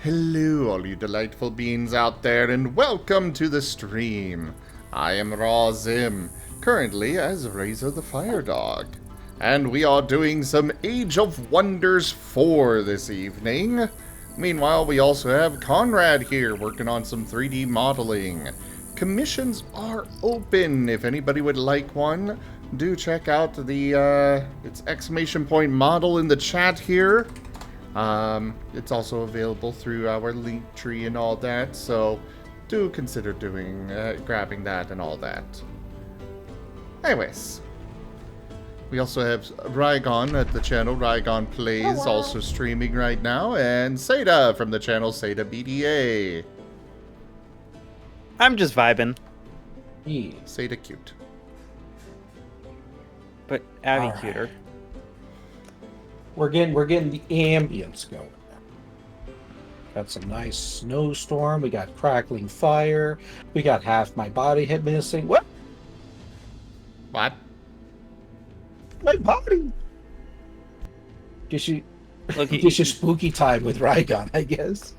Hello, all you delightful beings out there, and welcome to the stream. I am Raw Zim, currently as Razor the Firedog, and we are doing some Age of Wonders 4 this evening. Meanwhile, we also have Conrad here working on some 3D modeling. Commissions are open. If anybody would like one, do check out the it's exclamation point model in the chat here. It's also available through our link tree and all that, so do consider grabbing that and all that. Anyways, we also have Rygon at the channel, Rygon Plays, also streaming right now, and Seda from the channel, Seda BDA. I'm just vibing. Yeah. Seda cute. But Abby All right. cuter. We're getting the ambience going. Got some nice snowstorm. We got crackling fire. We got half my body head missing. What? What? My body. Guess you. Look, Guess you spooky time with Rygon, I guess.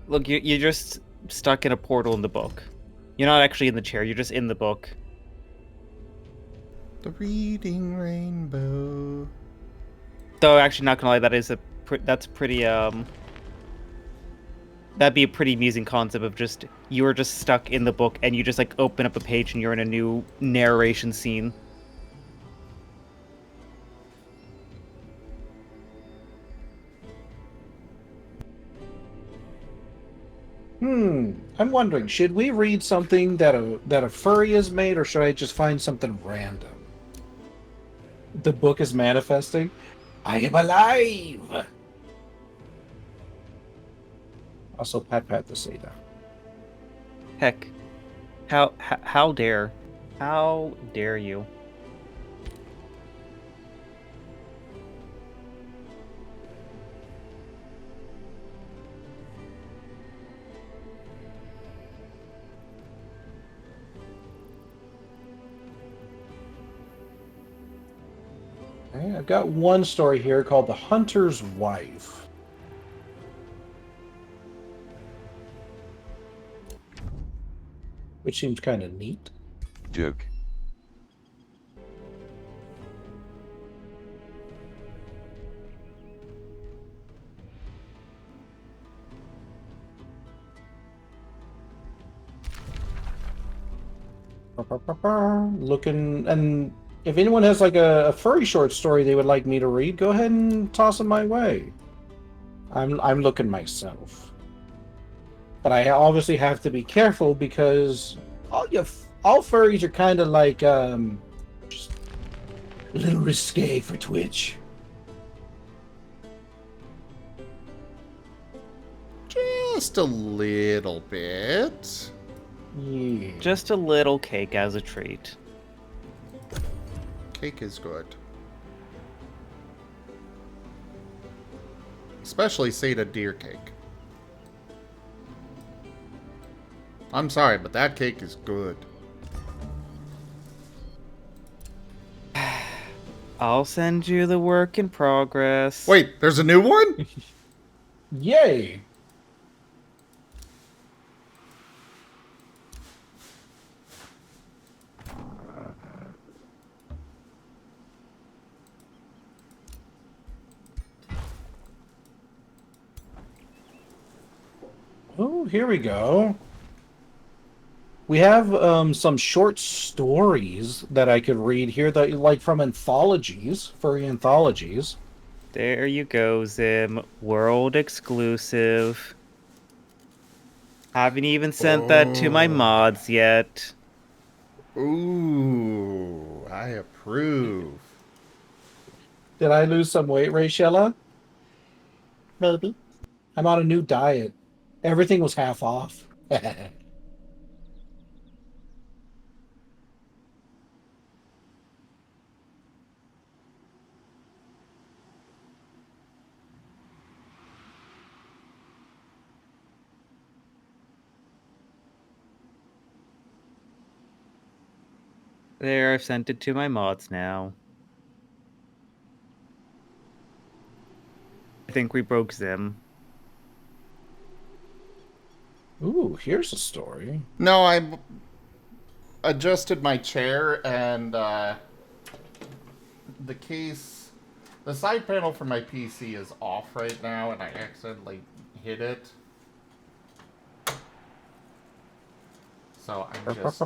Look, you're just stuck in a portal in the book. You're not actually in the chair. You're just in the book. The reading rainbow. Though, actually, not gonna lie, that's pretty that'd be a pretty amusing concept of just you are just stuck in the book and you just like open up a page and you're in a new narration scene. I'm wondering, should we read something that a furry has made, or should I just find something random? The book is manifesting. I am alive. Also, pat the Seda. Heck, how dare you? Okay, I've got one story here called The Hunter's Wife. Which seems kind of neat. Joke. Looking, and if anyone has like a furry short story they would like me to read, go ahead and toss them my way. I'm looking myself, but I obviously have to be careful because all furries are kind of like just a little risque for Twitch. Just a little bit. Yeah. Just a little cake as a treat. Cake is good. Especially Seda deer cake. I'm sorry, but that cake is good. I'll send you the work in progress. Wait, there's a new one? Yay! Oh, here we go. We have some short stories that I could read here that like from anthologies, furry anthologies. There you go, Zim. World exclusive. Haven't even sent that to my mods yet. Ooh, I approve. Did I lose some weight, Rachella? Maybe. I'm on a new diet. Everything was half off. There, I've sent it to my mods now. I think we broke Zim. Ooh, here's a story. No, I adjusted my chair and the case, the side panel for my PC is off right now, and I accidentally hit it. So I'm just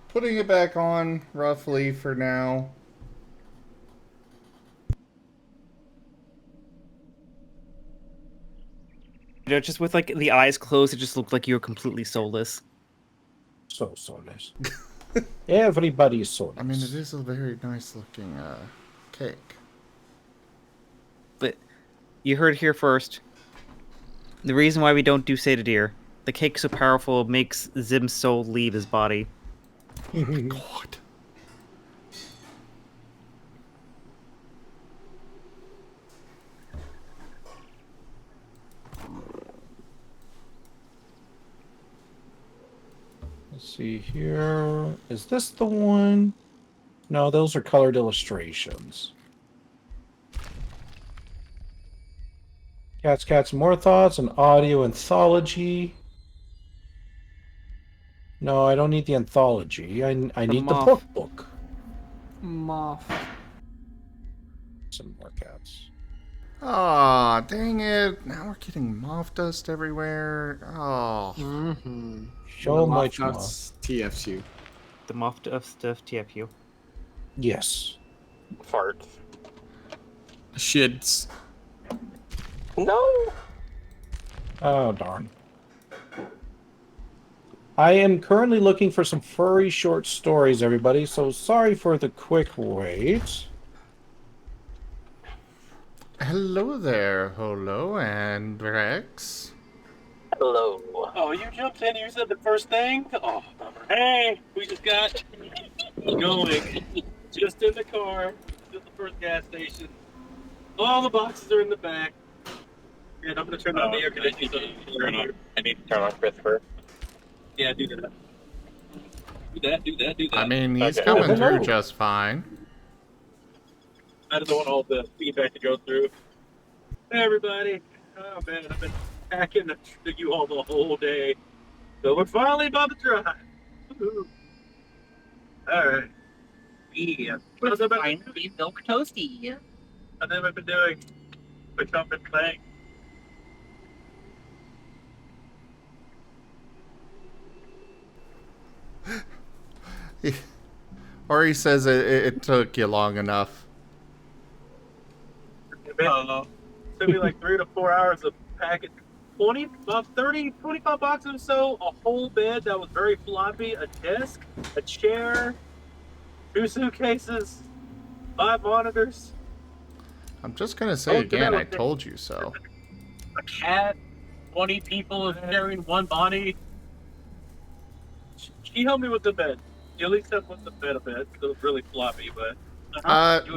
putting it back on roughly for now. You know, just with like the eyes closed, it just looked like you were completely soulless. So soulless. Everybody's soulless. I mean, it is a very nice looking cake. But you heard it here first. The reason why we don't do Seder, the cake's so powerful it makes Zim's soul leave his body. Oh my god. Let's see here. Is this the one? No, those are colored illustrations. Cats, more thoughts, an audio anthology. No, I don't need the anthology. I need the book. Moth. Some more cats. Aw, dang it. Now we're getting moth dust everywhere. Oh. Mm-hmm. So much moth. TFU. The moth of stuff TFU. Yes. Farts. Shits. No! Oh, darn. I am currently looking for some furry short stories, everybody, so sorry for the quick wait. Hello there, Holo and Rex. Hello. Oh, you jumped in. You said the first thing. Oh, bummer. Hey, we just got going. Just in the car. Just at the first gas station. All the boxes are in the back. And I'm gonna turn on the air conditioning. I need to turn on Christopher. Yeah, do that. Do that. I mean, he's Okay. coming Oh, through hello. just fine. I just don't want all the feedback to go through. Hey, everybody. Oh man, I've been packing the U-Haul the whole day. So we're finally about to drive. Woo-hoo. All right. Yeah. How's everybody been? Milk toasty. How's everybody been doing? For something playing? Or he says it took you long enough. Took me like 3 to 4 hours of packing 20, about 30, 25 boxes or so, a whole bed that was very floppy, a desk, a chair, 2 suitcases, 5 monitors, I'm just gonna say again, I told you so. a cat, 20 people sharing one body. She helped me with the bed. She at least helped with the bed a bit, because it was really floppy, but...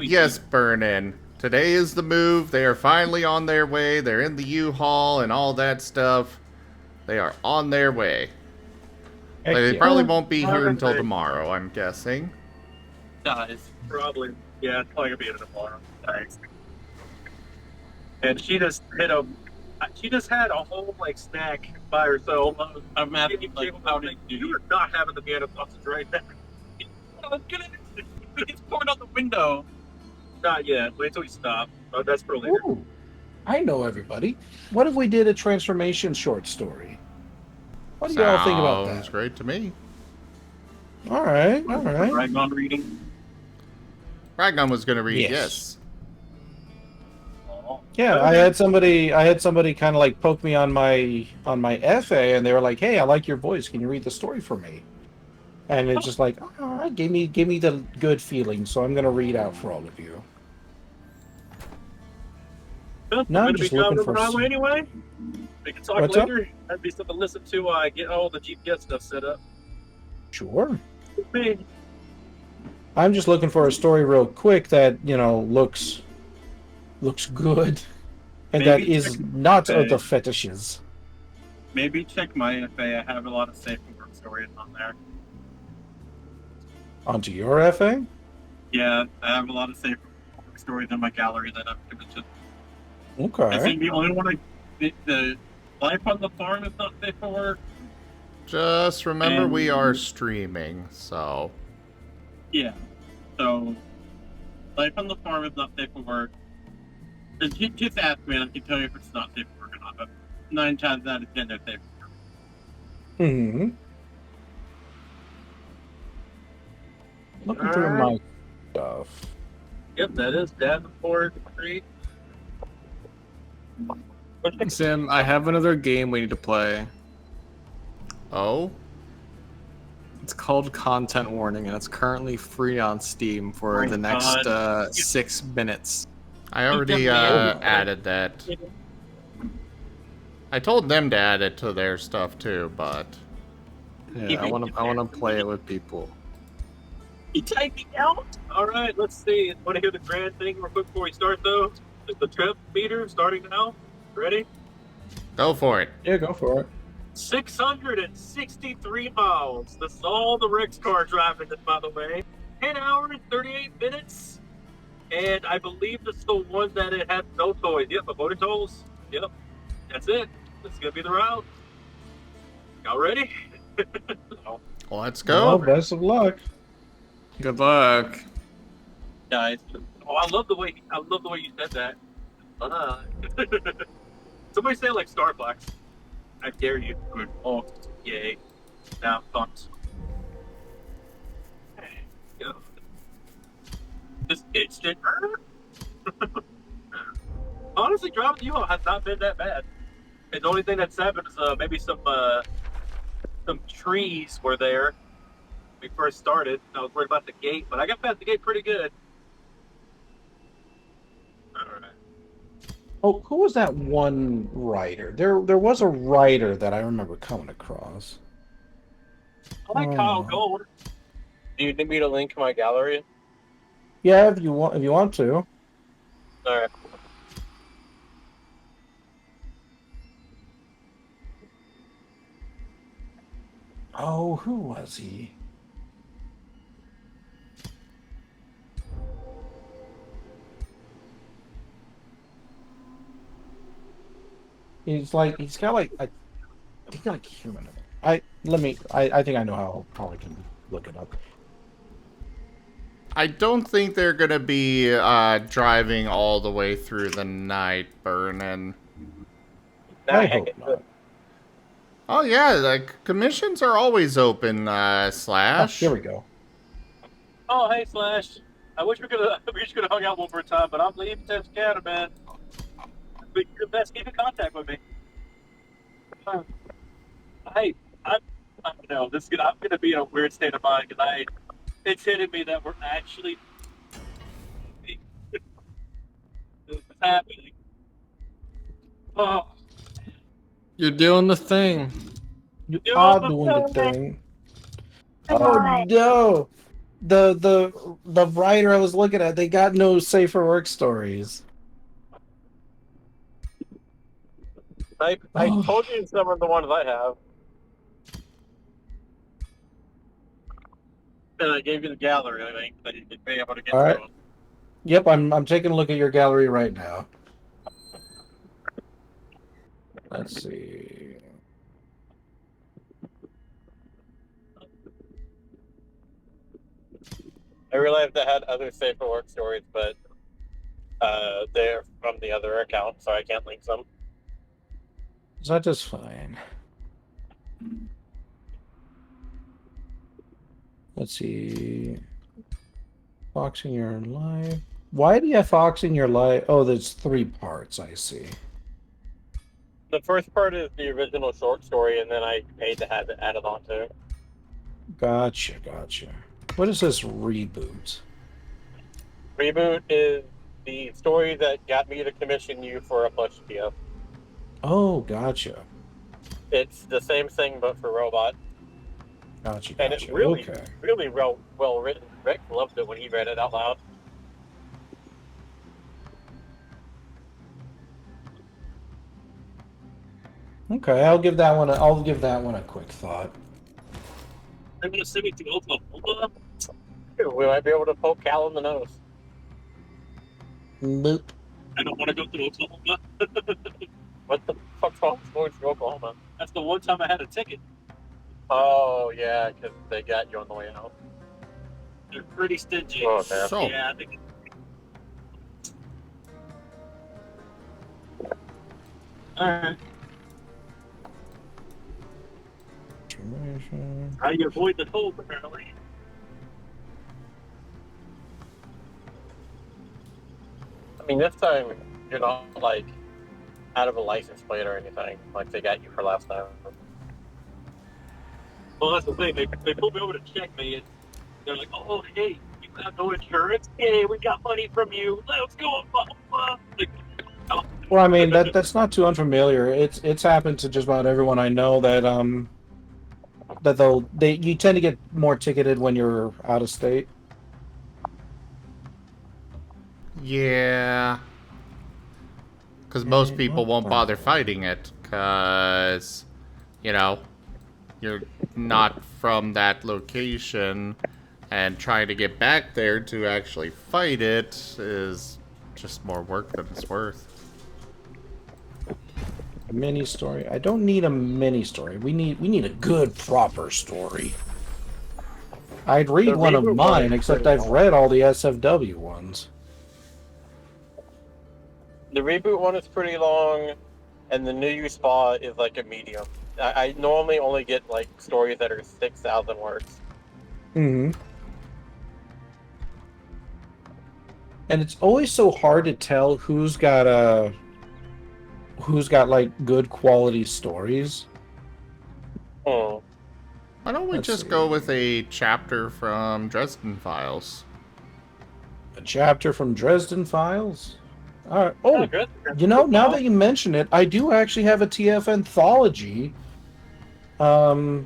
Yes, Burn-In. Today is the move. They are finally on their way. They're in the U-Haul and all that stuff. They are on their way. Heck They yeah. probably won't be here until tomorrow, I'm guessing. Dies. Probably. Yeah, it's probably gonna be in tomorrow. Thanks. And she just hit a. She just had a whole like snack by herself. I'm having like how did you are not having the piano sausage right now. It's pouring out the window. Not yet. Wait till we stop. Oh, that's for later. Ooh, I know everybody. What if we did a transformation short story? What do y'all think about Sounds that? great to me. All right. Ragnar reading. Ragnar was gonna read, Yes. yes. Oh. Yeah, I had somebody kind of like poke me on my FA, and they were like, "Hey, I like your voice. Can you read the story for me?" And it's just like, all right, give me the good feeling. So I'm gonna read out for all of you. Well, No, I'm I'm gonna just be looking driving for the highway some- anyway. We can talk What's up? later. That'd be something to listen to. Get all the GPS stuff set up. Sure. Me. I'm just looking for a story real quick that looks good, and that Maybe is check- not of okay. the fetishes. Maybe check my FA. I have a lot of safe work stories on there. Onto your FA? Yeah, I have a lot of safe stories in my gallery that I've given to. I Okay. think the only one the Life on the farm is not safe for work. Just remember we And- are streaming, so... Yeah. So, life on the farm is not safe for work. Just ask me, and I can tell you if it's not safe for work or not. But 9 times out of 10, they're safe for work. Hmm. Looking through my stuff. Yep, that is Davenport Street. Sim, I have another game we need to play. Oh? It's called Content Warning, and it's currently free on Steam for My the next God. 6 minutes. I already added that. I told them to add it to their stuff too, but... Yeah, I want to play it with people. You typing out? All right, let's see. Want to hear the grand thing real quick before we start, though? Is the trip meter starting now? Ready? Go for it. Yeah, go for it. 663 miles. This is all the Rex car driving this, by the way. 10 hours, 38 minutes. And I believe this is the one that it has no toys. Yep, the motor tolls. Yep, that's it. This is going to be the route. Y'all ready? Let's Well, go. best of luck. Good luck. Guys. Oh, I love the way you said that. Somebody say it like Starbucks. I dare you. Good. Oh, yay. Now, thoughts. Go. Just instant. Honestly, driving the U-Haul has not been that bad. And the only thing that's happened is maybe some trees were there when we first started. I was worried about the gate, but I got past the gate pretty good. All right. Oh, who was that one writer? There was a writer that I remember coming across. I like Kyle Gold. Do you need me to link my gallery? Yeah, if you want to. All right. Oh, who was he? He's got like I think like human. I think I know how I can look it up. I don't think they're gonna be driving all the way through the night, Burnin'. I hope not. Oh yeah, like commissions are always open, Oh, Slash. here we go. Oh, hey, Slash. I wish we could have hung out one more time, but I'm leaving Texas, man. But you're the best. Keep in contact with me. Hey, I'm no, I'm gonna be in a weird state of mind because it's hitting me that we're actually this is happening. Oh, You're doing the thing. You You're are the doing the thing. thing. Oh no! The writer I was looking at, they got no safer work stories. I told you some of the ones I have. and I gave you the gallery. I think that you could be able to get All right. through them. Yep, I'm taking a look at your gallery right now. Let's see. I realized I had other safer work stories, but they're from the other account, so I can't link them. Is that just fine? Let's see. Foxing your life. Why do you have Foxing your life? Oh, there's 3 parts, I see. The first part is the original short story, and then I paid to have it added on to it. Gotcha. What is this reboot? Reboot is the story that got me to commission you for a plush video. Oh, gotcha. It's the same thing, but for robot. Gotcha. And it's really, okay. really well written. Rick loved it when he read it out loud. Okay, I'll give that one a quick thought. They're going to send me to Oklahoma. We might be able to poke Cal in the nose. Boop. I don't want to go to Oklahoma. What the fuck's cross borders to Oklahoma? That's the one time I had a ticket. Oh, yeah, because they got you on the way out. They're pretty stingy. Oh, man. So, Yeah, I think. Alright. How do you avoid the toll, apparently? I mean, this time, you're not, like, out of a license plate or anything, like they got you for last time. Well, that's the thing. They pulled me over to check me, and they're like, "Oh, hey, you have no insurance? Hey, we got money from you. Let's go." Blah, blah. Like, oh. Well, I mean that's not too unfamiliar. It's happened to just about everyone I know that you tend to get more ticketed when you're out of state. yeah. Because most people won't bother fighting it, because, you know, you're not from that location, and trying to get back there to actually fight it is just more work than it's worth. A mini story. I don't need a mini story. We need a good proper story. I'd read The one of reboot mine, one is except pretty I've long. read all the SFW ones. The reboot one is pretty long, and the new you spa is like a medium. I normally only get like stories that are 6,000 words. Mm-hmm. And it's always so hard to tell who's got like good quality stories. Hmm. Why don't we Let's just see. go with a chapter from Dresden Files? A chapter from Dresden Files. All right. Oh, Oh, good. you know, now that you mention it, I do actually have a TF anthology in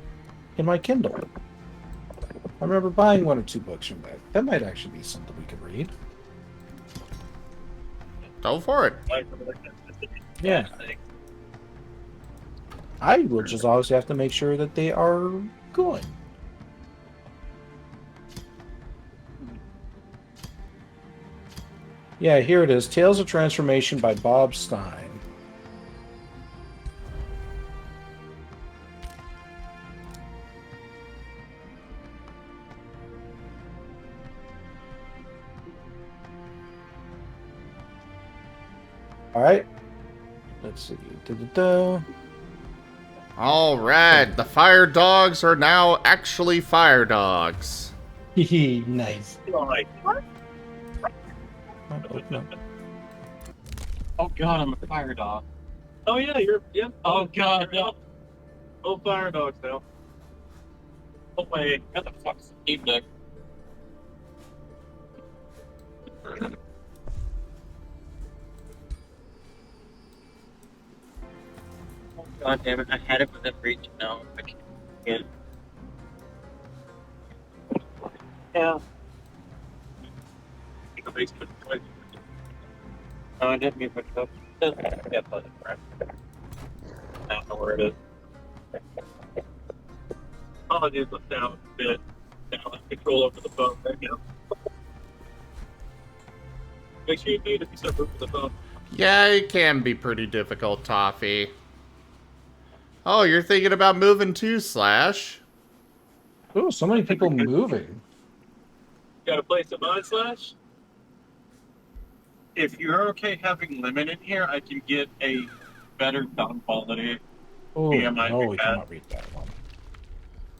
my Kindle. I remember buying 1 or 2 books from that. That might actually be something we could read. Go for it. Yeah. I will just always have to make sure that they are good. Yeah, here it is. Tales of Transformation by Bob Stein. All right. Let's see. Da-da-da. All right, the fire dogs are now actually fire dogs. Nice. Like, Oh, no. Oh god, I'm a fire dog. oh yeah, Oh god, no. Oh, fire dogs now. Oh wait, What the fuck's Steam Deck? Oh, God damn it! I had it within reach. No, I can't. yeah. Oh, I didn't mean to put it up. Yeah, but crap. I don't know where it is. All I do is look down a bit. Now I have control over the phone right now. Make sure you mute if you start moving the phone. Yeah, it can be pretty difficult, Toffee. Oh, you're thinking about moving too, Slash? Oh, so many people moving. Got a place to mine, Slash? If you're okay having lemon in here, I can get a better sound quality. Oh, Yeah, my no, we bad. cannot read that one.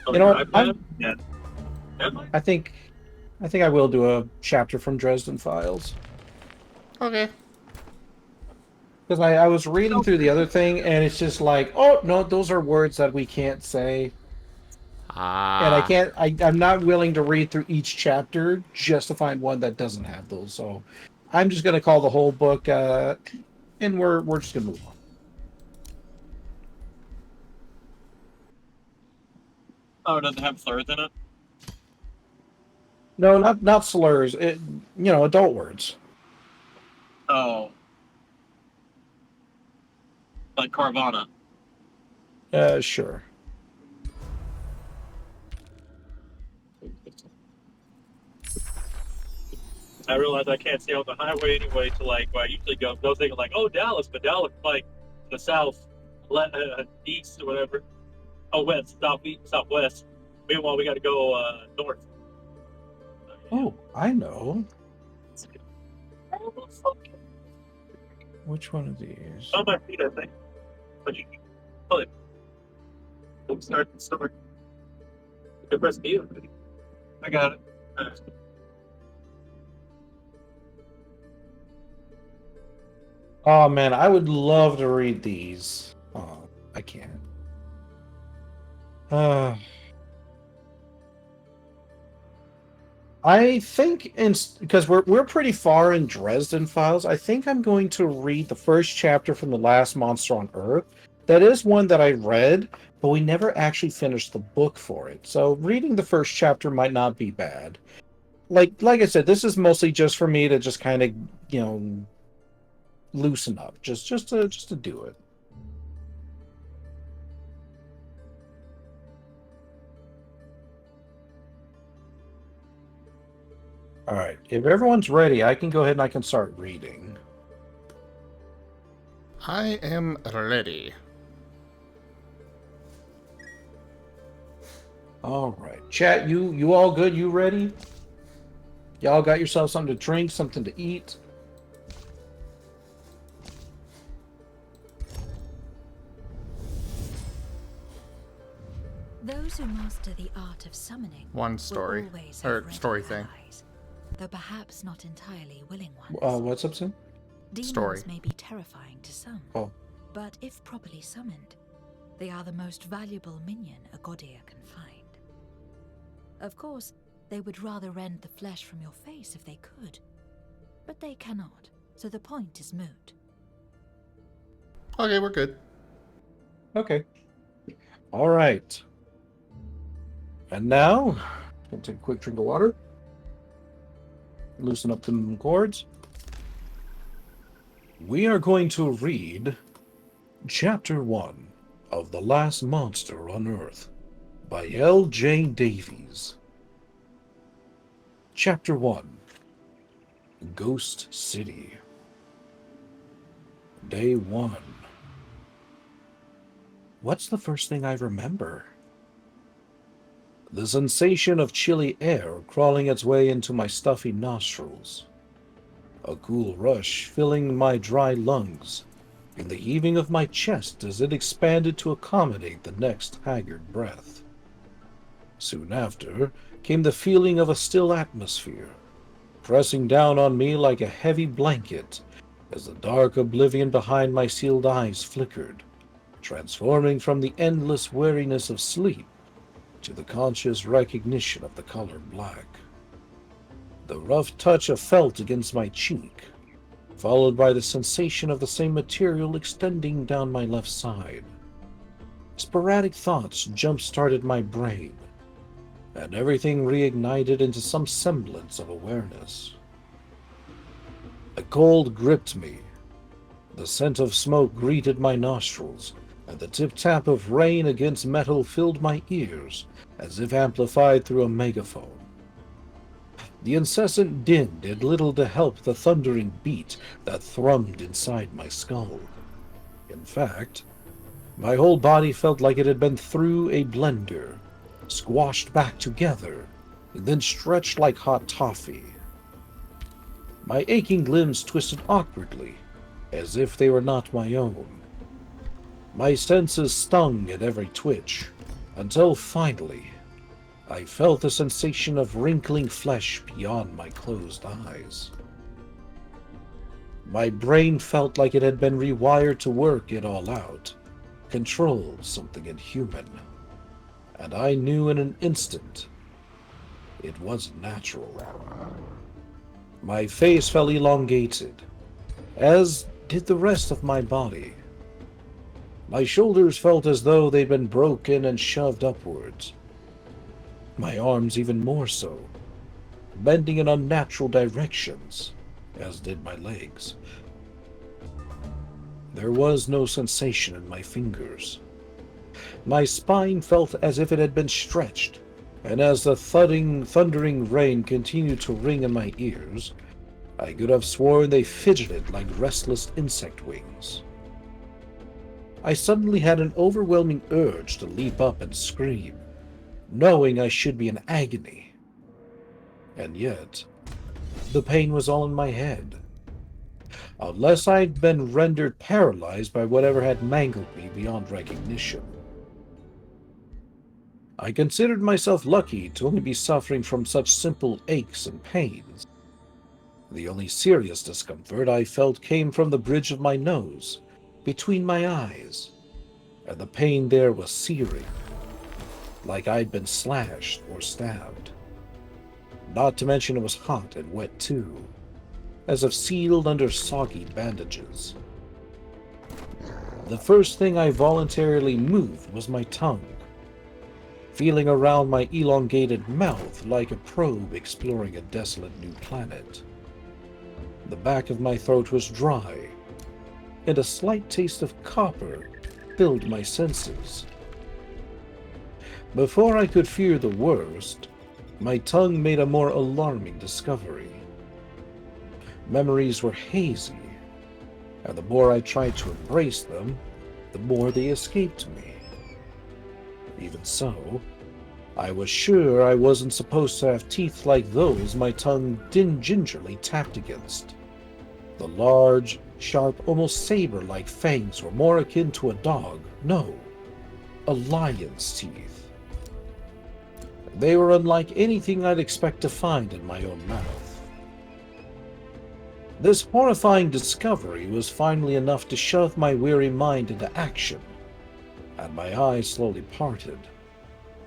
On You know your what? iPad? Yeah. Am I? I think I will do a chapter from Dresden Files. Okay. Because I was reading through the other thing, and it's just like, oh, no, those are words that we can't say. And I can't, I'm not willing to read through each chapter just to find one that doesn't have those. So I'm just going to call the whole book, and we're just going to move on. Oh, does it have slurs in it? No, not slurs. Adult words. Oh. Like Carvana. Sure. I realize I can't stay on the highway anyway to like where I usually go. I was thinking like, oh, Dallas, but Dallas like the south. east or whatever. Oh, west, southwest. Meanwhile, we got to go north. Oh, I know. Which one of these? On my feet, I think. But you can pull it. We'll start the summer. Good press you. I got it. Oh man, I would love to read these. Oh, I can't. I think because we're pretty far in Dresden Files, I think I'm going to read the first chapter from The Last Monster on Earth. That is one that I read, but we never actually finished the book for it. So reading the first chapter might not be bad. Like I said, this is mostly just for me to just kind of, loosen up, just to do it. All right, if everyone's ready, I can go ahead and I can start reading. I am ready. All right, chat, you all good? You ready? Y'all got yourself something to drink, something to eat? Those who master the art of summoning One will story. always Or have ready story thing. allies, though perhaps not entirely willing ones. What's up, Sim? Demons story. may be terrifying to some, Oh. but if properly summoned, they are the most valuable minion a Godir can find. Of course, they would rather rend the flesh from your face if they could, but they cannot, so the point is moot. Okay, we're good. Okay. All right. And now, gonna take a quick drink of water. Loosen up the cords. We are going to read Chapter 1 of The Last Monster on Earth by L.J. Davies. Chapter 1 Ghost City. Day 1. What's the first thing I remember? The sensation of chilly air crawling its way into my stuffy nostrils. A cool rush filling my dry lungs, and the heaving of my chest as it expanded to accommodate the next haggard breath. Soon after came the feeling of a still atmosphere, pressing down on me like a heavy blanket as the dark oblivion behind my sealed eyes flickered, transforming from the endless weariness of sleep to the conscious recognition of the color black. The rough touch of felt against my cheek, followed by the sensation of the same material extending down my left side. Sporadic thoughts jump-started my brain, and everything reignited into some semblance of awareness. A cold gripped me. The scent of smoke greeted my nostrils, and the tip-tap of rain against metal filled my ears as if amplified through a megaphone. The incessant din did little to help the thundering beat that thrummed inside my skull. In fact, my whole body felt like it had been through a blender, squashed back together, and then stretched like hot toffee. My aching limbs twisted awkwardly, as if they were not my own. My senses stung at every twitch, until finally, I felt the sensation of wrinkling flesh beyond my closed eyes. My brain felt like it had been rewired to work it all out, control something inhuman. And I knew in an instant it wasn't natural. My face felt elongated, as did the rest of my body. My shoulders felt as though they'd been broken and shoved upwards. My arms even more so, bending in unnatural directions, as did my legs. There was no sensation in my fingers. My spine felt as if it had been stretched, and as the thundering rain continued to ring in my ears, I could have sworn they fidgeted like restless insect wings. I suddenly had an overwhelming urge to leap up and scream, knowing I should be in agony. And yet, the pain was all in my head. Unless I'd been rendered paralyzed by whatever had mangled me beyond recognition. I considered myself lucky to only be suffering from such simple aches and pains. The only serious discomfort I felt came from the bridge of my nose, between my eyes, and the pain there was searing, like I'd been slashed or stabbed. Not to mention it was hot and wet too, as if sealed under soggy bandages. The first thing I voluntarily moved was my tongue, feeling around my elongated mouth like a probe exploring a desolate new planet. The back of my throat was dry, and a slight taste of copper filled my senses. Before I could fear the worst, my tongue made a more alarming discovery. Memories were hazy, and the more I tried to embrace them, the more they escaped me. Even so, I was sure I wasn't supposed to have teeth like those my tongue gingerly tapped against. The large, sharp, almost saber-like fangs were more akin to a dog, no, a lion's teeth. They were unlike anything I'd expect to find in my own mouth. This horrifying discovery was finally enough to shove my weary mind into action, and my eyes slowly parted.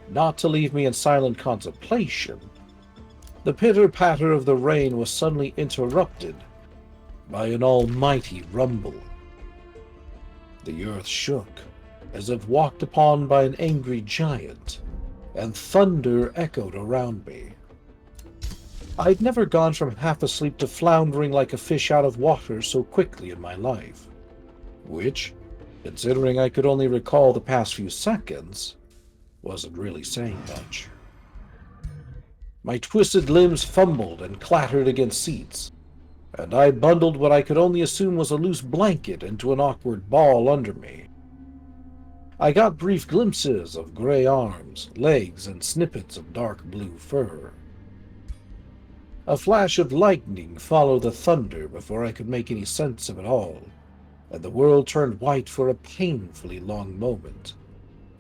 Not to leave me in silent contemplation, the pitter-patter of the rain was suddenly interrupted by an almighty rumble. The earth shook, as if walked upon by an angry giant, and thunder echoed around me. I'd never gone from half asleep to floundering like a fish out of water so quickly in my life, which, considering I could only recall the past few seconds, wasn't really saying much. My twisted limbs fumbled and clattered against seats, and I bundled what I could only assume was a loose blanket into an awkward ball under me. I got brief glimpses of gray arms, legs, and snippets of dark blue fur. A flash of lightning followed the thunder before I could make any sense of it all, and the world turned white for a painfully long moment,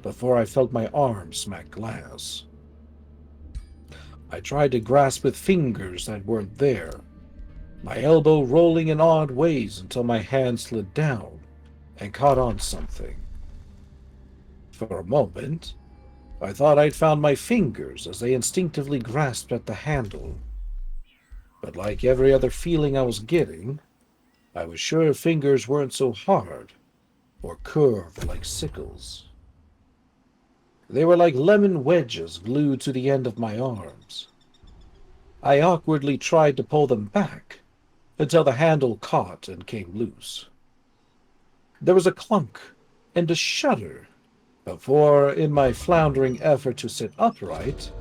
before I felt my arm smack glass. I tried to grasp with fingers that weren't there, my elbow rolling in odd ways until my hand slid down and caught on something. For a moment, I thought I'd found my fingers as they instinctively grasped at the handle. But like every other feeling I was getting, I was sure fingers weren't so hard or curved like sickles. They were like lemon wedges glued to the end of my arms. I awkwardly tried to pull them back until the handle caught and came loose. There was a clunk and a shudder before, in my floundering effort to sit upright,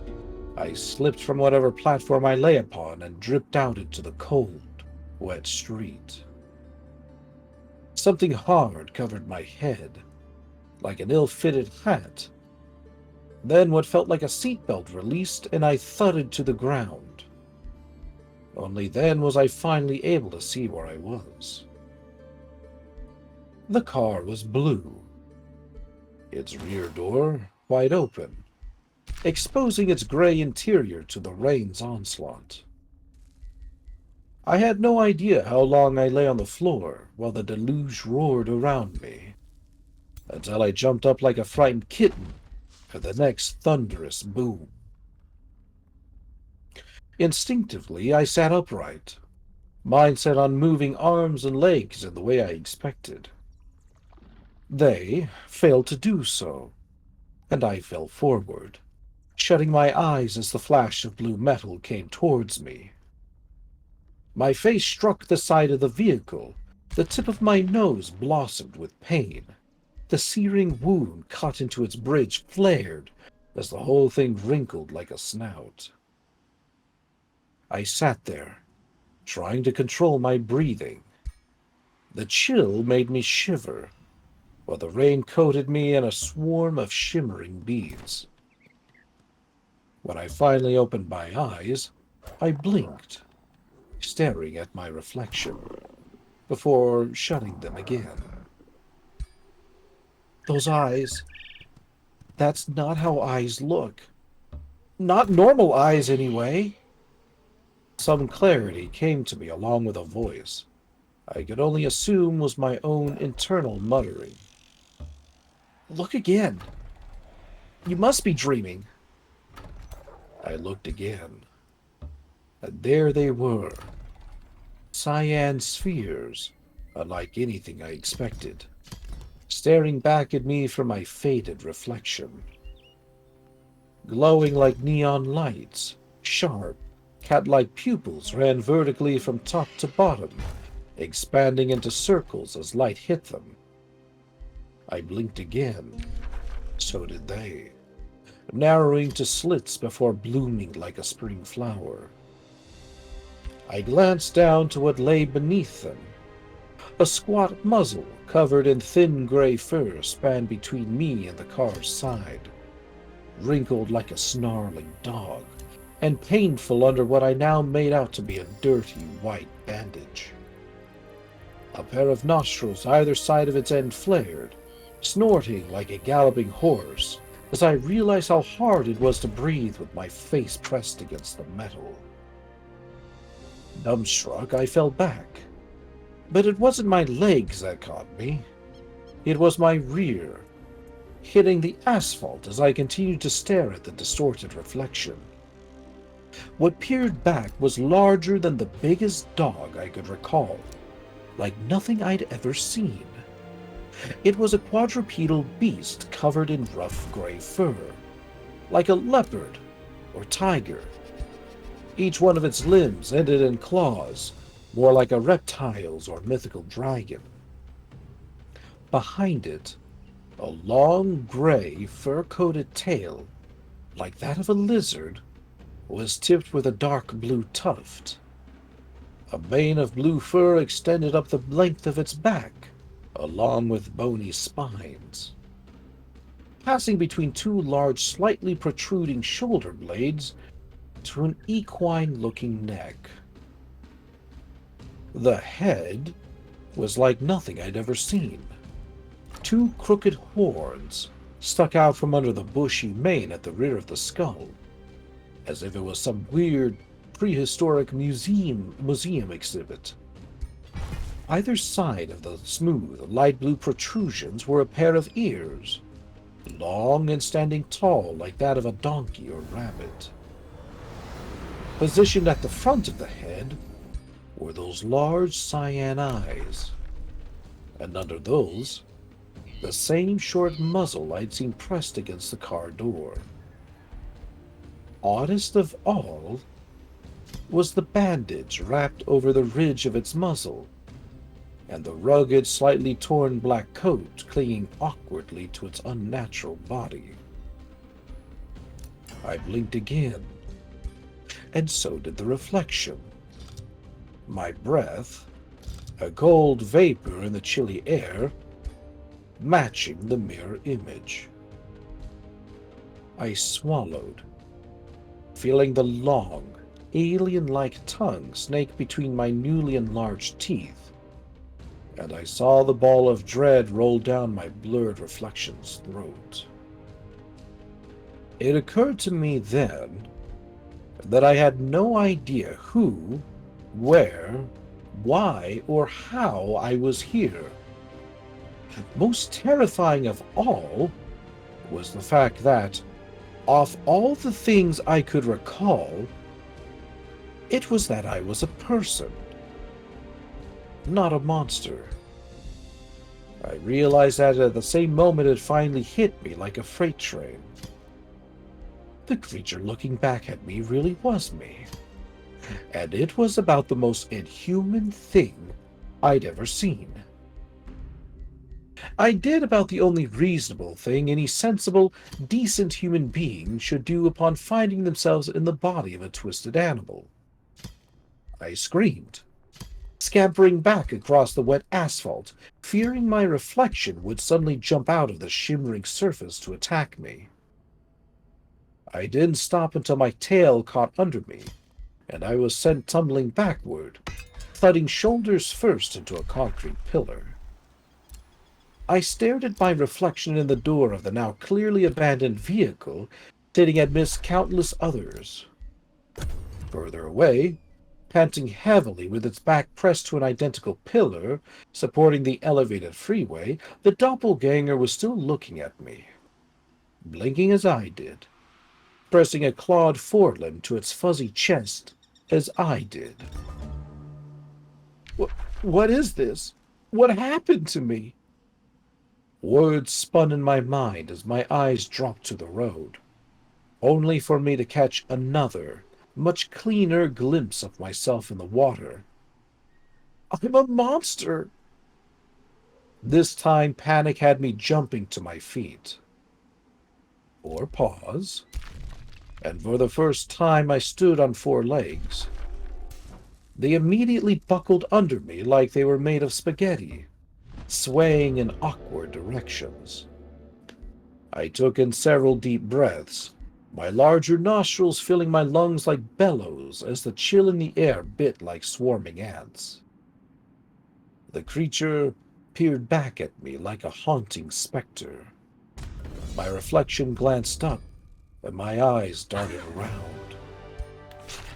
I slipped from whatever platform I lay upon and dripped out into the cold, wet street. Something hard covered my head, like an ill-fitted hat. Then what felt like a seatbelt released, and I thudded to the ground. Only then was I finally able to see where I was. The car was blue, its rear door wide open, exposing its gray interior to the rain's onslaught. I had no idea how long I lay on the floor while the deluge roared around me, until I jumped up like a frightened kitten at the next thunderous boom. Instinctively, I sat upright, mind set on moving arms and legs in the way I expected. They failed to do so, and I fell forward, shutting my eyes as the flash of blue metal came towards me. My face struck the side of the vehicle, the tip of my nose blossomed with pain. The searing wound cut into its bridge flared as the whole thing wrinkled like a snout. I sat there, trying to control my breathing. The chill made me shiver, while the rain coated me in a swarm of shimmering beads. When I finally opened my eyes, I blinked, staring at my reflection, before shutting them again. Those eyes, that's not how eyes look. Not normal eyes, anyway. Some clarity came to me along with a voice I could only assume was my own internal muttering. Look again. You must be dreaming. I looked again, and there they were. Cyan spheres, unlike anything I expected, staring back at me from my faded reflection. Glowing like neon lights, sharp, cat-like pupils ran vertically from top to bottom, expanding into circles as light hit them. I blinked again. So did they, narrowing to slits before blooming like a spring flower. I glanced down to what lay beneath them. A squat muzzle covered in thin gray fur spanned between me and the car's side, wrinkled like a snarling dog, and painful under what I now made out to be a dirty white bandage. A pair of nostrils either side of its end flared, snorting like a galloping horse, as I realized how hard it was to breathe with my face pressed against the metal. Dumbstruck, I fell back. But it wasn't my legs that caught me. It was my rear, hitting the asphalt as I continued to stare at the distorted reflection. What peered back was larger than the biggest dog I could recall, like nothing I'd ever seen. It was a quadrupedal beast covered in rough gray fur, like a leopard or tiger. Each one of its limbs ended in claws, more like a reptile's or mythical dragon. Behind it, a long gray fur-coated tail, like that of a lizard, was tipped with a dark blue tuft. A mane of blue fur extended up the length of its back, along with bony spines. Passing between two large, slightly protruding shoulder blades to an equine-looking neck. The head was like nothing I'd ever seen. Two crooked horns stuck out from under the bushy mane at the rear of the skull, as if it was some weird prehistoric museum exhibit. Either side of the smooth, light blue protrusions were a pair of ears, long and standing tall like that of a donkey or rabbit. Positioned at the front of the head were those large cyan eyes, and under those, the same short muzzle I'd seen pressed against the car door. Oddest of all was the bandage wrapped over the ridge of its muzzle, and the rugged, slightly torn black coat clinging awkwardly to its unnatural body. I blinked again, and so did the reflection. My breath, a gold vapor in the chilly air, matching the mirror image. I swallowed, feeling the long, alien-like tongue snake between my newly enlarged teeth, and I saw the ball of dread roll down my blurred reflection's throat. It occurred to me then that I had no idea who, where, why, or how I was here. Most terrifying of all was the fact that, of all the things I could recall, it was that I was a person, not a monster. I realized that at the same moment it finally hit me like a freight train. The creature looking back at me really was me, and it was about the most inhuman thing I'd ever seen. I did about the only reasonable thing any sensible, decent human being should do upon finding themselves in the body of a twisted animal. I screamed. scampering back across the wet asphalt, fearing my reflection would suddenly jump out of the shimmering surface to attack me. I didn't stop until my tail caught under me, and I was sent tumbling backward, thudding shoulders first into a concrete pillar. I stared at my reflection in the door of the now clearly abandoned vehicle, sitting amidst countless others. Further away, panting heavily with its back pressed to an identical pillar supporting the elevated freeway, the doppelganger was still looking at me, blinking as I did, pressing a clawed forelimb to its fuzzy chest as I did. What is this? What happened to me? Words spun in my mind as my eyes dropped to the road, only for me to catch another, much cleaner glimpse of myself in the water. I'm a monster! This time panic had me jumping to my feet. Or pause. And for the first time I stood on 4 legs. They immediately buckled under me like they were made of spaghetti, swaying in awkward directions. I took in several deep breaths, my larger nostrils filling my lungs like bellows as the chill in the air bit like swarming ants. The creature peered back at me like a haunting specter. My reflection glanced up, and my eyes darted around.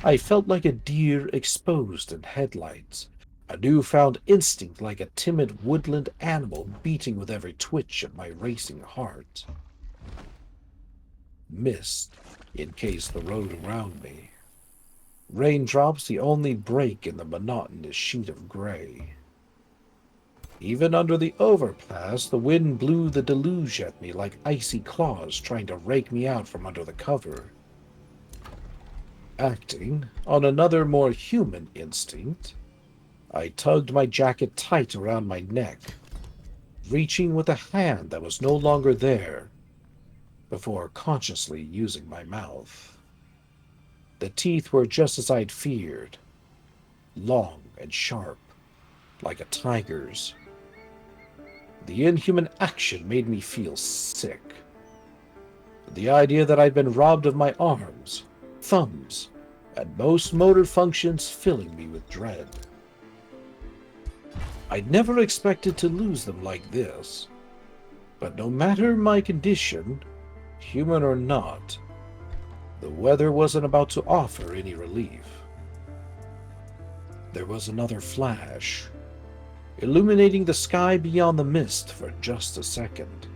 I felt like a deer exposed in headlights, a newfound instinct like a timid woodland animal beating with every twitch of my racing heart. Mist encased the road around me. Raindrops the only break in the monotonous sheet of gray. Even under the overpass, the wind blew the deluge at me like icy claws trying to rake me out from under the cover. Acting on another more human instinct, I tugged my jacket tight around my neck, reaching with a hand that was no longer there, before consciously using my mouth. The teeth were just as I'd feared, long and sharp, like a tiger's. The inhuman action made me feel sick. The idea that I'd been robbed of my arms, thumbs, and most motor functions filling me with dread. I'd never expected to lose them like this, but no matter my condition, human or not, the weather wasn't about to offer any relief. There was another flash, illuminating the sky beyond the mist for just a second.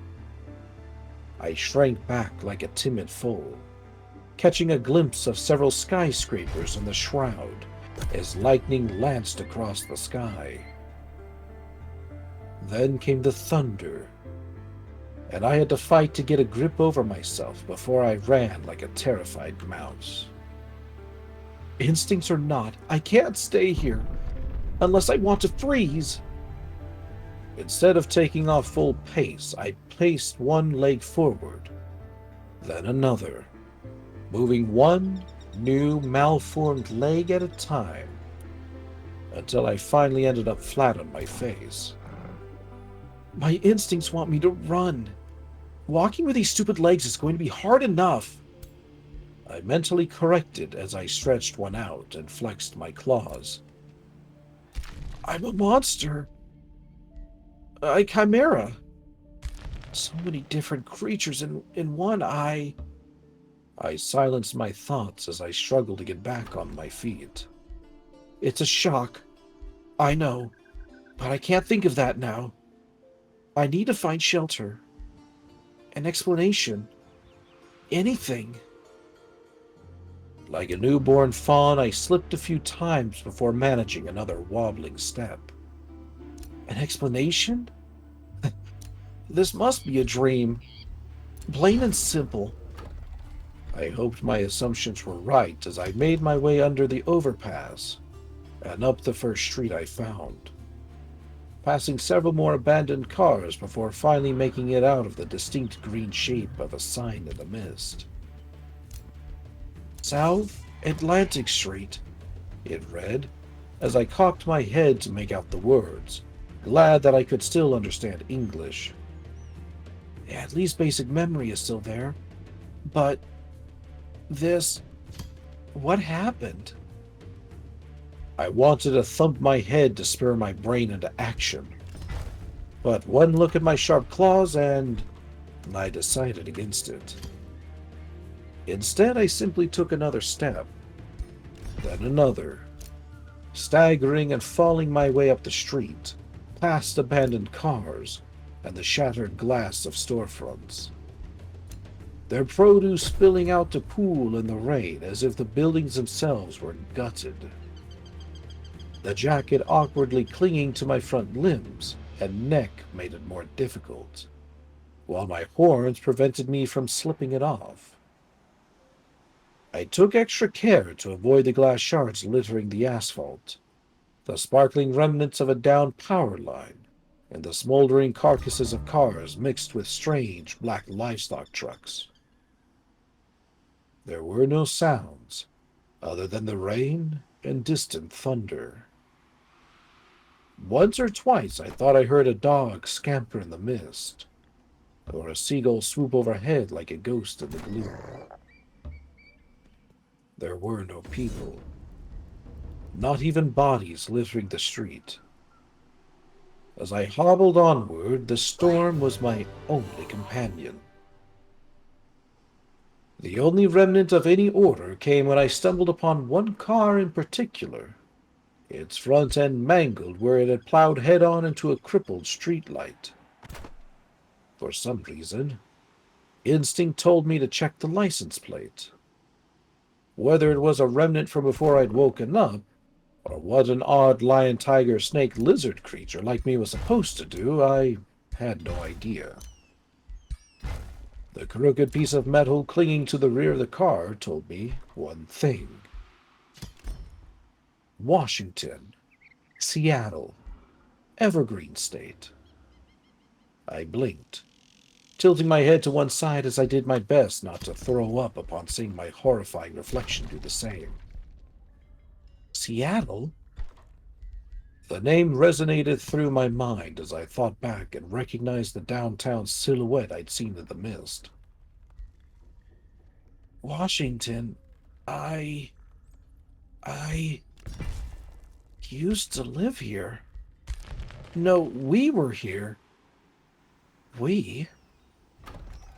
I shrank back like a timid foal, catching a glimpse of several skyscrapers in the shroud as lightning lanced across the sky. Then came the thunder, and I had to fight to get a grip over myself before I ran like a terrified mouse. Instincts or not, I can't stay here unless I want to freeze. Instead of taking off full pace, I placed one leg forward, then another, moving one new malformed leg at a time, until I finally ended up flat on my face. My instincts want me to run. Walking with these stupid legs is going to be hard enough. I mentally corrected as I stretched one out and flexed my claws. I'm a monster. A chimera. So many different creatures in one. I silenced my thoughts as I struggled to get back on my feet. It's a shock. I know, but I can't think of that now. I need to find shelter. An explanation. Anything. Like a newborn fawn, I slipped a few times before managing another wobbling step. An explanation? This must be a dream. Plain and simple. I hoped my assumptions were right as I made my way under the overpass and up the first street I found, passing several more abandoned cars before finally making it out of the distinct green shape of a sign in the mist. South Atlantic Street, it read, as I cocked my head to make out the words, glad that I could still understand English. Yeah, at least basic memory is still there. But this... what happened? I wanted to thump my head to spur my brain into action. But one look at my sharp claws and I decided against it. Instead, I simply took another step, then another, staggering and falling my way up the street, past abandoned cars and the shattered glass of storefronts. Their produce spilling out to pool in the rain as if the buildings themselves were gutted. The jacket awkwardly clinging to my front limbs and neck made it more difficult, while my horns prevented me from slipping it off. I took extra care to avoid the glass shards littering the asphalt, the sparkling remnants of a downed power line, and the smoldering carcasses of cars mixed with strange black livestock trucks. There were no sounds other than the rain and distant thunder. Once or twice I thought I heard a dog scamper in the mist, or a seagull swoop overhead like a ghost in the gloom. There were no people, not even bodies littering the street. As I hobbled onward, the storm was my only companion. The only remnant of any order came when I stumbled upon one car in particular, its front end mangled where it had plowed head-on into a crippled streetlight. For some reason, instinct told me to check the license plate. Whether it was a remnant from before I'd woken up, or what an odd lion, tiger, snake, lizard creature like me was supposed to do, I had no idea. The crooked piece of metal clinging to the rear of the car told me one thing. Washington, Seattle, Evergreen State. I blinked, tilting my head to one side as I did my best not to throw up upon seeing my horrifying reflection do the same. Seattle? The name resonated through my mind as I thought back and recognized the downtown silhouette I'd seen in the mist. Washington, I used to live here. No, we were here. We?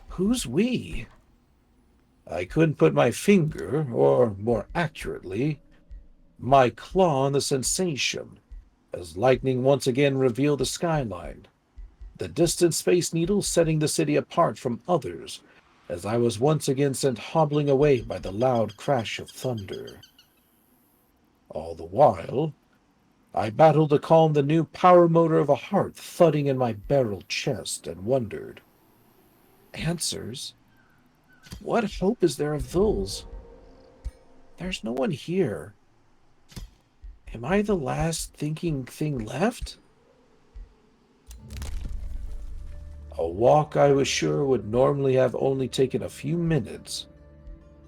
Who's we? I couldn't put my finger, or more accurately, my claw on the sensation, as lightning once again revealed the skyline, the distant Space Needle setting the city apart from others, as I was once again sent hobbling away by the loud crash of thunder. All the while, I battled to calm the new power motor of a heart thudding in my barreled chest and wondered, answers? What hope is there of those? There's no one here. Am I the last thinking thing left? A walk I was sure would normally have only taken a few minutes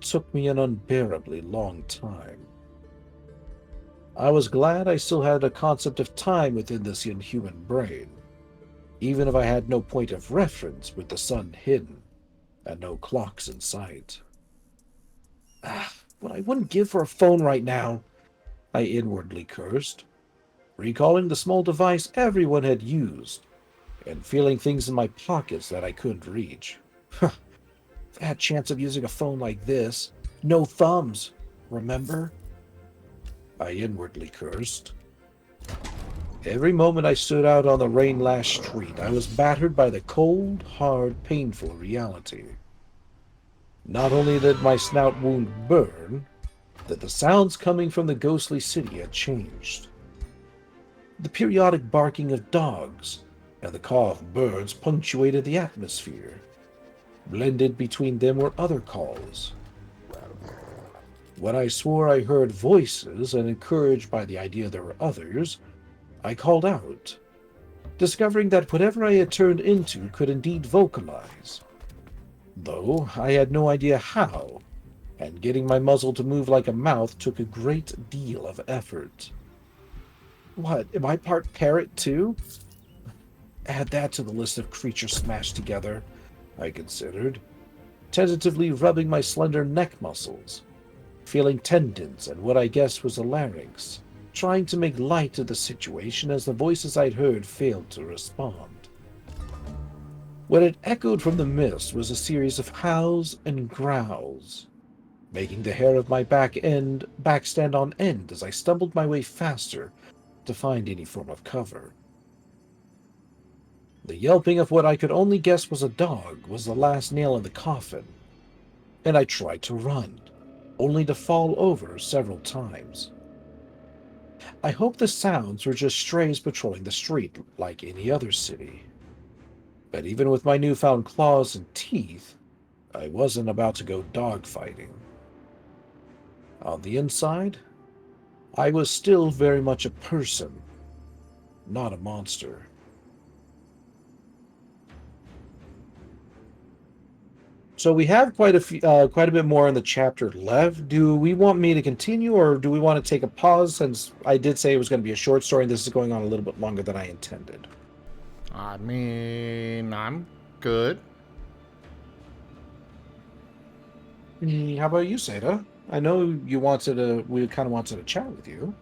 took me an unbearably long time. I was glad I still had a concept of time within this inhuman brain, even if I had no point of reference with the sun hidden and no clocks in sight. What I wouldn't give for a phone right now, I inwardly cursed, recalling the small device everyone had used, and feeling things in my pockets that I couldn't reach. That chance of using a phone like this, no thumbs, remember? I inwardly cursed. Every moment I stood out on the rain-lashed street, I was battered by the cold, hard, painful reality. Not only did my snout wound burn, that the sounds coming from the ghostly city had changed. The periodic barking of dogs and the caw of birds punctuated the atmosphere. Blended between them were other calls. When I swore I heard voices and encouraged by the idea there were others, I called out, discovering that whatever I had turned into could indeed vocalize. Though I had no idea how, and getting my muzzle to move like a mouth took a great deal of effort. What? Am I part parrot too? Add that to the list of creatures smashed together, I considered, tentatively rubbing my slender neck muscles, feeling tendons and what I guessed was a larynx, trying to make light of the situation as the voices I'd heard failed to respond. What had echoed from the mist was a series of howls and growls, making the hair of my back stand on end as I stumbled my way faster to find any form of cover. The yelping of what I could only guess was a dog was the last nail in the coffin, and I tried to run, only to fall over several times. I hope the sounds were just strays patrolling the street like any other city. But even with my newfound claws and teeth, I wasn't about to go dogfighting. On the inside, I was still very much a person, not a monster. So we have quite a bit more in the chapter left. Do we want me to continue, or do we want to take a pause? Since I did say it was going to be a short story, and this is going on a little bit longer than I intended. I mean, I'm good. How about you, Seda? I know you wanted to. We kind of wanted to chat with you.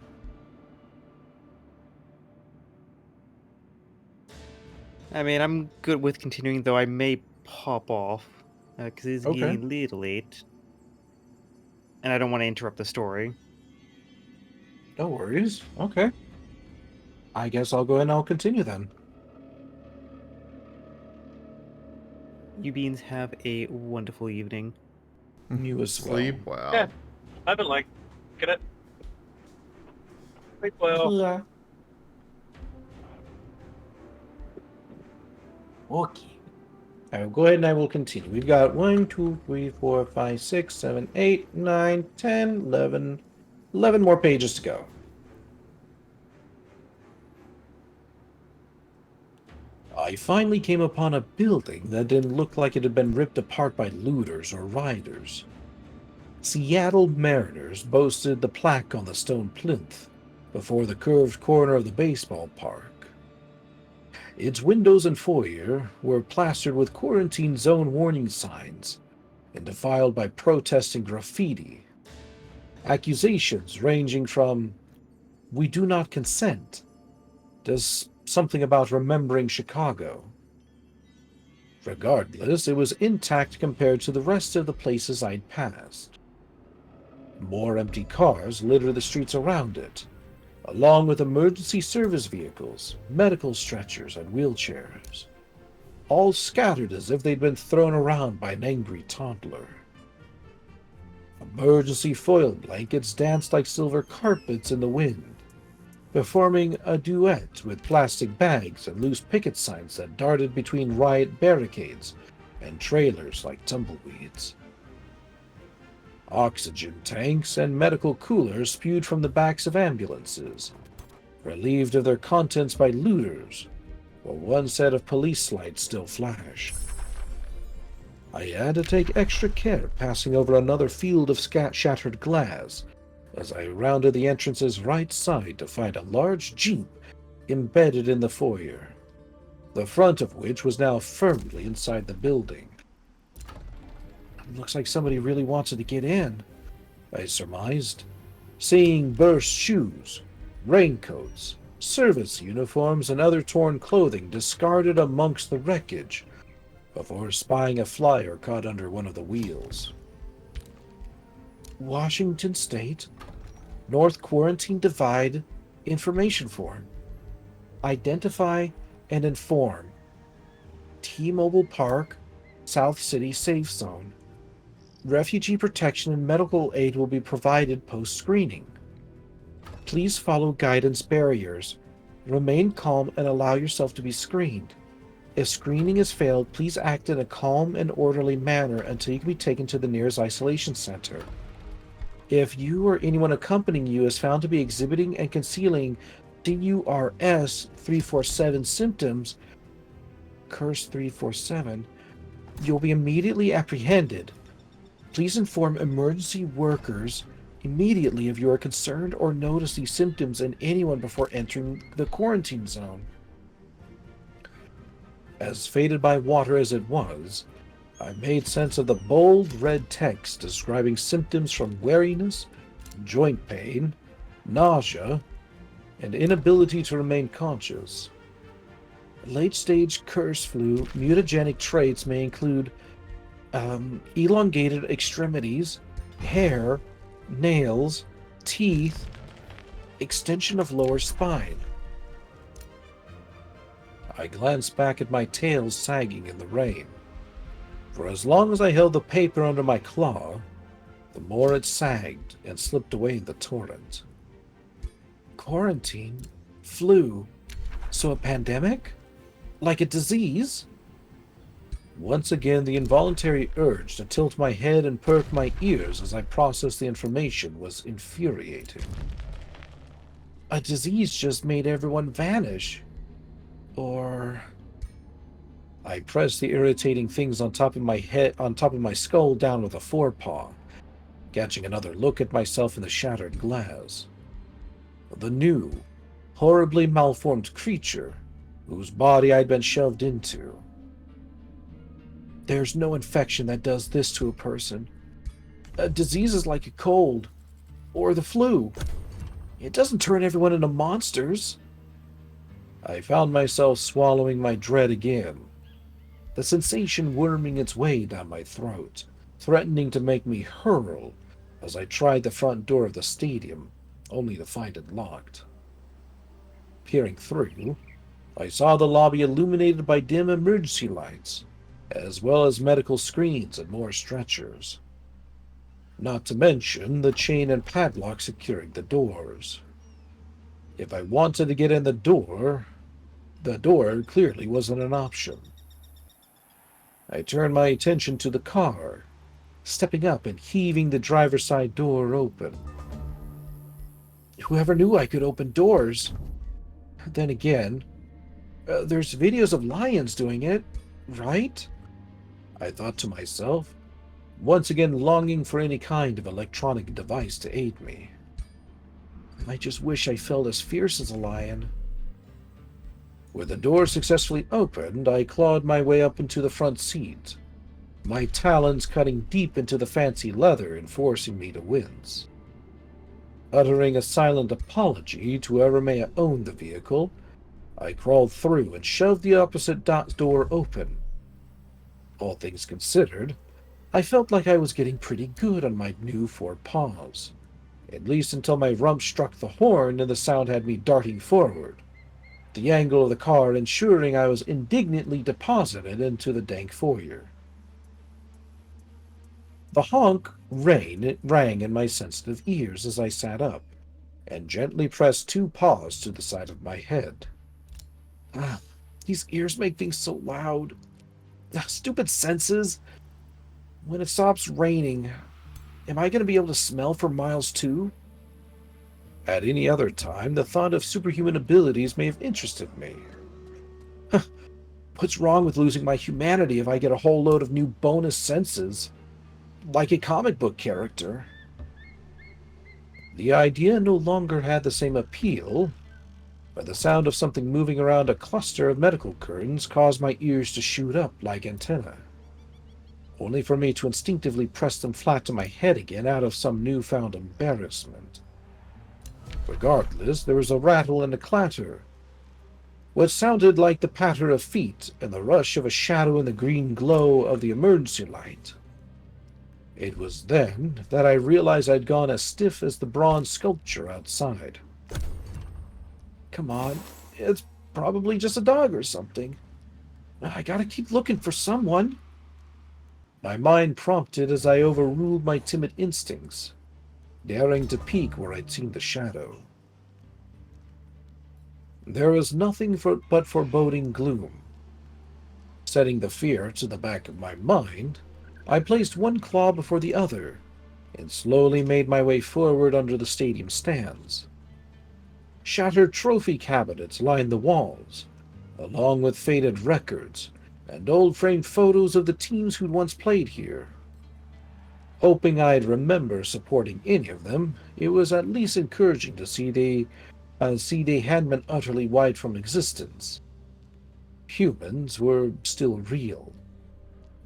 I mean, I'm good with continuing, though I may pop off because it's Okay. getting a little late, and I don't want to interrupt the story. No worries. Okay. I guess I'll go ahead and I'll continue then. You beans have a wonderful evening. You as Sleep well. Yeah. I've been like, get it? Sleep well. Yeah. Okay. I will go ahead and I will continue. We've got 1, 2, 3, 4, 5, 6, 7, 8, 9, 10, 11 more pages to go. I finally came upon a building that didn't look like it had been ripped apart by looters or rioters. Seattle Mariners boasted the plaque on the stone plinth before the curved corner of the baseball park. Its windows and foyer were plastered with quarantine zone warning signs and defiled by protesting graffiti. Accusations ranging from, "We do not consent," to something about remembering Chicago. Regardless, it was intact compared to the rest of the places I'd passed. More empty cars littered the streets around it, along with emergency service vehicles, medical stretchers, and wheelchairs, all scattered as if they'd been thrown around by an angry toddler. Emergency foil blankets danced like silver carpets in the wind, performing a duet with plastic bags and loose picket signs that darted between riot barricades and trailers like tumbleweeds. Oxygen tanks and medical coolers spewed from the backs of ambulances, relieved of their contents by looters, while one set of police lights still flashed. I had to take extra care passing over another field of shattered glass as I rounded the entrance's right side to find a large jeep embedded in the foyer, the front of which was now firmly inside the building. Looks like somebody really wanted to get in, I surmised, seeing burst shoes, raincoats, service uniforms, and other torn clothing discarded amongst the wreckage, before spying a flyer caught under one of the wheels. Washington State, North Quarantine Divide Information Form. Identify and inform. T-Mobile Park, South City Safe Zone. Refugee protection and medical aid will be provided post-screening. Please follow guidance barriers. Remain calm and allow yourself to be screened. If screening has failed, please act in a calm and orderly manner until you can be taken to the nearest isolation center. If you or anyone accompanying you is found to be exhibiting and concealing CURS 347 symptoms, Curse 347, you'll be immediately apprehended. Please inform emergency workers immediately if you are concerned or notice these symptoms in anyone before entering the quarantine zone. As faded by water as it was, I made sense of the bold red text describing symptoms from weariness, joint pain, nausea, and inability to remain conscious. Late-stage curse flu mutagenic traits may include elongated extremities, hair, nails, teeth, extension of lower spine. I glanced back at my tail sagging in the rain. For as long as I held the paper under my claw, the more it sagged and slipped away in the torrent. Quarantine? Flu? So a pandemic? Like a disease? Once again, the involuntary urge to tilt my head and perk my ears as I processed the information was infuriating. A disease just made everyone vanish. Or... I pressed the irritating things on top of my skull down with a forepaw, catching another look at myself in the shattered glass. The new, horribly malformed creature whose body I'd been shoved into. There's no infection that does this to a person. A disease is like a cold, or the flu. It doesn't turn everyone into monsters. I found myself swallowing my dread again, the sensation worming its way down my throat, threatening to make me hurl as I tried the front door of the stadium, only to find it locked. Peering through, I saw the lobby illuminated by dim emergency lights, as well as medical screens and more stretchers. Not to mention the chain and padlock securing the doors. If I wanted to get in the door clearly wasn't an option. I turned my attention to the car, stepping up and heaving the driver's side door open. Whoever knew I could open doors? Then again, there's videos of lions doing it, right? I thought to myself, once again longing for any kind of electronic device to aid me. I just wish I felt as fierce as a lion. With the door successfully opened, I clawed my way up into the front seat, my talons cutting deep into the fancy leather and forcing me to wince. Uttering a silent apology to whoever may have owned the vehicle, I crawled through and shoved the opposite door open. All things considered, I felt like I was getting pretty good on my new four paws, at least until my rump struck the horn and the sound had me darting forward, the angle of the car ensuring I was indignantly deposited into the dank foyer. The honk rang in my sensitive ears as I sat up and gently pressed two paws to the side of my head. These ears make things so loud. Stupid senses. When it stops raining, am I going to be able to smell for miles too? At any other time, the thought of superhuman abilities may have interested me. What's wrong with losing my humanity if I get a whole load of new bonus senses? Like a comic book character. The idea no longer had the same appeal, but the sound of something moving around a cluster of medical curtains caused my ears to shoot up like antennae, only for me to instinctively press them flat to my head again out of some newfound embarrassment. Regardless, there was a rattle and a clatter, what sounded like the patter of feet and the rush of a shadow in the green glow of the emergency light. It was then that I realized I'd gone as stiff as the bronze sculpture outside. Come on, it's probably just a dog or something. I gotta keep looking for someone. My mind prompted as I overruled my timid instincts, daring to peek where I'd seen the shadow. There was nothing but foreboding gloom. Setting the fear to the back of my mind, I placed one claw before the other and slowly made my way forward under the stadium stands. Shattered trophy cabinets lined the walls, along with faded records and old framed photos of the teams who'd once played here. Hoping I'd remember supporting any of them, it was at least encouraging to see they hadn't been utterly wiped from existence. Humans were still real,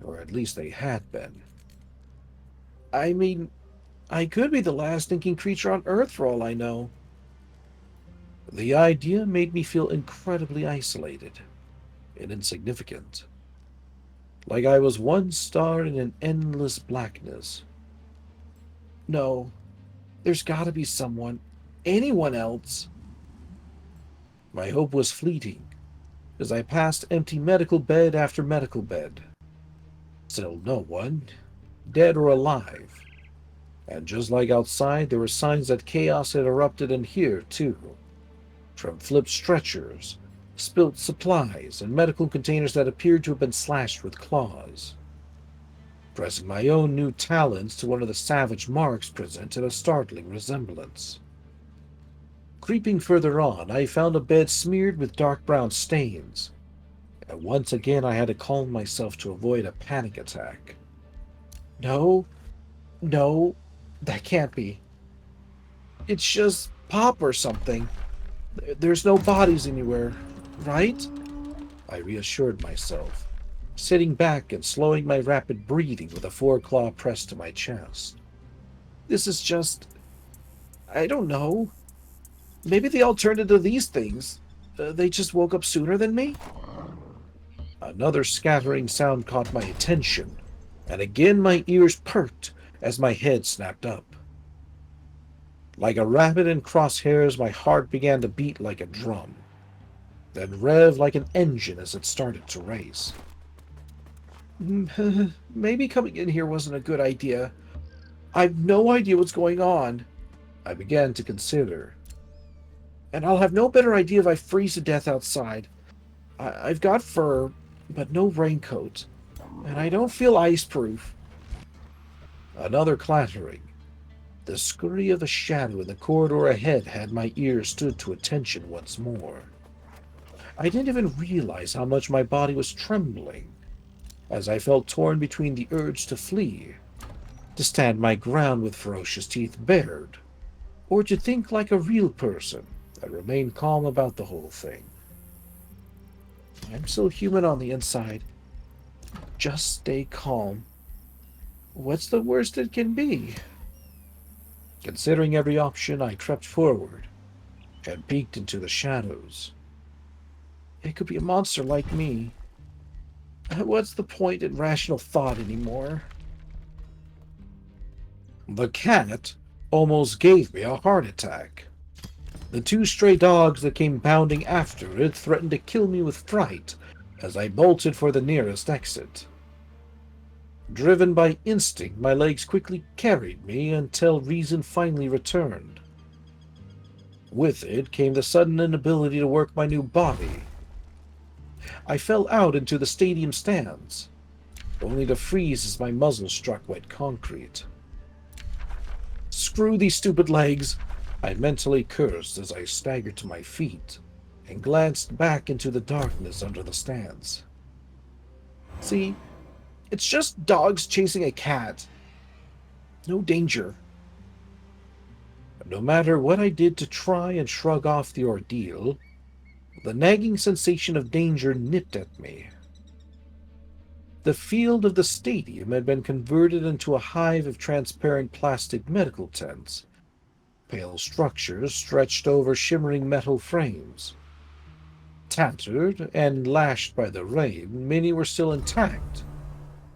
or at least they had been. I mean, I could be the last thinking creature on Earth for all I know. The idea made me feel incredibly isolated and insignificant, like I was one star in an endless blackness. No, there's gotta be someone, anyone else. My hope was fleeting as I passed empty medical bed after medical bed. Still no one, dead or alive. And just like outside, there were signs that chaos had erupted in here, too. From flipped stretchers, spilt supplies, and medical containers that appeared to have been slashed with claws. Pressing my own new talons to one of the savage marks presented a startling resemblance. Creeping further on, I found a bed smeared with dark brown stains, and once again I had to calm myself to avoid a panic attack. No, that can't be. It's just Pop or something. There's no bodies anywhere, right? I reassured myself, sitting back and slowing my rapid breathing with a foreclaw pressed to my chest. This is just... I don't know. Maybe they all turned into these things. They just woke up sooner than me? Another scattering sound caught my attention, and again my ears perked as my head snapped up. Like a rabbit in crosshairs, my heart began to beat like a drum, then rev like an engine as it started to race. Maybe coming in here wasn't a good idea. I've no idea what's going on, I began to consider. And I'll have no better idea if I freeze to death outside. I've got fur, but no raincoat, and I don't feel ice-proof. Another clattering. The scurry of a shadow in the corridor ahead had my ears stood to attention once more. I didn't even realize how much my body was trembling, as I felt torn between the urge to flee, to stand my ground with ferocious teeth bared, or to think like a real person and remain calm about the whole thing. I'm so human on the inside. Just stay calm. What's the worst it can be? Considering every option, I crept forward and peeked into the shadows. It could be a monster like me. What's the point in rational thought anymore? The cat almost gave me a heart attack. The two stray dogs that came bounding after it threatened to kill me with fright as I bolted for the nearest exit. Driven by instinct, my legs quickly carried me until reason finally returned. With it came the sudden inability to work my new body. I fell out into the stadium stands, only to freeze as my muzzle struck wet concrete. Screw these stupid legs, I mentally cursed as I staggered to my feet and glanced back into the darkness under the stands. See, it's just dogs chasing a cat. No danger. But no matter what I did to try and shrug off the ordeal, the nagging sensation of danger nipped at me. The field of the stadium had been converted into a hive of transparent plastic medical tents, pale structures stretched over shimmering metal frames. Tattered and lashed by the rain, many were still intact,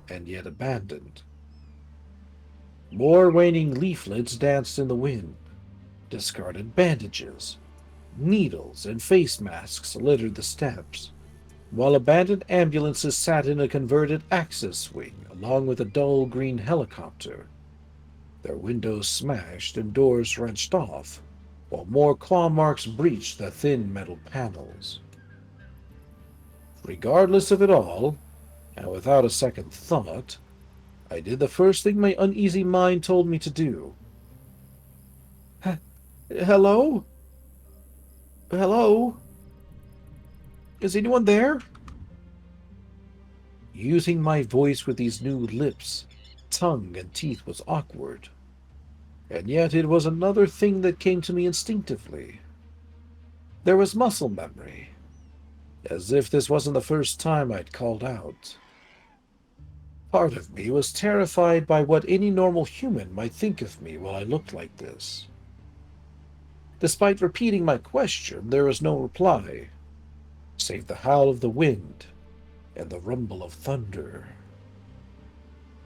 and yet abandoned. More waning leaflets danced in the wind. Discarded bandages, needles, and face masks littered the steps, while abandoned ambulances sat in a converted access wing along with a dull green helicopter, their windows smashed and doors wrenched off, while more claw marks breached the thin metal panels. Regardless of it all, and without a second thought, I did the first thing my uneasy mind told me to do. Hello? Hello? Is anyone there? Using my voice with these new lips, tongue and teeth was awkward. And yet it was another thing that came to me instinctively. There was muscle memory, as if this wasn't the first time I'd called out. Part of me was terrified by what any normal human might think of me while I looked like this. Despite repeating my question, there was no reply, save the howl of the wind and the rumble of thunder.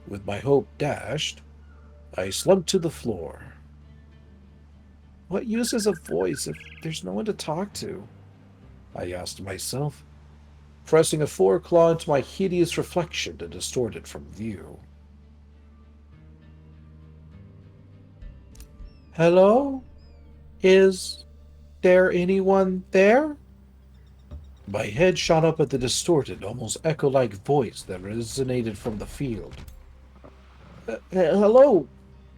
With my hope dashed, I slumped to the floor. What use is a voice if there's no one to talk to? I asked myself, pressing a foreclaw into my hideous reflection to distort it from view. Hello? Is there anyone there? My head shot up at the distorted, almost echo-like voice that resonated from the field. Hello?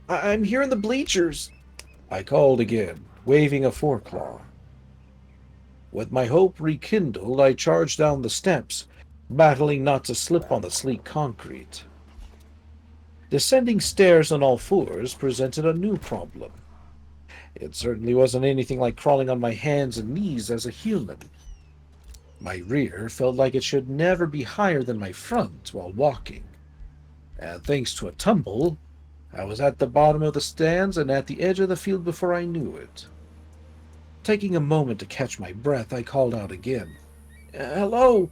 I'm here in the bleachers, I called again, waving a foreclaw. With my hope rekindled, I charged down the steps, battling not to slip on the sleek concrete. Descending stairs on all fours presented a new problem. It certainly wasn't anything like crawling on my hands and knees as a human. My rear felt like it should never be higher than my front while walking. And thanks to a tumble, I was at the bottom of the stands and at the edge of the field before I knew it. Taking a moment to catch my breath, I called out again. Hello?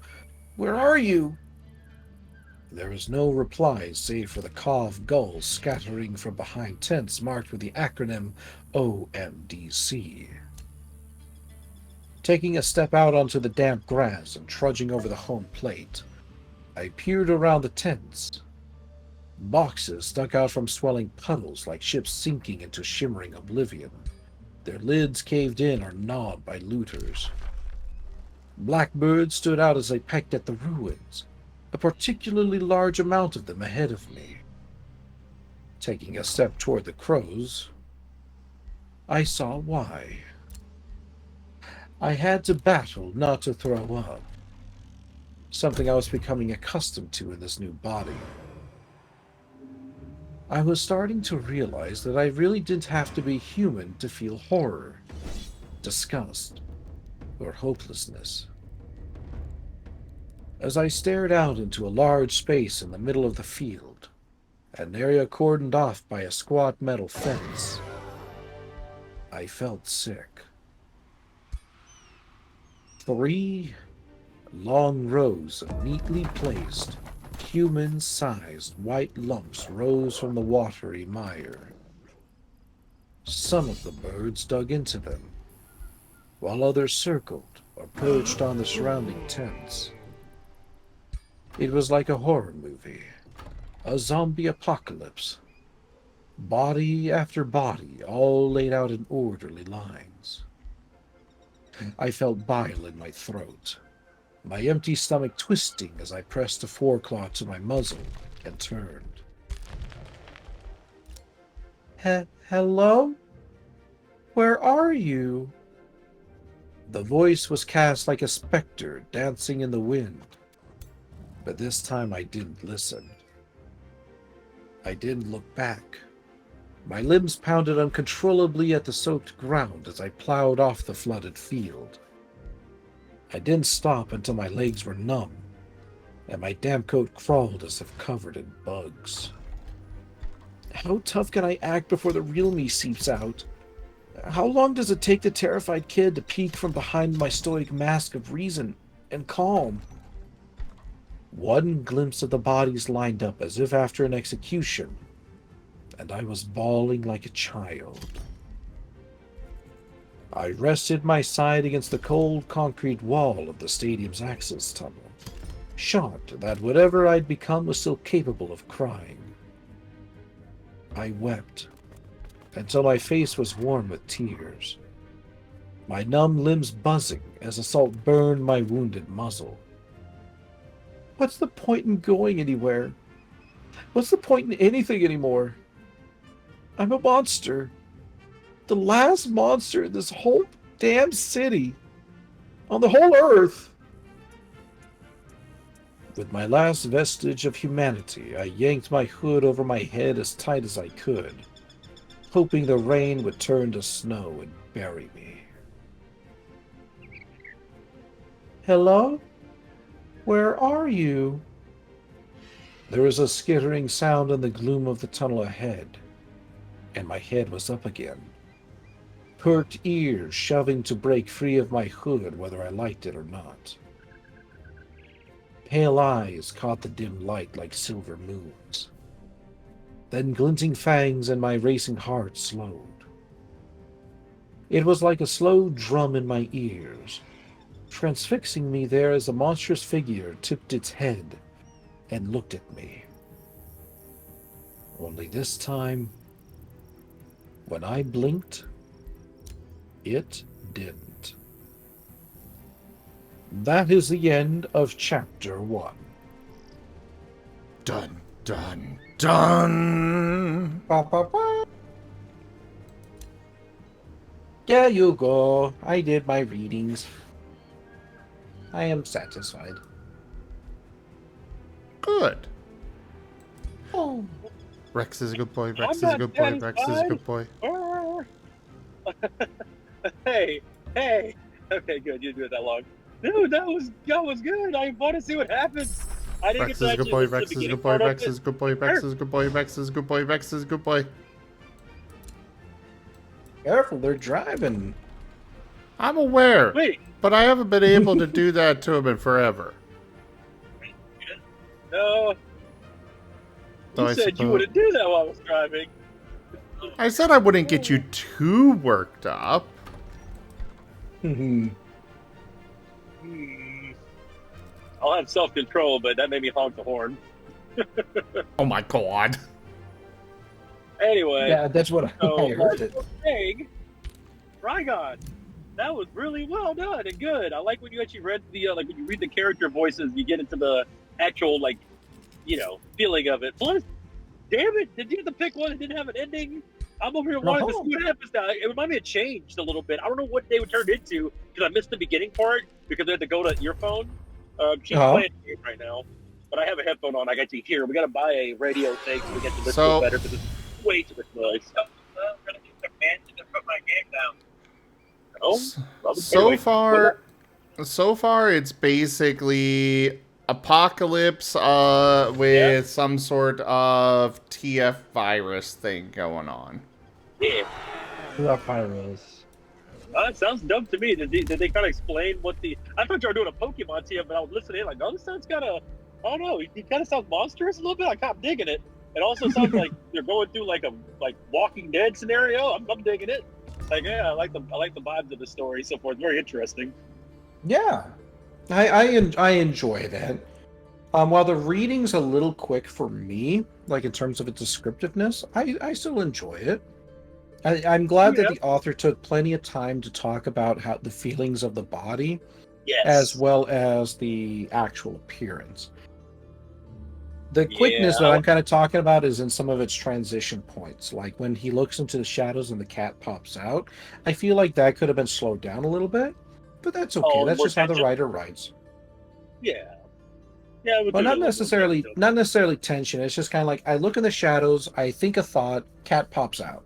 Where are you? There was no reply save for the caw of gulls scattering from behind tents marked with the acronym OMDC. Taking a step out onto the damp grass and trudging over the home plate, I peered around the tents. Boxes stuck out from swelling puddles like ships sinking into shimmering oblivion, their lids caved in or gnawed by looters. Blackbirds stood out as I pecked at the ruins, a particularly large amount of them ahead of me. Taking a step toward the crows, I saw why. I had to battle not to throw up, something I was becoming accustomed to in this new body. I was starting to realize that I really didn't have to be human to feel horror, disgust, or hopelessness. As I stared out into a large space in the middle of the field, an area cordoned off by a squat metal fence, I felt sick. 3 long rows of neatly placed, human-sized white lumps rose from the watery mire. Some of the birds dug into them, while others circled or perched on the surrounding tents. It was like a horror movie, a zombie apocalypse. Body after body, all laid out in orderly lines. I felt bile in my throat, my empty stomach twisting as I pressed a foreclaw to my muzzle and turned. Hello? Where are you? The voice was cast like a specter dancing in the wind, but this time I didn't listen. I didn't look back. My limbs pounded uncontrollably at the soaked ground as I plowed off the flooded field. I didn't stop until my legs were numb, and my damp coat crawled as if covered in bugs. How tough can I act before the real me seeps out? How long does it take the terrified kid to peek from behind my stoic mask of reason and calm? One glimpse of the bodies lined up as if after an execution, and I was bawling like a child. I rested my side against the cold concrete wall of the stadium's access tunnel, shocked that whatever I'd become was still capable of crying. I wept until my face was warm with tears, my numb limbs buzzing as the salt burned my wounded muzzle. What's the point in going anywhere? What's the point in anything anymore? I'm a monster. The last monster in this whole damn city. On the whole earth. With my last vestige of humanity, I yanked my hood over my head as tight as I could, hoping the rain would turn to snow and bury me. Hello? Where are you? There was a skittering sound in the gloom of the tunnel ahead, and my head was up again. Perked ears shoving to break free of my hood whether I liked it or not. Pale eyes caught the dim light like silver moons. Then glinting fangs and my racing heart slowed. It was like a slow drum in my ears, transfixing me there as the monstrous figure tipped its head and looked at me. Only this time, when I blinked, it didn't. That is the end of Chapter 1. Dun, dun, dun! Ba, ba, ba. There you go. I did my readings. I am satisfied. Good. Oh. Rex is a good boy, Rex is I'm a not good boy, Rex is a good boy. Hey. Okay, good. You didn't do it that long. Dude, that was good. I want to see what happens. I didn't Rex get to is a good actually boy, listen to Rex the is a beginning good boy, part of Rex it. is a good boy, Rex is a good boy, Rex is a good boy, Rex is a good boy. Careful, they're driving. I'm aware, Wait, but I haven't been able to do that to him in forever. no. Though You I said you suppose- wouldn't do that while I was driving. I said I wouldn't get you too worked up. Hmm. I'll have self-control, but that made me honk the horn. Oh my god. Anyway, Yeah, that's what so I heard it. saying, Rygon, that was really well done and good. I like when you actually read the like when you read the character voices, you get into the actual feeling of it. Plus, damn it, did you have to pick one that didn't have an ending? I'm over here wanting to see what happens now. It reminded me it changed a little bit. I don't know what they would turn into because I missed the beginning part because they had to go to earphone. She's playing the game right now, but I have a headphone on. I got to hear. We got to buy a radio thing so we get to listen to it better because it's way too much noise. I'm gonna get the man to put my game down. So far, it's basically apocalypse with some sort of TF virus thing going on. Yeah. The virus. It sounds dumb to me. Did they kind of explain what the? I thought you were doing a Pokemon TF, but I was listening like, oh, this sounds kind of. I don't know. He kind of sounds monstrous a little bit. I kind of digging it. It also sounds like they're going through like a Walking Dead scenario. I'm digging it. Like, yeah, I like the vibes of the story so forth. Very interesting. Yeah, I enjoy that. While the reading's a little quick for me, like in terms of its descriptiveness, I still enjoy it. I'm glad that the author took plenty of time to talk about how the feelings of the body, as well as the actual appearance. The quickness that I'm kind of talking about is in some of its transition points, like when he looks into the shadows and the cat pops out. I feel like that could have been slowed down a little bit, but that's okay. That's just how the writer writes. Yeah, but not necessarily tension. It's just kind of like I look in the shadows, I think a thought, cat pops out.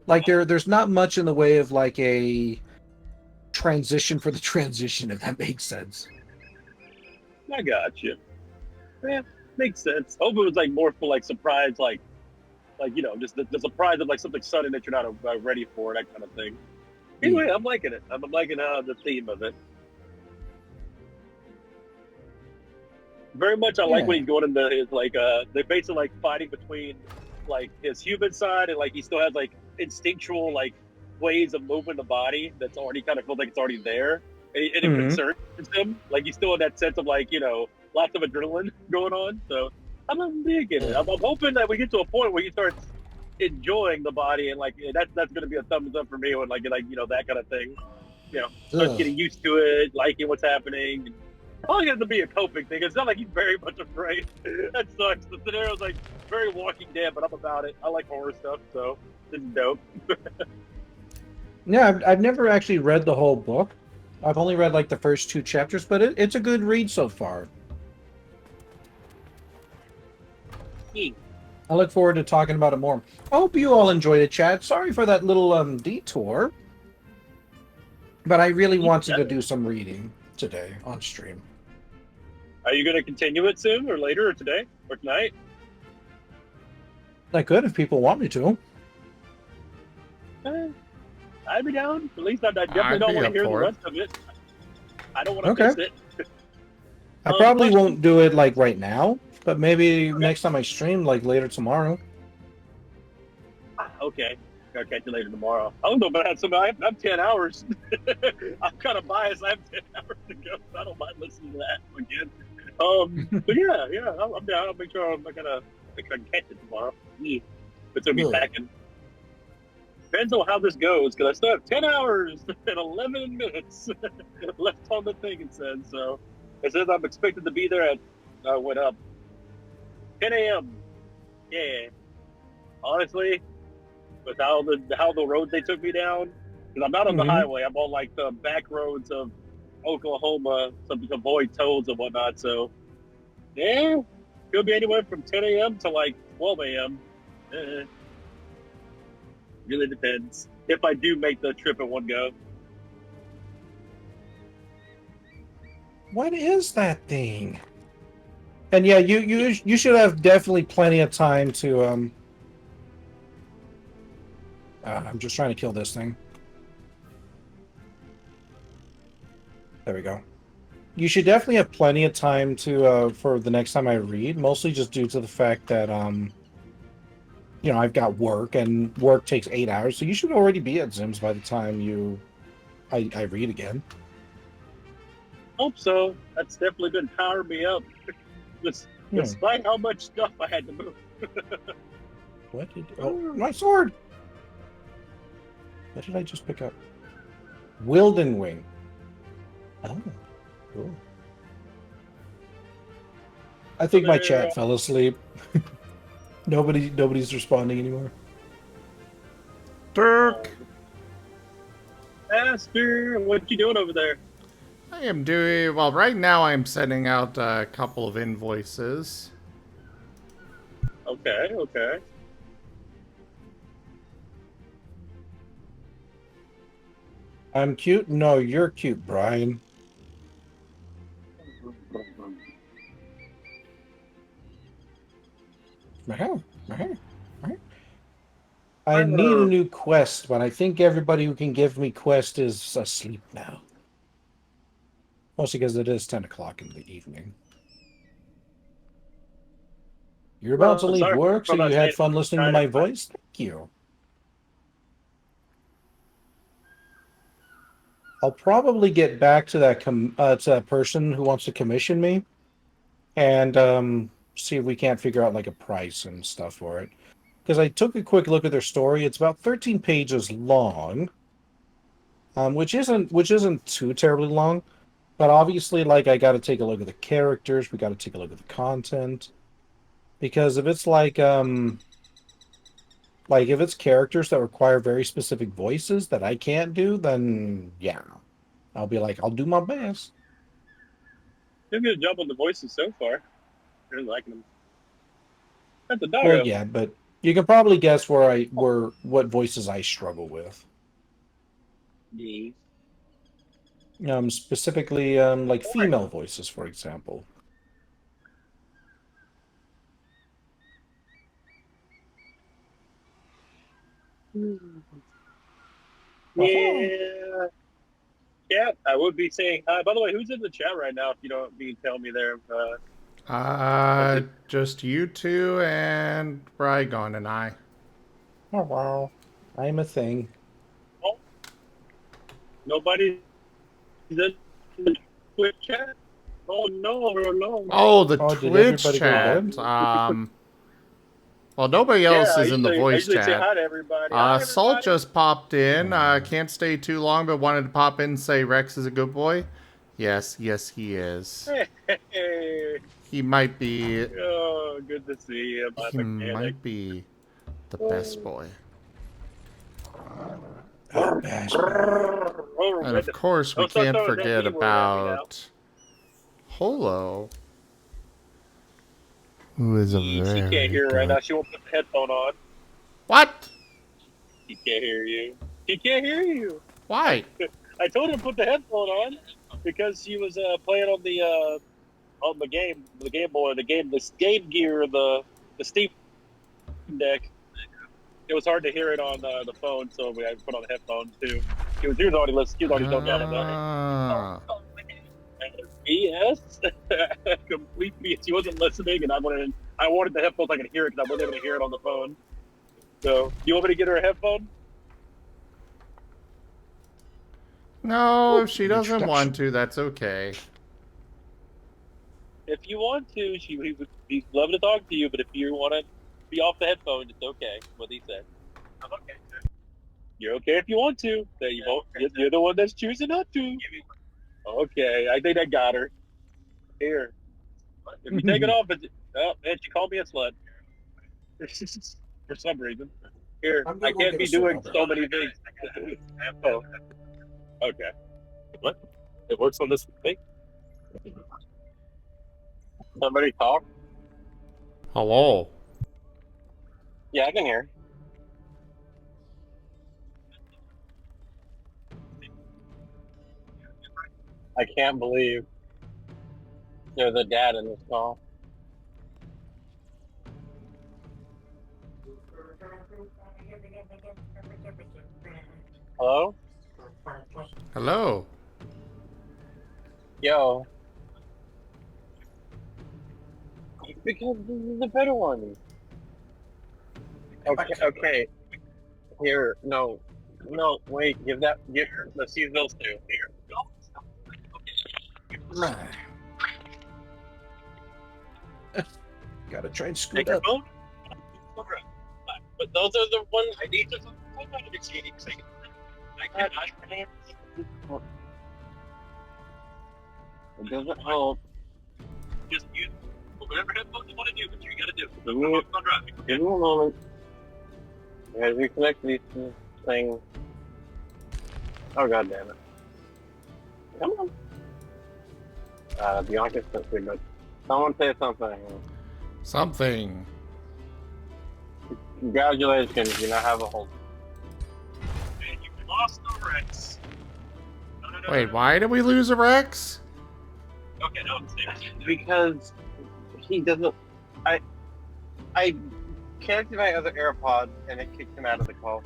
Like there's not much in the way of like a transition for the transition, if that makes sense. I got you. Yeah, makes sense. Hope it was like more for like surprise, like just the surprise of like something sudden that you're not ready for, that kind of thing. Anyway, I'm liking it. I'm liking the theme of it. Very much. I like when he's going into his they're basically like fighting between like his human side and like he still has like instinctual like ways of moving the body that's already kind of feels like it's already there, and it concerns him. Like he's still in that sense of like lots of adrenaline going on. So I'm digging it. I'm hoping that we get to a point where he starts enjoying the body and like that's going to be a thumbs up for me when like that kind of thing. Starts getting used to it, liking what's happening. All it has to be a coping thing. It's not like he's very much afraid. That sucks. The scenario's like very Walking Dead, but I'm about it. I like horror stuff, so it's dope. Yeah, I've never actually read the whole book. I've only read like the first 2 chapters, but it's a good read so far. I look forward to talking about it more. I hope you all enjoyed it, chat. Sorry for that little detour. But I really wanted to do some reading today on stream. Are you going to continue it soon, or later, or today, or tonight? I could if people want me to. I'd be down. At least I definitely I'd don't be want to up hear the for it. rest of it. I don't want to miss it. I probably question. won't do it like right now, but maybe next time I stream, like later tomorrow. Okay. I'll catch you later tomorrow. I don't know, but I have 10 hours. I'm kind of biased. I have 10 hours to go. So I don't mind listening to that again. But yeah, I'm down. I'll make sure I can catch it tomorrow. Yeah. It's going to be packing. Depends on how this goes, because I still have 10 hours and 11 minutes left on the thing, it says. So it says I'm expected to be there at, went up, 10 a.m. Yeah. Honestly, with how the roads they took me down, because I'm not on the highway, I'm on like the back roads of Oklahoma to avoid tolls and whatnot. So yeah, could be anywhere from 10 a.m. to like 12 a.m. Really depends if I do make the trip in one go. What is that thing? And yeah, you should have definitely plenty of time to I'm just trying to kill this thing. There we go. You should definitely have plenty of time to for the next time I read, mostly just due to the fact that you know, I've got work and work takes 8 hours, so you should already be at Zim's by the time I read again. Hope so. That's definitely been powering me up. Despite how much stuff I had to move. What did my sword? What did I just pick up? Wilden Wing. Oh, cool. I think my chat fell asleep. Nobody's responding anymore. Dirk! Aster, what you doing over there? I am doing... Well, right now I'm sending out a couple of invoices. Okay. I'm cute? No, you're cute, Brian. I need a new quest, but I think everybody who can give me quest is asleep now. Mostly because it is 10 o'clock in the evening. You're about to leave work, so you had fun listening to my voice? Thank you. I'll probably get back to that person who wants to commission me, and see if we can't figure out like a price and stuff for it. Because I took a quick look at their story. It's about 13 pages long, which isn't too terribly long, but obviously, like, I got to take a look at the characters. We got to take a look at the content, because if it's like if it's characters that require very specific voices that I can't do, then yeah, I'll be like, I'll do my best. Did a good job on the voices so far. Really liking them. That's the dog. Well, yeah, but you can probably guess what voices I struggle with. Yeah. Specifically, like female voices, for example. Yeah. Yeah, I would be saying hi. By the way, who's in the chat right now? If you don't tell me there. Just you two and Rygon and I. Oh wow, I'm a thing. Oh, nobody in the Twitch chat. Oh no! Oh, the Twitch chat. Well, nobody else is in the voice chat. Say hi to everybody. Salt just popped in. Can't stay too long, but wanted to pop in and say Rex is a good boy. Yes, he is. Hey. He might be. Oh, good to see him. He might be the best boy. And of course, we can't forget about Holo. Who is a She very can't hear right good... now. She won't put the headphone on. What? She can't hear you. She can't hear you. Why? I told her to put the headphone on because she was playing on the Game Boy, the Game Gear, the Steam Deck. It was hard to hear it on the phone, so I put on the headphones too. She was already zoned out of that. Ah. BS, complete BS. She wasn't listening, and I wanted the headphones. I could hear it because I wasn't able to hear it on the phone. So, you want me to get her a headphone? No, if she an doesn't introduction. want to, that's okay. If you want to, he'd love to talk to you. But if you want to be off the headphones, it's okay. What he said. I'm okay. You're okay if you want to. You're the one that's choosing not to. Okay, I think I got her. Here, if you take it off, oh man, she called me a slut. For some reason. Here, I'm gonna I go can't get be a soda, doing bro. so many things. Oh, okay. What? It works on this thing? Somebody talk? Hello. Yeah, I can hear. I can't believe there's a dad in this call. Hello? Hello. Yo. Because this is the better one. Okay. Here, no, wait. Give her. Let's use those two. Here. Gotta try and Take scoot your up. phone. But those are the ones I need to. It doesn't help. Just use whatever headphones you want to do, but you gotta do. Give me a moment. I gotta reconnect these things. Oh god damn it. Come on. Bianca's supposed but someone say something. Something. Congratulations, you now have a hold. And you lost the Rex. No. Wait, why did we lose a Rex? Okay, no, because he doesn't. I connected my other AirPod and it kicked him out of the call.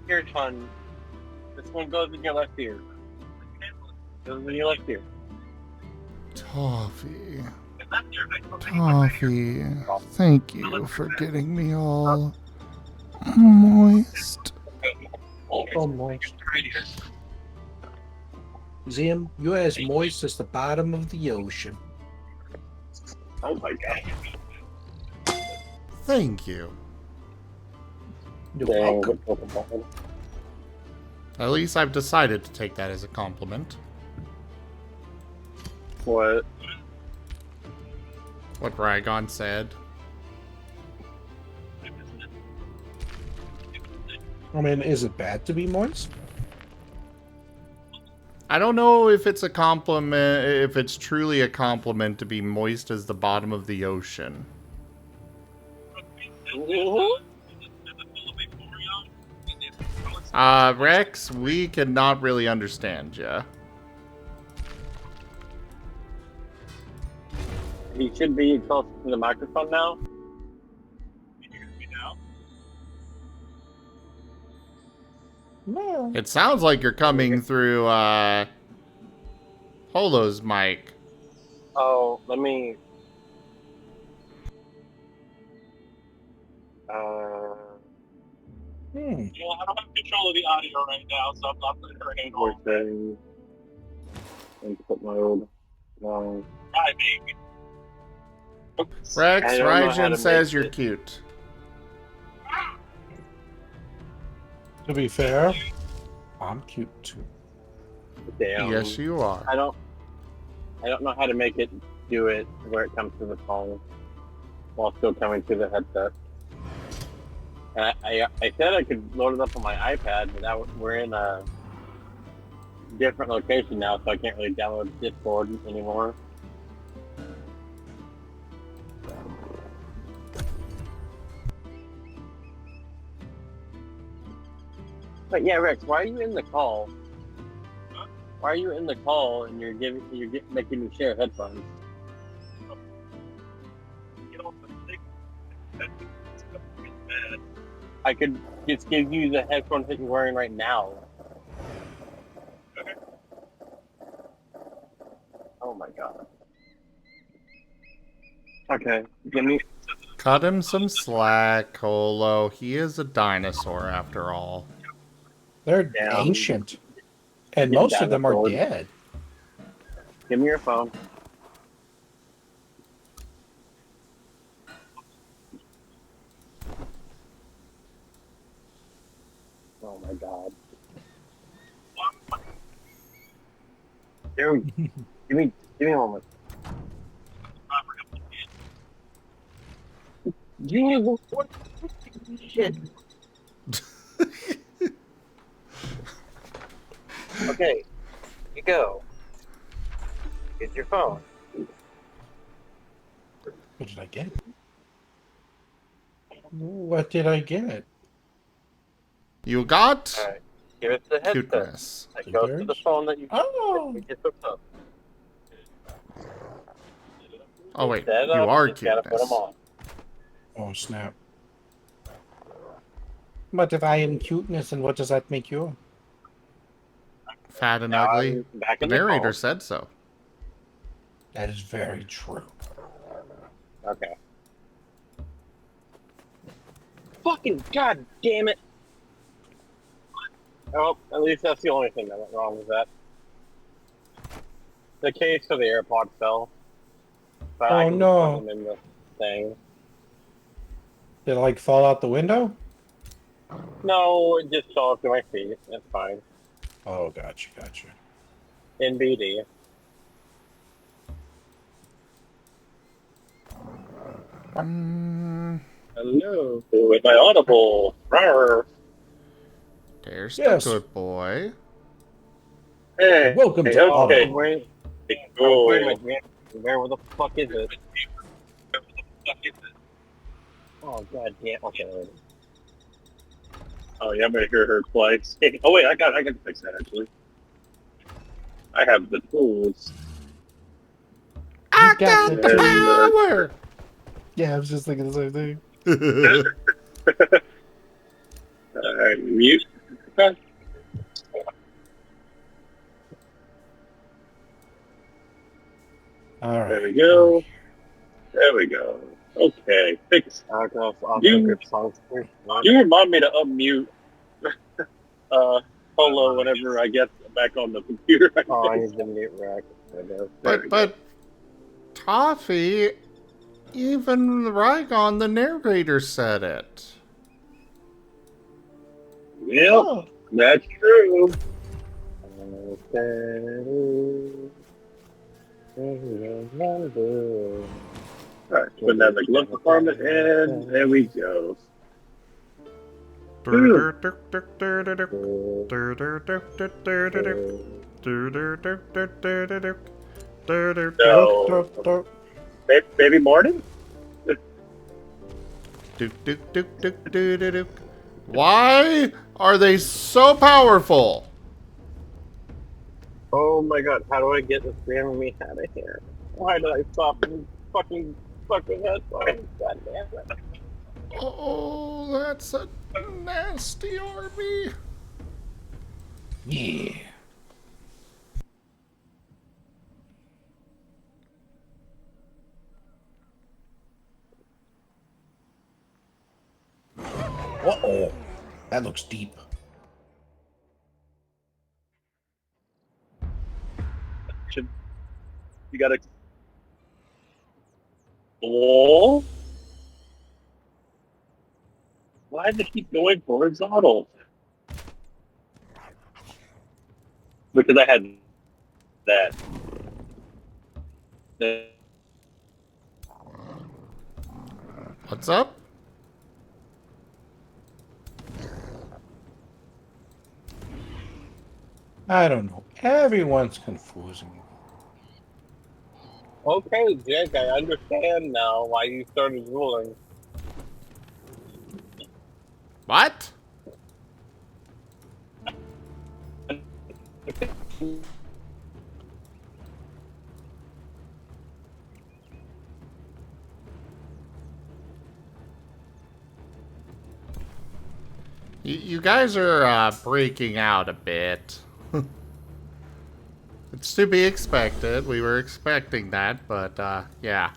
Here, son. This one goes in your left ear. Goes in your left ear. Toffee. Toffee. Thank you for getting me all moist. Oh, moist. Zim, you're as moist as the bottom of the ocean. Oh my god. Thank you. You're welcome. At least I've decided to take that as a compliment. What? What Rygon said. I mean, is it bad to be moist? I don't know if it's a compliment, if it's truly a compliment to be moist as the bottom of the ocean. Rex, we cannot really understand ya. He should be close to the microphone now. Can you hear me now? No. It sounds like you're coming through, Holo's mic. Oh, let me. Hmm. Yeah, I don't have control of the audio right now, so I'm not putting her name on. Input mode. No. Hi, baby. Rex, I don't know how Raijin to says make you're it. cute. To be fair, I'm cute too. Damn. Yes, you are. I don't know how to make it do it where it comes to the phone while still coming to the headset. And I said I could load it up on my iPad, but we're in a different location now, so I can't really download Discord anymore. But yeah, Rex, why are you in the call? Why are you in the call and making me share headphones? Get off the thing. That's bad. I could just give you the headphones that you're wearing right now. Okay. Oh my god. Okay, give me. Cut him some slack, Colo. He is a dinosaur after all. They're Yeah. ancient, and Get most of them are dinosaur. dead. Give me your phone. Oh my god. Dude, give me a moment. You what? Shit. Okay, you go. Get your phone. What did I get? What did I get? You got Alright. Give it the headset. cuteness. That goes to the Blueberries? phone that you Oh, get hooked up. Oh wait, Set you up, are just gotta put 'em cuteness. on. oh snap! But if I am cuteness, and what does that make you? Fat and Now ugly. I'm back The in the narrator call. said so. That is very true. Okay. Fucking god damn it! Oh, at least that's the only thing that went wrong with that. The case for the AirPod fell. But I Oh, can no. just put them in the thing. Did it like fall out the window? No, it just fell to my feet. That's fine. Oh, gotcha, gotcha. NBD. Hello. Am I audible? Rawr. There's Yes. the good boy. Hey. Welcome to okay. Audible. Wait, Cool. wait a minute. Where the fuck is it? Oh god damn. Okay. Oh yeah, I'm gonna hear her twice. Oh wait, I can fix that actually. I have the tools. I got got the the power! Yeah, I was just thinking the same thing. Alright, mute. Okay. All right. There we go. There we go. Okay, fix. You remind me to unmute Polo whenever I get back on the computer. Oh, I need the mute rack. But Toffee, even Rygon, the narrator, said it. Yep, Oh, that's true. Alright, put that in the glove compartment, and there we go. So, baby Marten? Why are they so powerful? Oh my god, how do I get this damn me out of here? Why did I stop and fucking headphones? God damn it. Oh, that's a nasty army. yeah. Uh-oh. That looks deep. You gotta. Oh? Why did they keep going horizontal? Because I had that. What's up? I don't know. Everyone's confusing. Okay, Jake, I understand now why you started ruling. What? You guys are breaking out a bit. It's to be expected. We were expecting that, but yeah.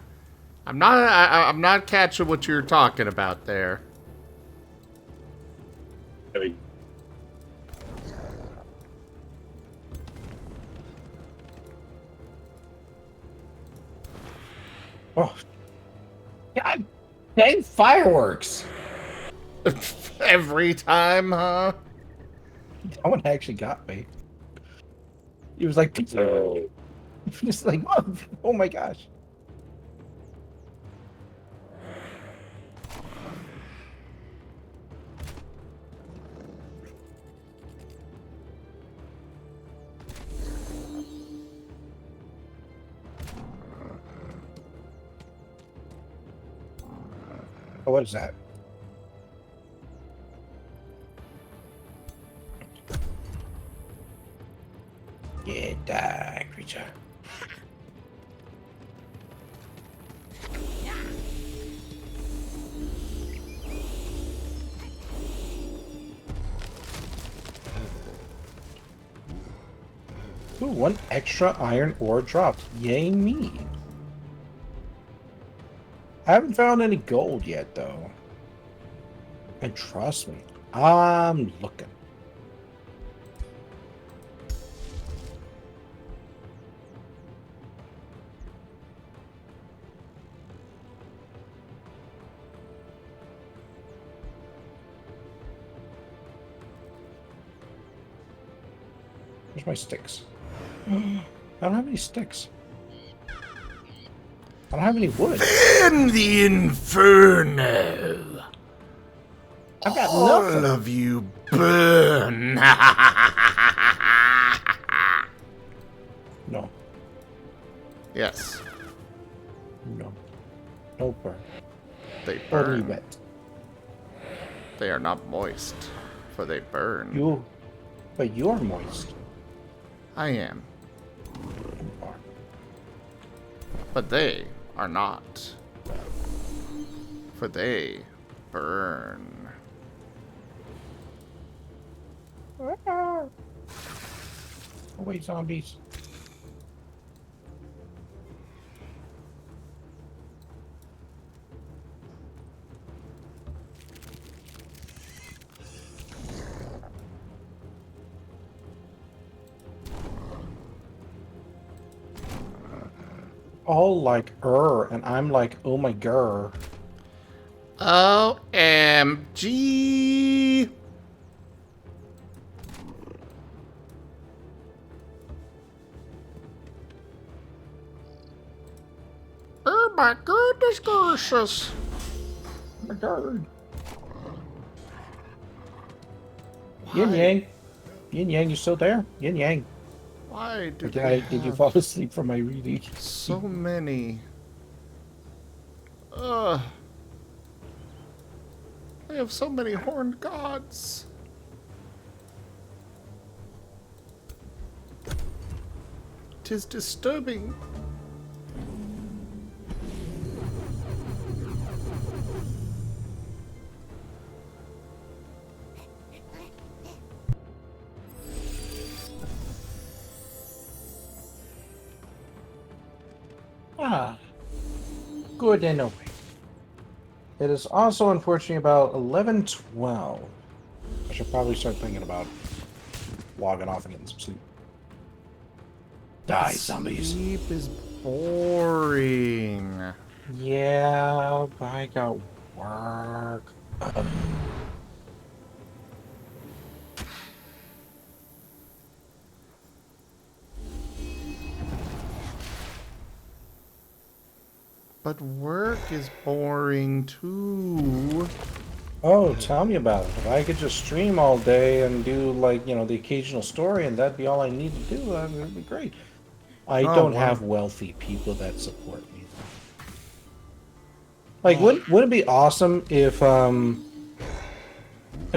I'm not catching what you're talking about there. Heavy. Oh, God dang fireworks! Every time, huh? That one actually got me. He was like, just like, oh my gosh. Oh, what is that? Yeah, die, creature. Ooh, one extra iron ore dropped. Yay me. I haven't found any gold yet, though. And trust me, I'm looking. Where's my sticks? I don't have any sticks. I don't have any wood. In the inferno. I've got All nothing. of you burn. No, Yes, no. No burn. they Only burn. wet. They are not moist, for they burn. But you're moist. I am, You are. but they are not, for they burn. Oh, wait, zombies. All like and I'm like, oh my god. OMG! Oh my goodness gracious! Oh my god. Yin Yang. Yin Yang, you still there? Yin Yang. Why do Or they did you have fall asleep from my reading? so many? Ugh. They have so many horned gods. Tis disturbing. Ah. Good anyway. It is also unfortunately about 11:12. I should probably start thinking about logging off and getting some sleep. Die, zombies. Sleep is boring. Yeah, but I got work. But work is boring too. Oh, tell me about it. If I could just stream all day and do, like, you know, the occasional story and that'd be all I need to do, that would be great. I Oh, don't wow. have wealthy people that support me. Like, wouldn't it be awesome if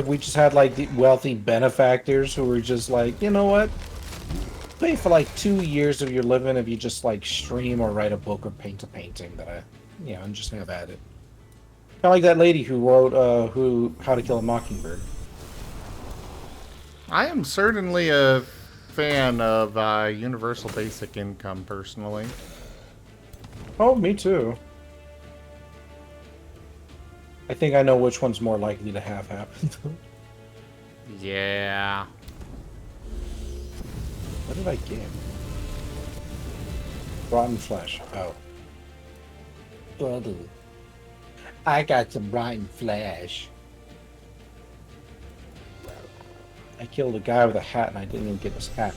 we just had, like, the wealthy benefactors who were just like, you know what? Pay for, like, 2 years of your living if you just, like, stream or write a book or paint a painting that I, you know, and just have at it. Kind of like that lady who wrote How to Kill a Mockingbird. I am certainly a fan of universal basic income, personally. Oh, me too. I think I know which one's more likely to have happen. Yeah. What did I get? Rotten flesh. Oh. I got some rotten flesh. I killed a guy with a hat and I didn't even get his hat.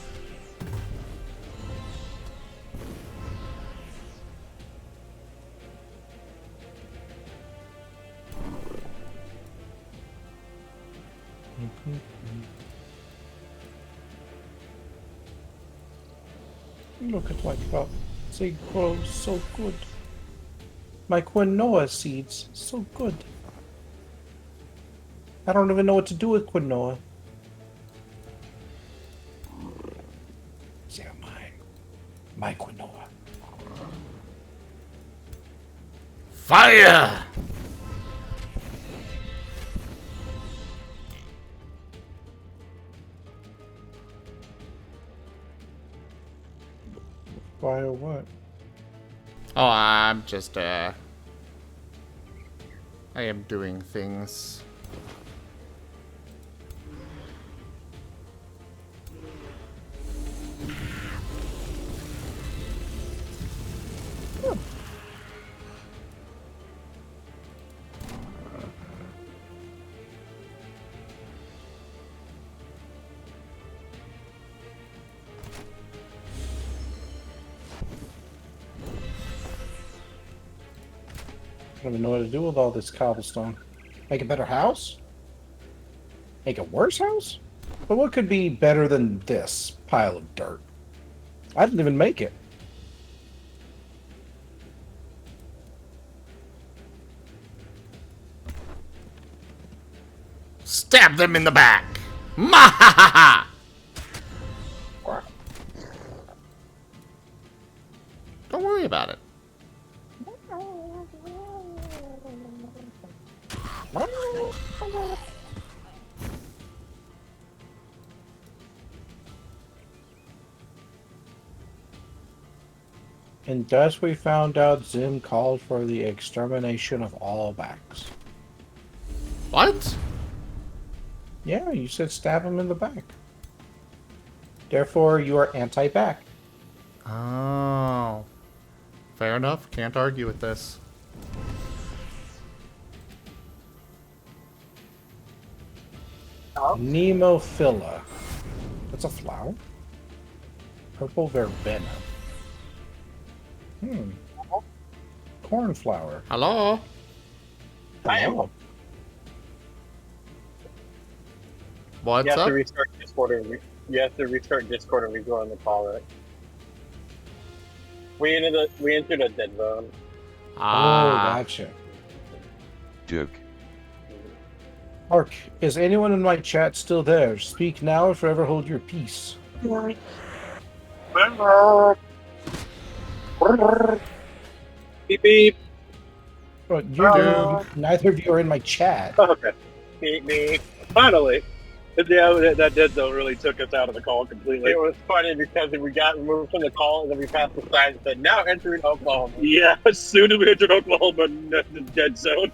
Look at my crop. They grow so good. My quinoa seeds, so good. I don't even know what to do with quinoa. They're mine. My quinoa. Fire! Fire what? Oh, I'm just, I am doing things. I don't even know what to do with all this cobblestone. Make a better house? Make a worse house? But what could be better than this pile of dirt? I didn't even make it. Stab them in the back! Mahahaha! Don't worry about it. And thus we found out Zim called for the extermination of all backs. What? Yeah, you said stab him in the back. Therefore, you are anti-back. Oh. Fair enough. Can't argue with this. Nemophila. That's a flower. Purple verbena. Cornflower. Hello? Hello. What's You have up? to restart Discord and we go on the call, right? We entered a dead zone. Oh, Ah. gotcha. Joke. Mark, is anyone in my chat still there? Speak now or forever hold your peace. Beep beep. But neither of you are in my chat. Okay. Beep beep. Finally. Yeah, that dead zone really took us out of the call completely. It was funny because we got removed from the call and then we passed the sign that said, now entering Oklahoma. Yeah, as soon as we entered Oklahoma, the dead zone.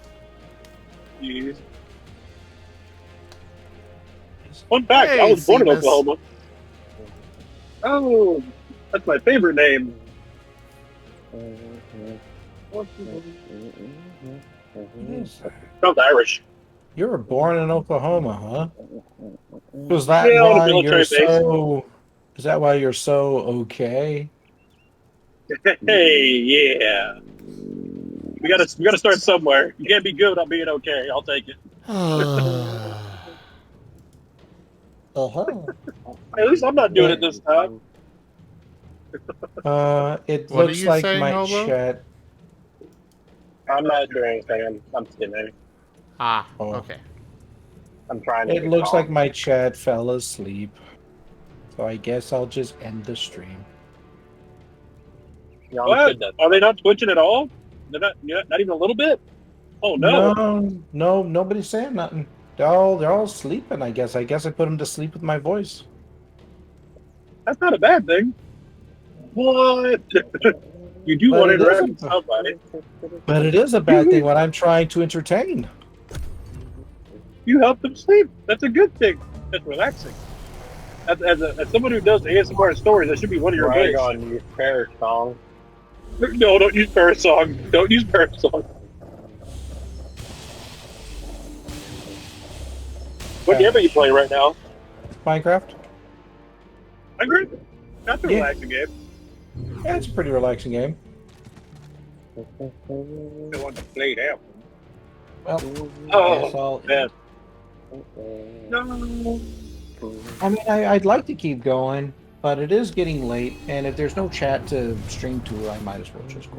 Jeez. Fun fact, I Hey, was born in Seamus. Oklahoma. Oh, that's my favorite name. Sounds Irish. You were born in Oklahoma, huh? Was that Yeah, on a why military you're base. so? Is that why you're so okay? Hey, yeah. We gotta start somewhere. You can't be good without being okay. I'll take it. At least I'm not doing it this time. It What are looks you like saying, my Hobo? chat. I'm not doing anything. I'm skimming. Ah, Oh. okay. I'm trying to It get looks calm. like my chat fell asleep. So I guess I'll just end the stream. Yeah, I'm What? good then. Are they not twitching at all? They're not even a little bit? Oh no. No, nobody's saying nothing. They're all sleeping, I guess. I guess I put them to sleep with my voice. That's not a bad thing. What? You do But want to it is interact with a, somebody. but it is a bad thing when I'm trying to entertain. You help them sleep. That's a good thing. That's relaxing. As someone who does ASMR stories, that should be one of your Right ways. on your prayer song. No, don't use Parasong. Don't use Parasong. What game are you playing right now? Minecraft? Minecraft? That's a Yeah. relaxing game. Yeah, it's a pretty relaxing game. I want to play that. Well, Oh, guess I'll- man. No. I mean, I'd like to keep going, but it is getting late, and if there's no chat to stream to, I might as well just go.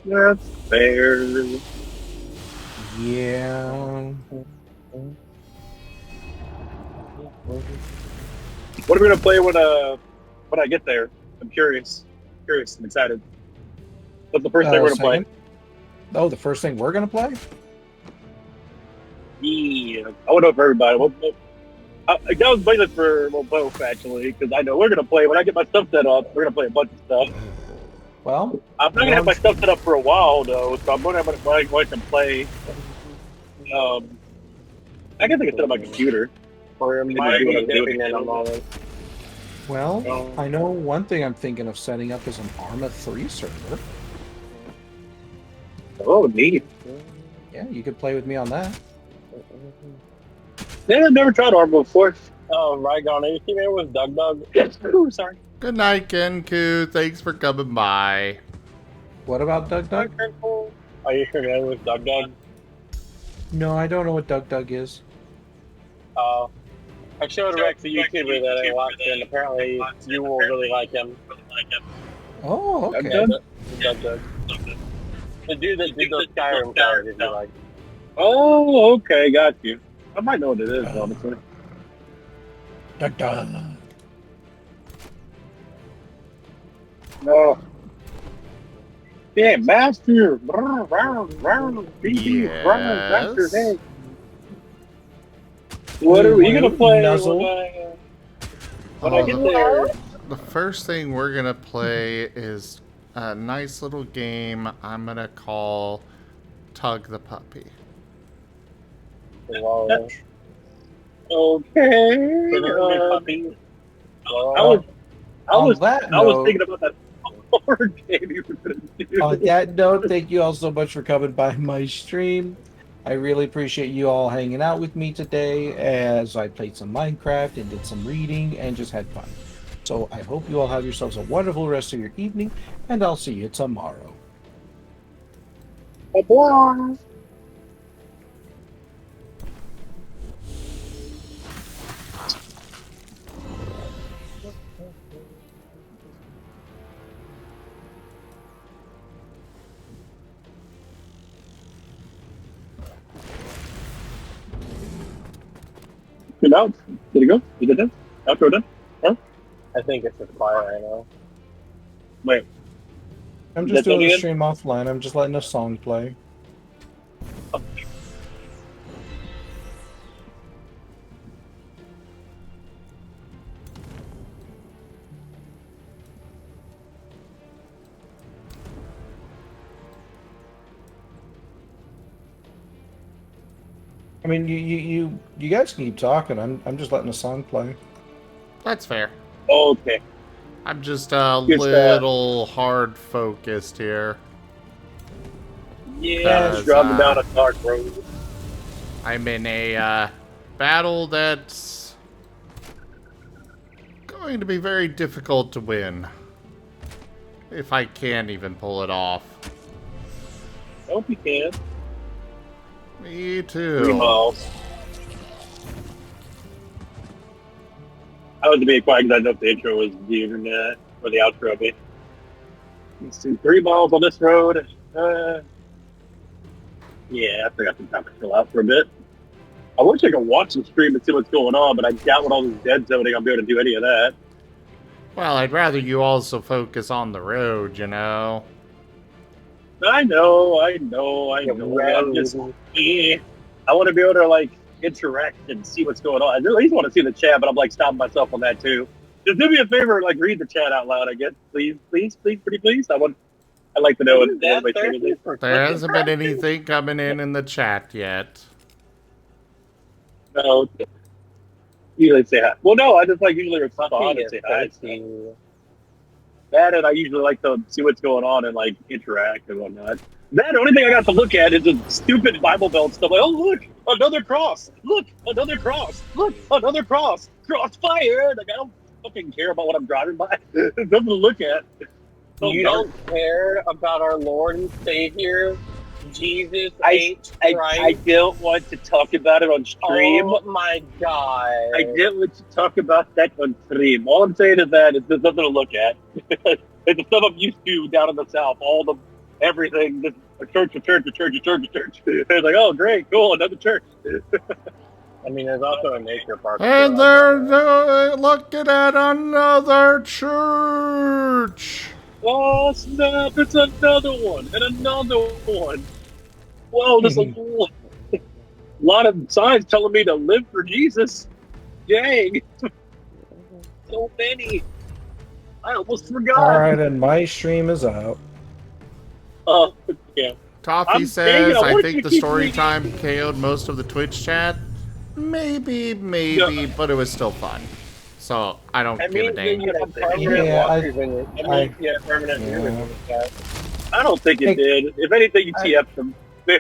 That's fair. Yeah. What are we gonna play when I get there? I'm curious. I'm excited. What's the first thing we're gonna play? Second? Oh, the first thing we're gonna play? Yeah, I want to know for everybody. That was playlist for both actually, because I know we're gonna play when I get my stuff set up. We're gonna play a bunch of stuff. Well, I'm not gonna have my stuff set up for a while though, so I'm going to play. I guess I can set up my computer. Or Maybe might do be what I'm doing. dipping in a moment. well, I know one thing I'm thinking of setting up is an Arma 3 server. Oh, neat. Yeah, you could play with me on that. Yeah, I've never tried Arma before. Oh, Rygon, are you familiar with Doug? Yes. Ooh, sorry. Good night, Genku. Thanks for coming by. What about Doug Doug? Are you familiar with Doug? No, I don't know what Doug Doug is. I showed Rex a YouTuber that I watched, and apparently you will really like him. Oh, okay. Doug. The dude that did those Skyrim challenges you like. Oh, okay, got you. I might know what it is, honestly. Doug Doug. No. Yeah, master. Yes. Master, hey. What are we gonna play Nuzzle. when I get there? The first thing we're gonna play is a nice little game I'm gonna call Tug the Puppy. Wow. Okay. Puppy. I was that thinking about that horror game you were gonna do. On that note, thank you all so much for coming by my stream. I really appreciate you all hanging out with me today as I played some Minecraft and did some reading and just had fun. So I hope you all have yourselves a wonderful rest of your evening, and I'll see you tomorrow. Bye-bye. Good out. Did it go? Is it done? Outro done? Huh? I think it's expired right now. Wait. I'm Is just that doing the done stream offline. I'm just letting a song play. I mean, you guys can keep talking. I'm just letting a song play. That's fair. Okay. I'm just a Good stuff. little hard focused here. Yeah, Because, driving down a dark road. I'm in a battle that's going to be very difficult to win. If I can even pull it off. Hope you can. Me 3 too. miles. I was being quiet because I know if the intro was the internet or the outro. But let's see, 3 miles on this road. Yeah, I forgot to time to chill out for a bit. I wish I could watch the stream and see what's going on, but I doubt with all this dead zoning I'll be able to do any of that. Well, I'd rather you also focus on the road, you know. I know. I'm just, I want to be able to like interact and see what's going on. I at least want to see the chat, but I'm like stopping myself on that too. Just do me a favor, like read the chat out loud. I guess, please, pretty please. I'd like to know what my chat is. There hasn't been anything coming in the chat yet. No, usually say hi. Well, no, I just like usually respond and say hi. That, and I usually like to see what's going on and like interact and whatnot. That, the only thing I got to look at is the stupid Bible Belt stuff. Like, oh look, another cross. Look, another cross. Look, another cross. Crossfire. Like I don't fucking care about what I'm driving by. It's nothing to look at. So You dark. don't care about our Lord and Savior, Jesus I don't want to talk about it on stream. Oh my god. I didn't want to talk about that on stream. All I'm saying is that there's nothing to look at. It's the stuff I'm used to down in the South. Everything, just a church. It's like, oh, great, cool, another church. I mean, there's also a nature park. And they're looking at another church. Oh, snap, it's another one, and another one. Whoa, there's a lot of signs telling me to live for Jesus. Dang. So many. I almost forgot. All right, and my stream is out. Oh, yeah. Toffee says, I think the story time KO'd most of the Twitch chat. Maybe, but it was still fun. So, I don't give a dang. I don't think it did. If anything, you TF'd them. Yeah,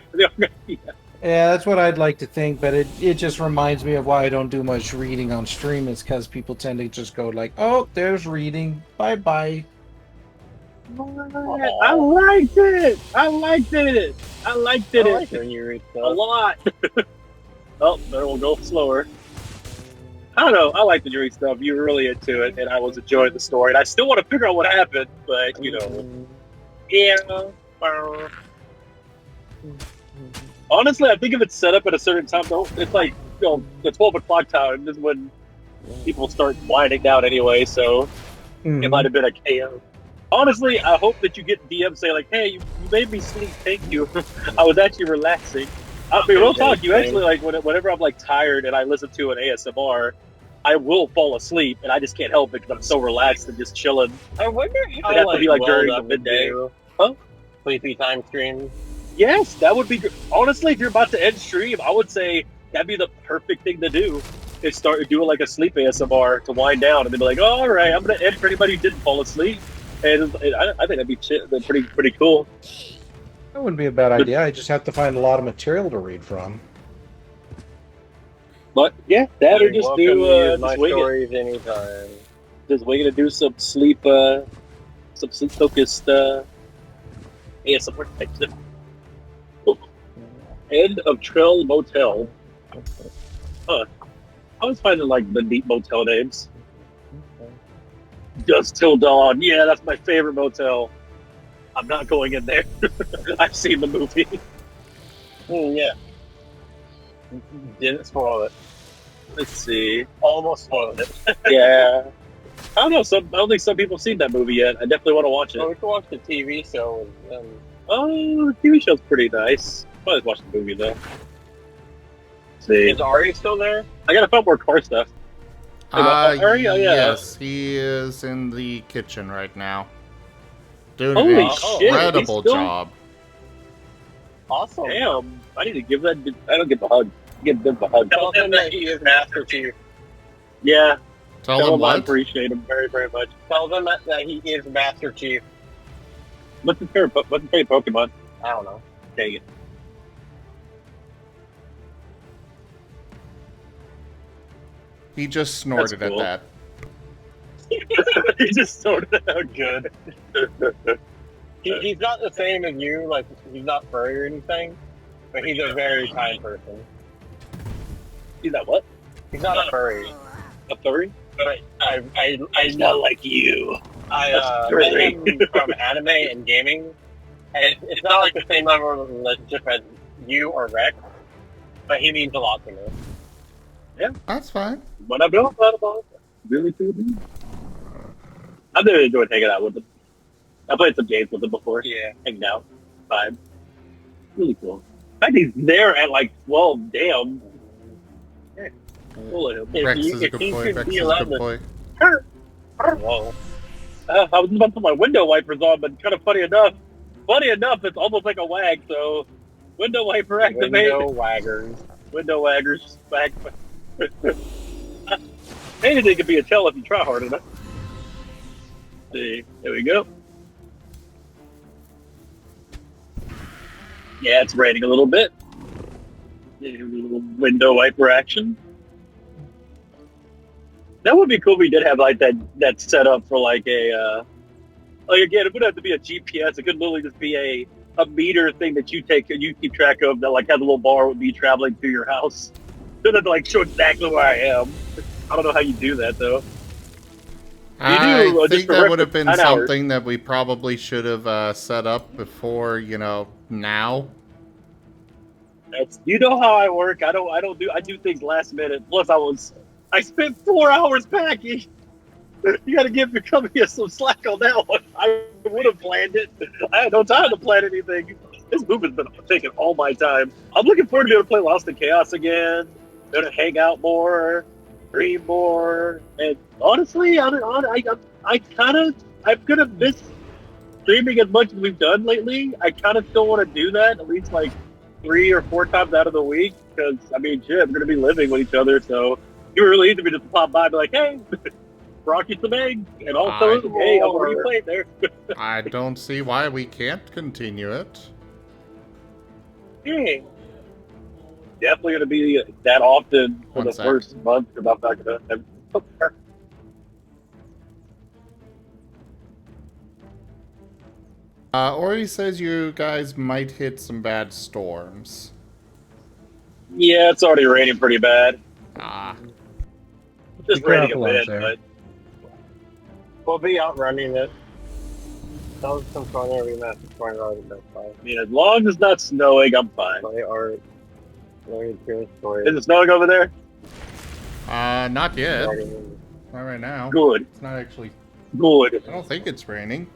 that's what I'd like to think, but it just reminds me of why I don't do much reading on stream. Is because people tend to just go like, oh, there's reading. Bye-bye. I liked it when you read stuff. A lot. Oh, there we'll go slower. I don't know. I like the read stuff. You were really into it, and I was enjoying the story. And I still want to figure out what happened, but you know, yeah. Honestly, I think if it's set up at a certain time, though, it's like the 12 o'clock time is when people start winding down anyway. So it might have been a KO. Honestly, I hope that you get DMs say like, "Hey, you made me sleep. Thank you. I was actually relaxing." I mean, real talk. You actually like whenever I'm like tired and I listen to an ASMR, I will fall asleep, and I just can't help it because I'm so relaxed and just chilling. I wonder if it has to be like during the midday. Huh? Sleepy time stream. Yes, that would be good. Honestly, if you're about to end stream, I would say that'd be the perfect thing to do. Is start doing like a sleep ASMR to wind down, and then be like, "Oh, all right, I'm gonna end for anybody who didn't fall asleep." And I think that'd be pretty cool. That wouldn't be a bad idea. I just have to find a lot of material to read from. But yeah, that or just do my stories anytime. Just waiting to do some sleep focused ASMR type stuff. End of Trail Motel. Huh. I was finding like the neat motel names. Dusk Till Dawn. Yeah, that's my favorite motel. I'm not going in there. I've seen the movie. Yeah. Didn't spoil it. Let's see. Almost spoiled it. Yeah. I don't know. I don't think some people have seen that movie yet. I definitely want to watch it. Well, we can watch the TV show. Oh, the TV show's pretty nice. Probably watch the movie though. Let's see. Is Ari still there? I gotta find more car stuff. Ari? Oh, yeah. Yes, he is in the kitchen right now. Doing Holy an shit, incredible he's still- job. Awesome. Damn. I need to give that. I don't give a hug. Give them a hug. Tell him that he is Master Chief. Yeah. Tell him I what? appreciate him very, very much. Tell them that he is Master Chief. What's his favorite Pokemon? I don't know. Dang it. He just snorted That's cool. at He just sorted out good. He's not the same as you. Like he's not furry or anything, but he's a very kind person. He's not what? He's not a furry. A furry? But I'm not like you. I met him from anime and gaming, and it's not like the same level of relationship as you or Rex, but he means a lot to me. that. That's fine. But I've been about it. Really too. I've really enjoyed hanging out with him. I played some games with him before. Yeah. Hanging out. Vibe. Really cool. fact, he's there at like 12. Damn. Rex is a good boy. Rex is a good boy. Whoa. I was about to put my window wipers on, but kind of funny enough, it's almost like a wag. So, window wiper activate. Window waggers. Back. Anything could be a tell if you try hard enough. See, there we go. Yeah, it's raining a little bit. A little window wiper action. That would be cool if we did have like that set up for like a like again, it wouldn't have to be a GPS. It could literally just be a meter thing that you keep track of that like has a little bar with me traveling to your house. Doesn't have to like show exactly where I am. I don't know how you do that though. I think that would have been something that we probably should have set up before, now. You know how I work. I do things last minute. Plus, I spent 4 hours packing. You got to give your company some slack on that one. I would have planned it. I had no time to plan anything. This move has been taking all my time. I'm looking forward to be able to play Lost in Chaos again. Be able to hang out more, dream more, and honestly, I'm gonna miss streaming as much as we've done lately. I kind of still want to do that at least like 3 or 4 times out of the week because I mean, shit, we're gonna be living with each other, so it would really easy to just pop by and be like, hey, brought you some eggs, and also, hey, I'm already playing there. I don't see why we can't continue it. Dang. Definitely gonna be that often for the first month because I'm not gonna. Ori says you guys might hit some bad storms. Yeah, it's already raining pretty bad. Just raining a bit, but we'll be out running it. That was some fun every match. I mean, as long as it's not snowing, I'm fine. They are. Is it snowing over there? Not yet. Not right now. Good. It's not actually. Good. I don't think it's raining.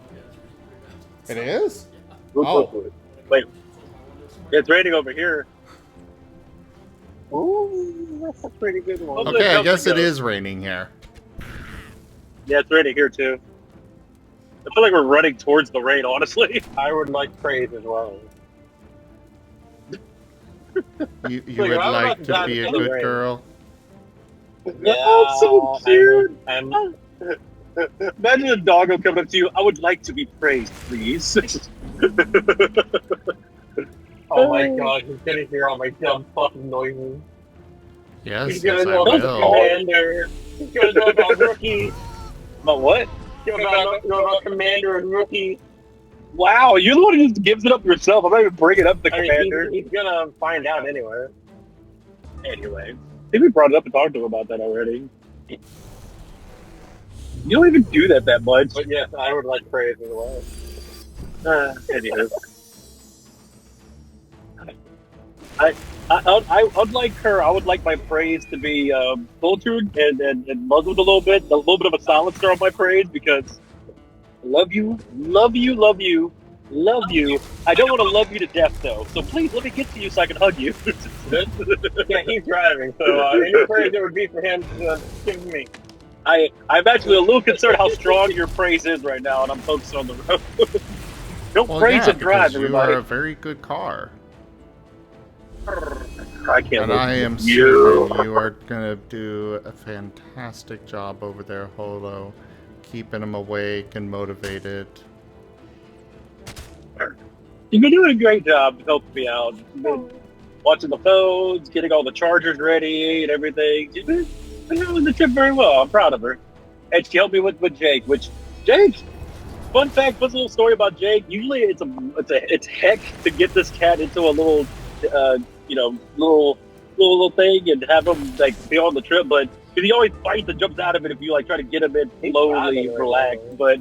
It is? Good. Oh. Wait. It's raining over here. Ooh, that's a pretty good one. Okay, I guess it is raining here. Yeah, it's raining here too. I feel like we're running towards the rain, honestly. I would like praise as well. You would like to be a good girl? Yeah, oh, so cute! Imagine a doggo coming up to you. I would like to be praised, please. Oh my god, he's gonna hear all my dumb fucking noises. Yes, he's gonna yes, know I about will. Commander. He's gonna know about Rookie. About what? He's gonna know about Commander and Rookie. Wow, you're the one who just gives it up yourself. I'm not even bringing up the Commander. He's gonna find out anyway. Anyway, I think we brought it up and talked to him about that already. You don't even do that much. But yes, I would like praise as well. Anywho. I'd like her. I would like my praise to be filtered and muzzled a little bit of a silencer on my praise because I love you. I don't want to love you to death though, so please let me get to you so I can hug you. Yeah, he's driving, so any praise that would be for him, give me. I'm actually a little concerned how strong your praise is right now, and I'm focused on the road. Don't praise and drive, everybody. You are a very good car. I can't. And I am certain you are gonna do a fantastic job over there, Holo, keeping him awake and motivated. You've been doing a great job helping me out. You've been watching the phones, getting all the chargers ready and everything. She's been doing the trip very well. I'm proud of her. And she helped me with Jake, fun fact, what's a little story about Jake? Usually it's heck to get this cat into a little little thing and have him like be on the trip, but because he always fights and jumps out of it if you like try to get him in slowly, relaxed. But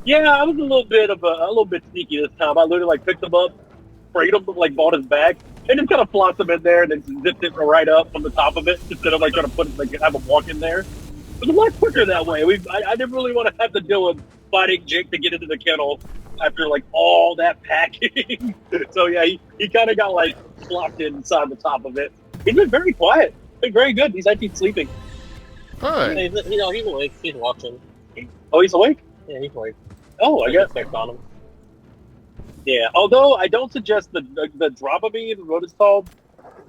yeah, I was a little bit sneaky this time. I literally like picked him up, sprayed him, like bought his back, and just kind of flossed him in there and then zipped it right up from the top of it instead of like trying to put it like have him walk in there. It was a lot quicker that way. I didn't really want to have to deal with fighting Jake to get into the kennel. after like all that packing. So yeah, he kind of got like plopped inside the top of it. He's been very quiet. Been very good. He's actually sleeping. Good. He's awake. He's watching. Oh, he's awake? Yeah, he's awake. Oh, I guess checked on him. Yeah, although I don't suggest the Dramamine, what it's called.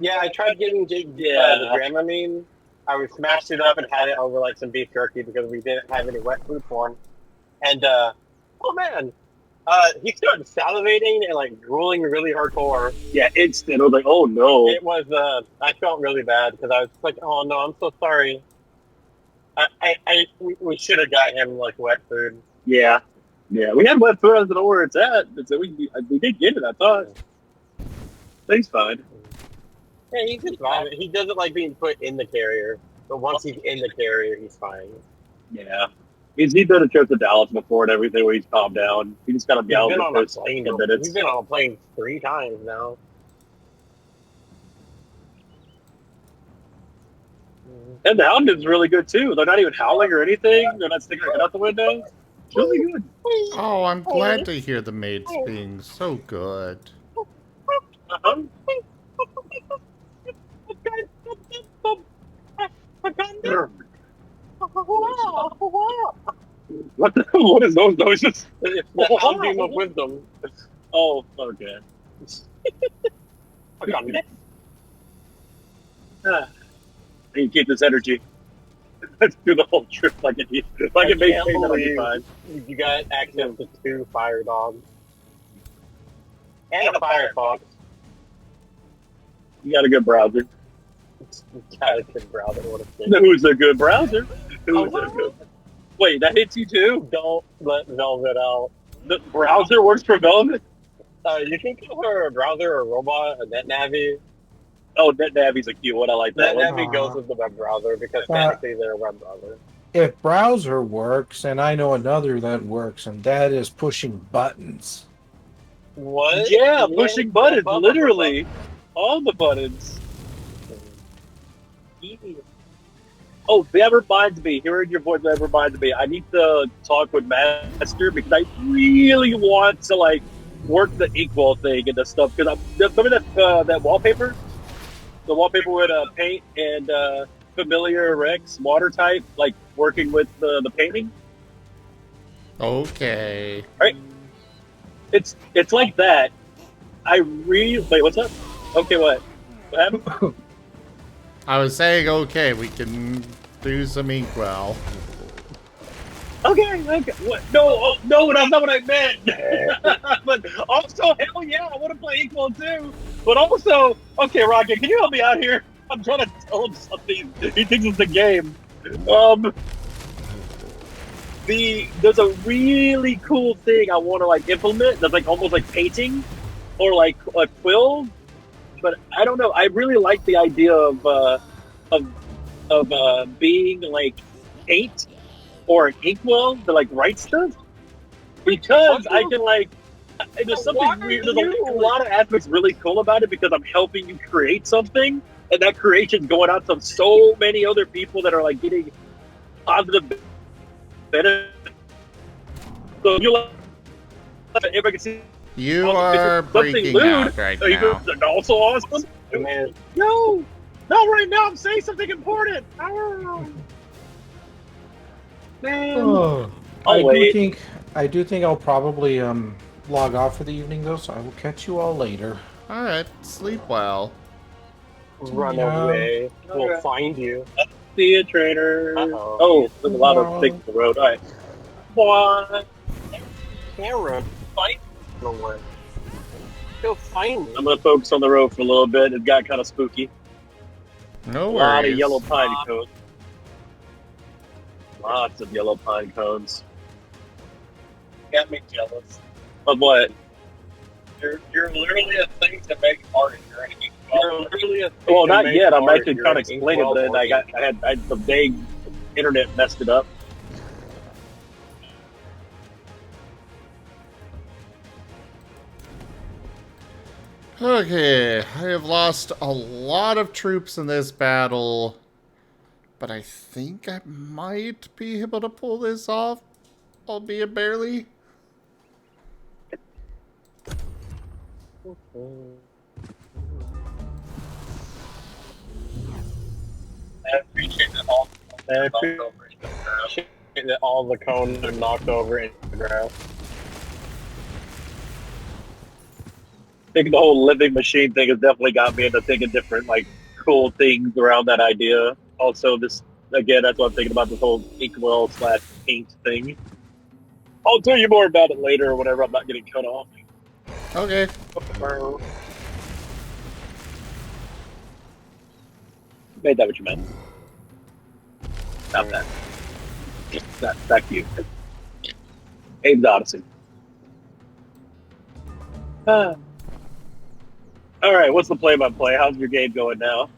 Yeah, I tried getting the Dramamine. I smashed it up and had it over like some beef jerky because we didn't have any wet food for him. And oh man, he started salivating and like drooling really hardcore. Yeah, instant. I was like, oh no. It was. I felt really bad because I was like, oh no, I'm so sorry. We should have got him like wet food. Yeah, yeah, we had wet food. I don't know where it's at. So we did get it. I thought. Thing's fine. Yeah, he's just fine. He doesn't like being put in the carrier, but once he's in the carrier, he's fine. Yeah. He's done a trip to Dallas before and everything where he's calmed down. He just got to be out for minutes. He's been on a plane 3 times now. And the hound is really good too. They're not even howling or anything. They're not sticking their head out the window. It's really good. Oh, I'm glad to hear the mates being so good. Uh-huh. What is those noises? It's the hounding of wisdom. Oh, okay. I can keep this energy. Let's do the whole trip like it maintain that on your time. You got access to 2 fire dogs. And a firefox. You got a good browser. Got a good browser. Who's a good browser? Who's a good? Wait, that hits you too? Don't let Velvet out. The browser works for Velvet? You can call her a browser or a robot, a NetNavi. Oh, NetNavi's a cute one. I like that. NetNavi goes with the web browser because technically they're a web browser. If browser works, and I know another that works, and that is pushing buttons. What? Yeah, pushing buttons, literally. All the buttons. Oh, that reminds me. Hearing your voice, that reminds me. I need to talk with Master because I really want to like work the equal thing and the stuff. Because remember that wallpaper, the wallpaper with paint and familiar Rex water type, like working with the painting. Okay. Right. It's like that. Wait. What's up? Okay, what? What happened? I was saying, okay, we can do some inkwell. Okay. What? No, that's not what I meant. But also, hell yeah, I want to play equal too. But also, okay, Rocket, can you help me out here? I'm trying to tell him something. He thinks it's a game. There's a really cool thing I want to like implement that's like almost like painting or like a quill. But I don't know. I really like the idea of being like paint or an inkwell to like write stuff because I can like. There's something weird. There's a lot of aspects really cool about it because I'm helping you create something, and that creation's going out to so many other people that are like getting positive benefits. So you're like, if I can see. You are breaking out right now. Also awesome. Man. No, not right now. I'm saying something important. Man. Oh, I do think I'll probably log off for the evening though, so I will catch you all later. All right, sleep well. Run away. We'll find you. See you, trainer. Oh, there's a lot of things on the road. All right. What? Camera. Fight. Nowhere. Go find me. I'm gonna focus on the road for a little bit. It got kind of spooky. No worries. A lot of yellow pine cones. Lots of yellow pine cones. Got me jealous. Of what? You're literally a thing to make art. You're literally a thing. Well, not yet. I'm actually trying to explain it, but I had the vague internet messed it up. Okay, I have lost a lot of troops in this battle, but I think I might be able to pull this off, albeit barely. I appreciate that all the cones are knocked over into the ground. I think the whole living machine thing has definitely got me into thinking different, like, cool things around that idea. Also, this, again, that's what I'm thinking about, this whole inkwell / paint thing. I'll tell you more about it later whenever I'm not getting cut off. Okay. Made that what you meant. Not that. Back to you. Abe's Odyssey. Alright, what's the play-by-play? How's your game going now?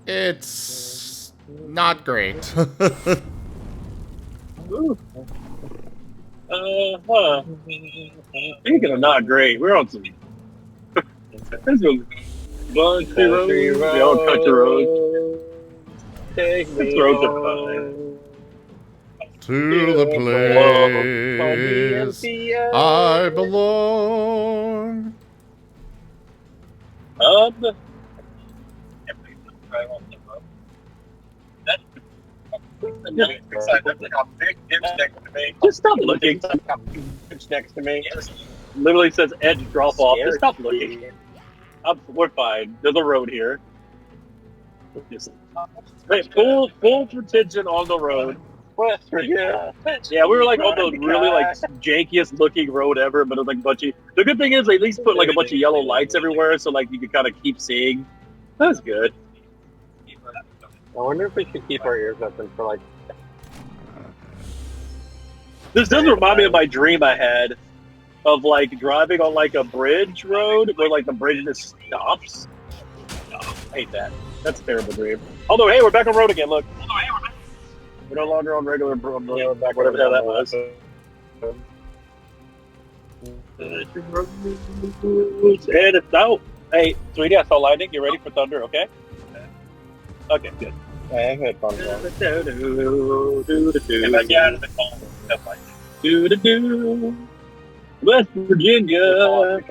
It's not great. Speaking of not great, we're on some. Let's go. Country roads. The old country roads. Take me Roads are home. To the place I belong. Just stop looking. Next to me. Literally says edge drop off. Just stop looking. We're fine. There's a road here. Wait, full attention on the road. Yeah, we were like on the really like jankiest looking road ever, but it was like a bunch of. The good thing is they at least put like a bunch of yellow lights everywhere, so like you can kind of keep seeing. That's good. I wonder if we should keep our ears open for like. This does remind me of my dream I had of like driving on like a bridge road where like the bridge just stops. Oh, I hate that. That's a terrible dream. Although, hey, we're back on road again. Look. We're no longer on regular back whatever the hell that was. And it's out. Hey, sweetie, I saw lightning. You ready for thunder? Okay. Okay, good. I have headphones on. West Virginia.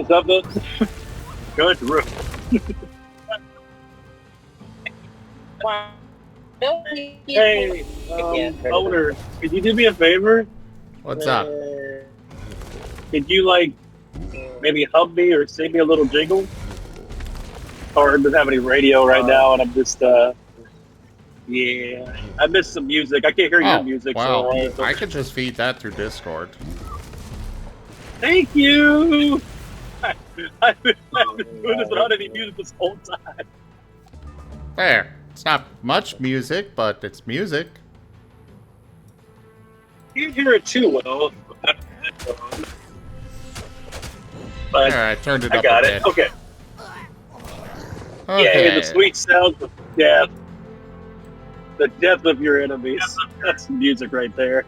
Something. Going through. Hey, owner, could you do me a favor? What's up? Could you like maybe hum me or sing me a little jingle? Or doesn't have any radio right now, and I'm just yeah, I missed some music. I can't hear your music. Wow. So I could just feed that through Discord. Thank you. I've been doing this without any music this whole time. There. It's not much music, but it's music. You hear it too well. But There, I turned it up I got a it. bit. Okay. Okay. Yeah, the sweet sounds of death. The death of your enemies. That's music right there.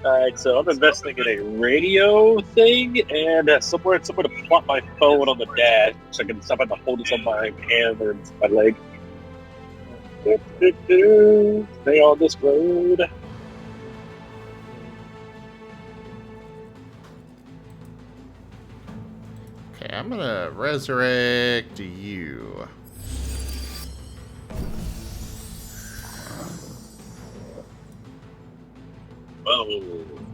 Alright, so I'm investing in a radio thing and somewhere to plot my phone on the dash so I can stop having to hold this on my hand or my leg. Stay on this road. Okay, I'm gonna resurrect you.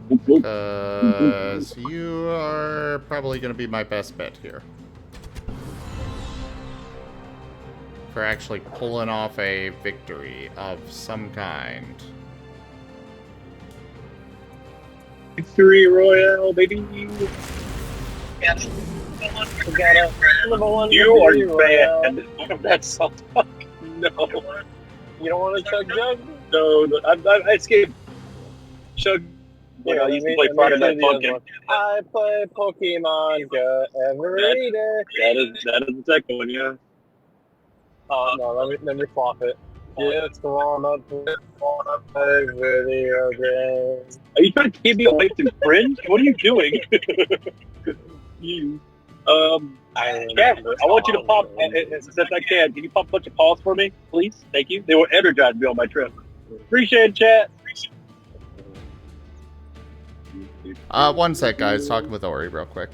Because you are probably going to be my best bet here. For actually pulling off a victory of some kind. Victory Royale, baby. You are bad. That's so no. You don't want to chug jug? No, I escaped. Chug. Yeah, I used to play Friday Night Funkin'. I play Pokemon Go every day. That is the second one, yeah. No, let me flop it. Just wanna play video games. Are you trying to keep me away from Fringe? What are you doing? You. Casper, I want you to pop, since I can you pop a bunch of paws for me, please? Thank you. They will energize me on my trip. Appreciate it, chat. One sec, guys. Talking with Ori real quick.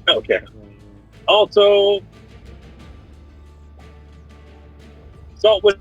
Okay. Also, salt with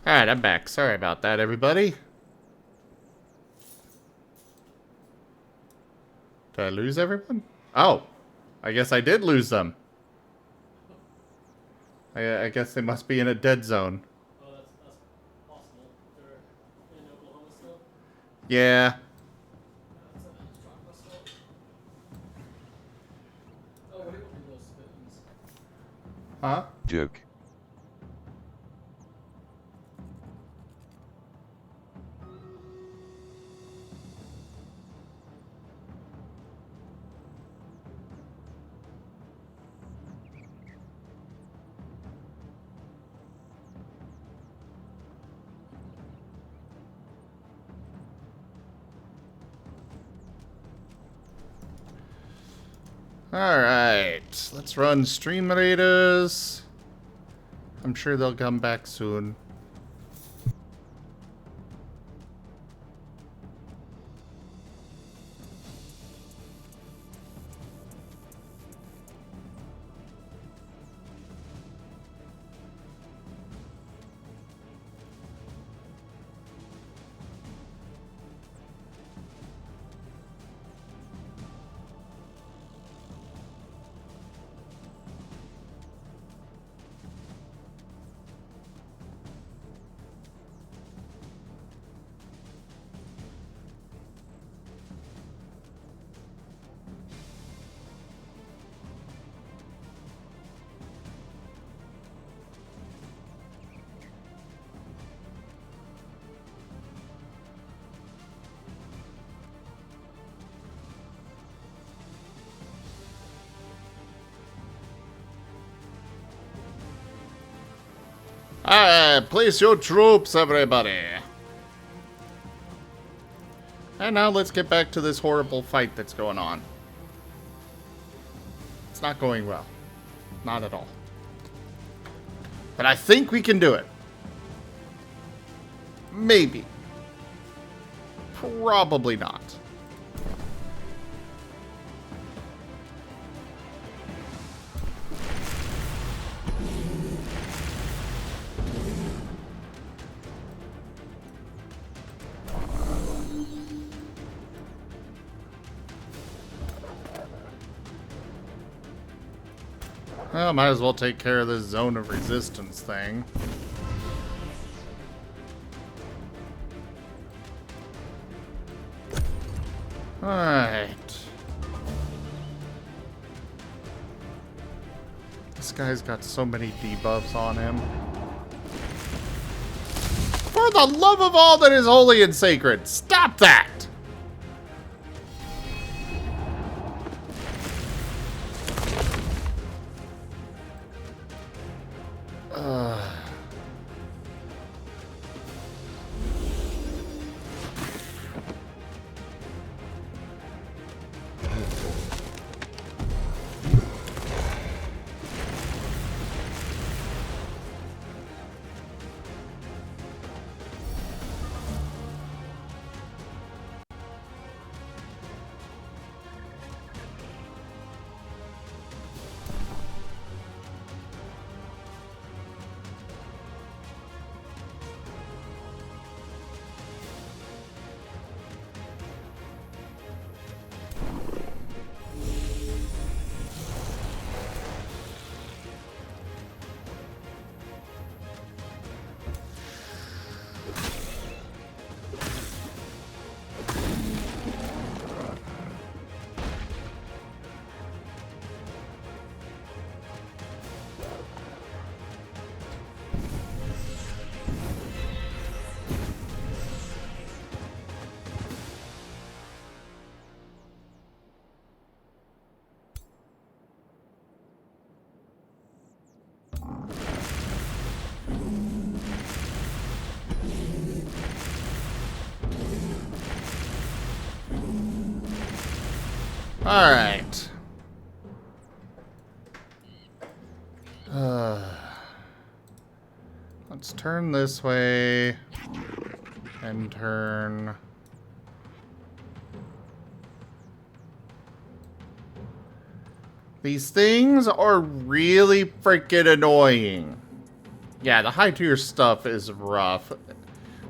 Alright, I'm back. Sorry about that, everybody. Did I lose everyone? Oh, I guess I did lose them. I guess they must be in a dead zone. Yeah. Huh? Joke. Alright, let's run stream raiders. I'm sure they'll come back soon. Alright, place your troops, everybody. And now let's get back to this horrible fight that's going on. It's not going well. Not at all. But I think we can do it. Maybe. Probably not. Well, might as well take care of this zone of resistance thing. Alright. This guy's got so many debuffs on him. For the love of all that is holy and sacred, stop that! Alright. Let's turn this way and turn. These things are really freaking annoying. Yeah, the high tier stuff is rough.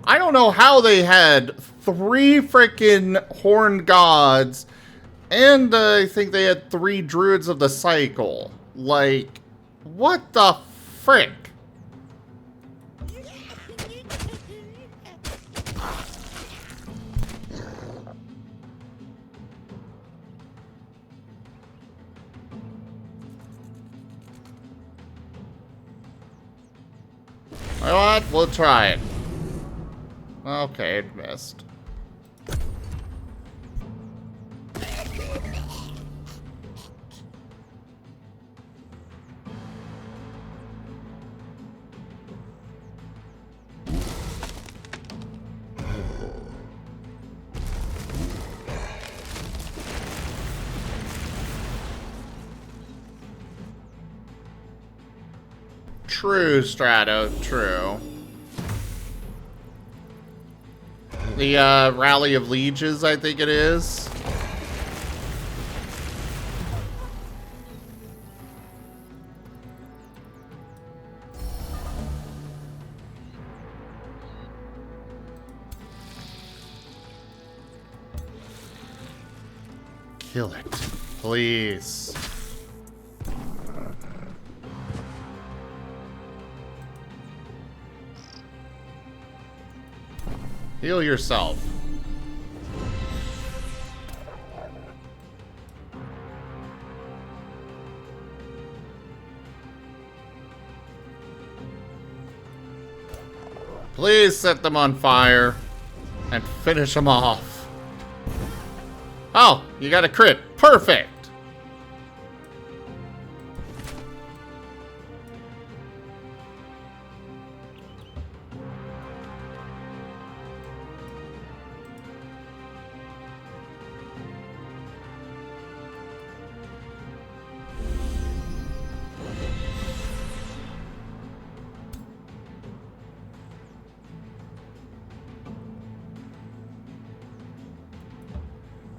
I don't know how they had 3 freaking horned gods, and I think they had 3 druids of the cycle. Like, what the frick? what? We'll try it. Okay, it missed. True, Strato, true. The Rally of Lieges, I think it is. Kill it, please. Heal yourself. Please set them on fire and finish them off. Oh, you got a crit. Perfect.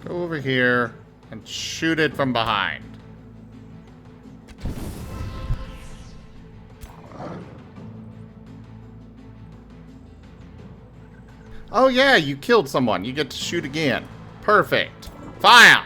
Go over here and shoot it from behind. Oh yeah, you killed someone. You get to shoot again. Perfect. Fire!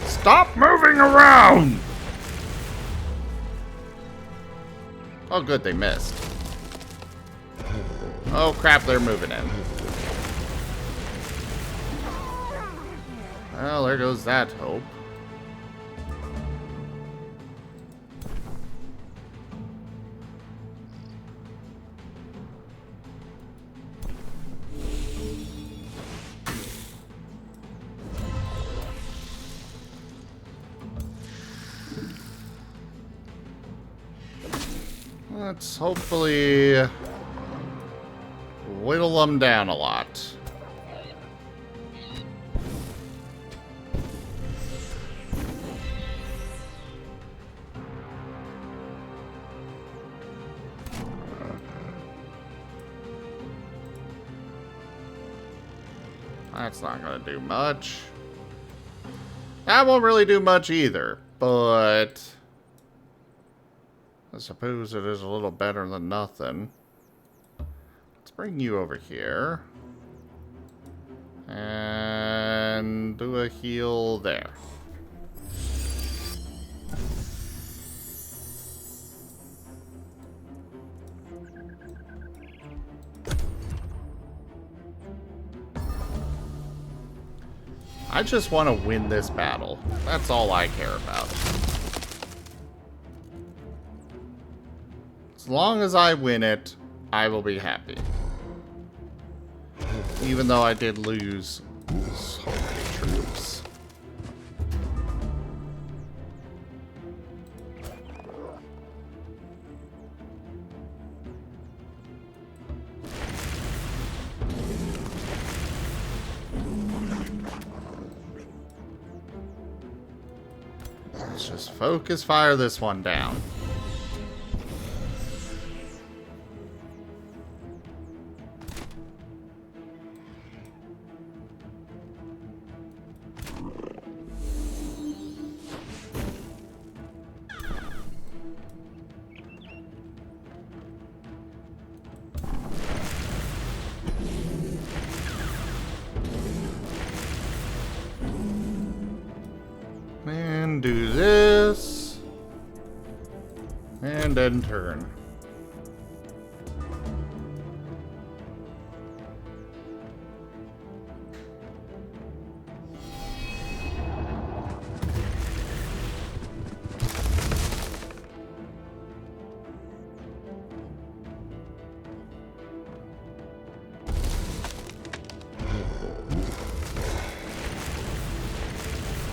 Stop moving around! Oh good, they missed. Oh crap, they're moving in. Well, there goes that hope. Let's hopefully whittle them down a lot. That's not going to do much. That won't really do much either, but I suppose it is a little better than nothing. Let's bring you over here. And do a heal there. I just want to win this battle. That's all I care about. As long as I win it, I will be happy. Even though I did lose so many troops. Let's just focus fire this one down. do this. And then turn.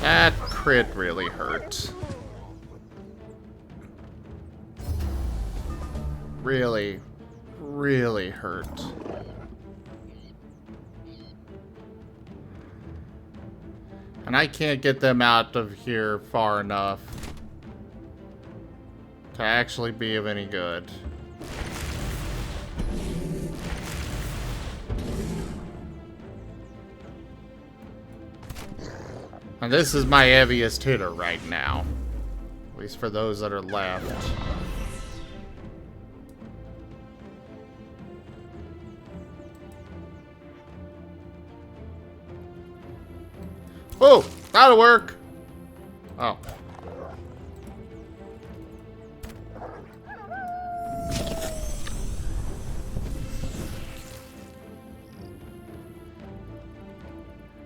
That crit really hurt. Really, really hurt. And I can't get them out of here far enough to actually be of any good. And this is my heaviest hitter right now. At least for those that are left. Oh, that'll work. Oh.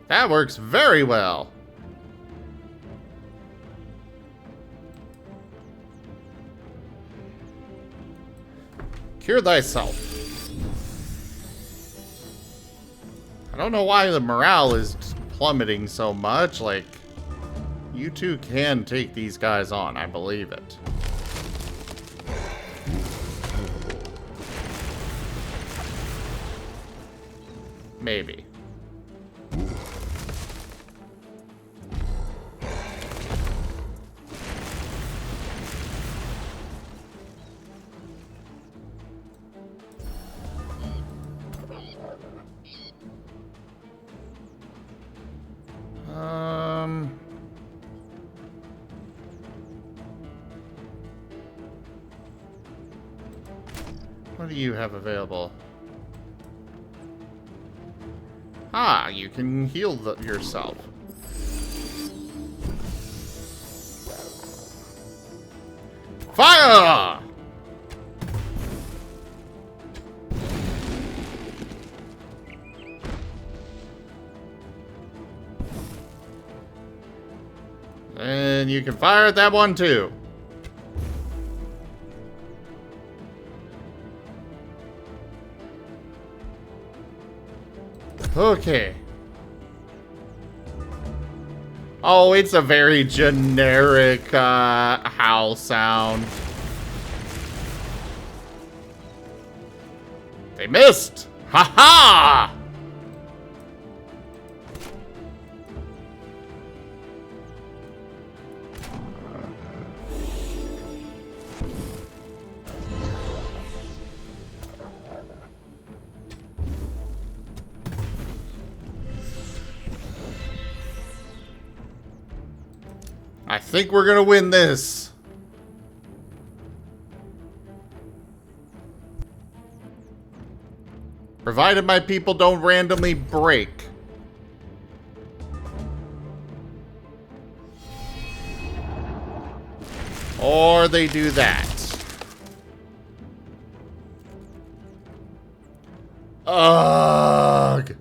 That works very well. Cure thyself. I don't know why the morale is plummeting so much. Like, you two can take these guys on. I believe it. Maybe. What do you have available? Ah, you can heal yourself. Fire! And you can fire at that one too. Okay. Oh, it's a very generic howl sound. They missed! Ha-ha! I think we're gonna win this. Provided my people don't randomly break. Or they do that. Ugh.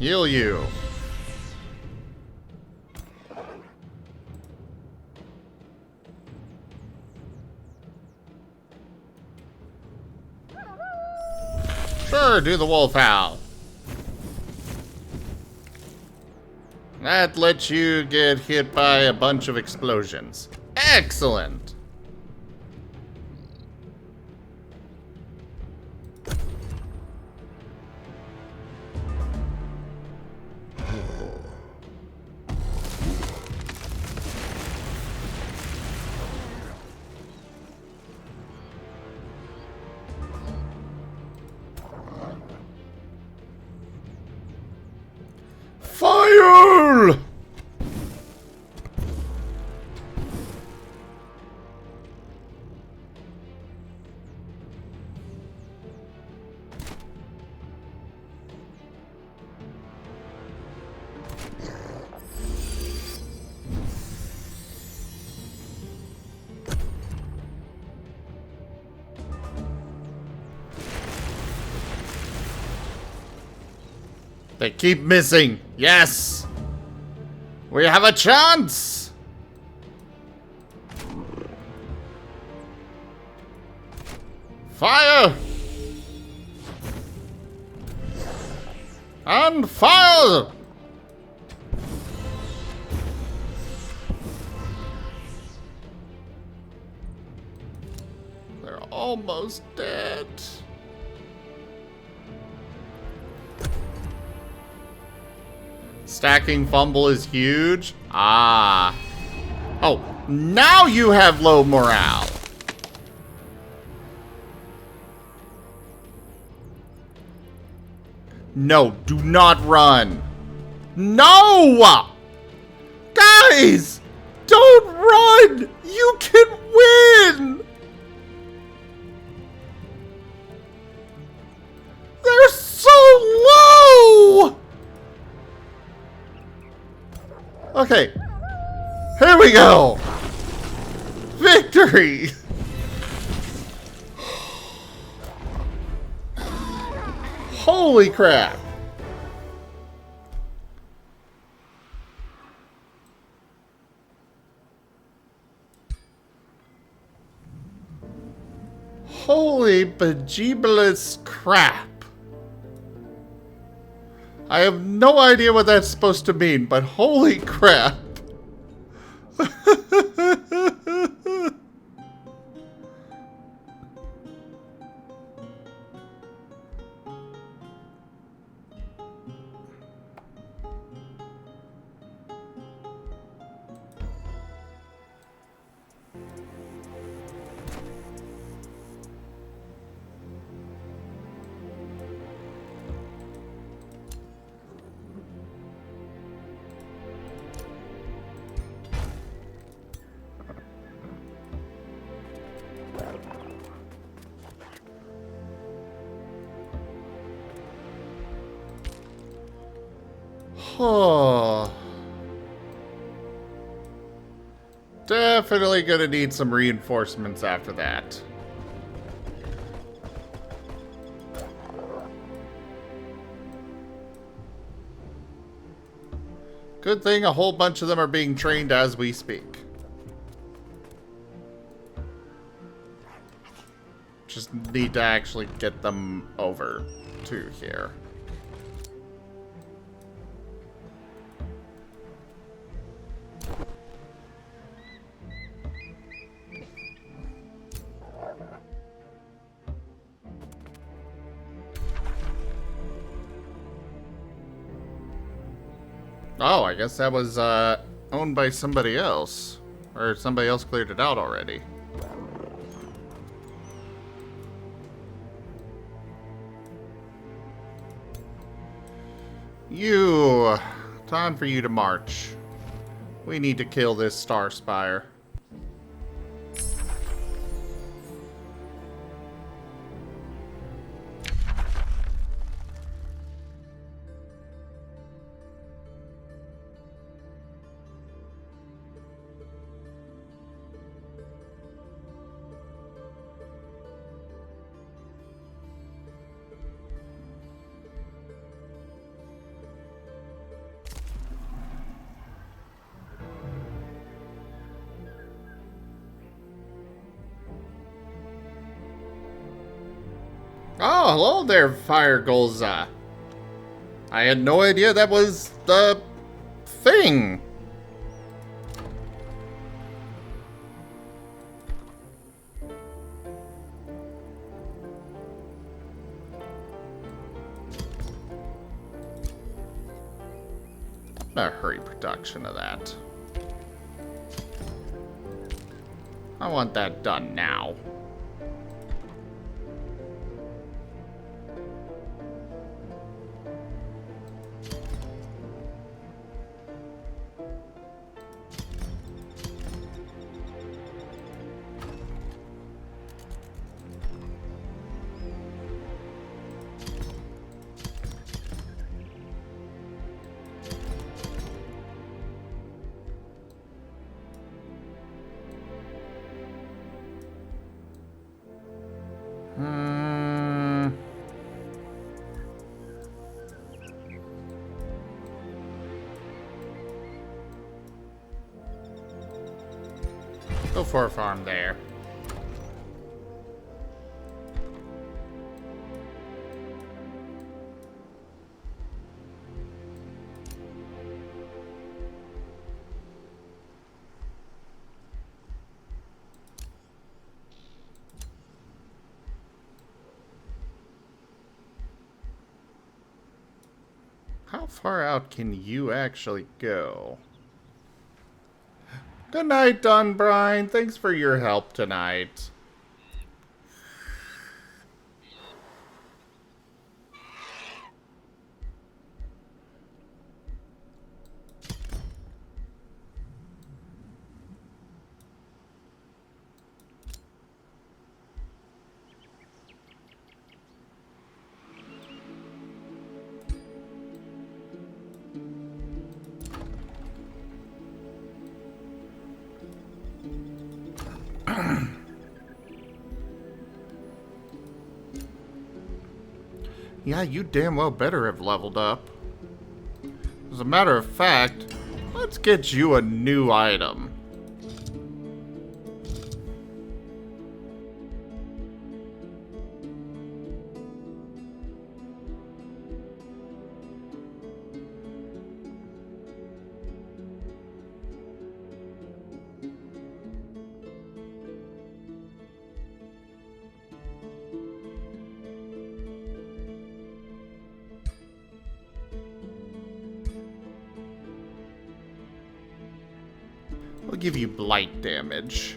Heal you. Sure, do the wolf howl. That lets you get hit by a bunch of explosions. Excellent. They keep missing. Yes! We have a chance! Fire! And fire! They're almost dead. Stacking fumble is huge. Ah. Oh, now you have low morale. No, do not run. No! Guys! Don't run! You can win! They're so low! Okay. Here we go! Victory! Holy crap! Holy bejeebulous crap! I have no idea what that's supposed to mean, but holy crap! Oh. Definitely gonna need some reinforcements after that. Good thing a whole bunch of them are being trained as we speak. Just need to actually get them over to here. Oh, I guess that was owned by somebody else. Or somebody else cleared it out already. You. Time for you to march. We need to kill this Star Spire. Oh, hello there, Fire Golza. I had no idea that was the thing. I'm gonna hurry production of that. I want that done now. Go for a farm there. How far out can you actually go? Good night, Dunbrine. Thanks for your help tonight. Yeah, you damn well better have leveled up. As a matter of fact, let's get you a new item. We'll give you blight damage.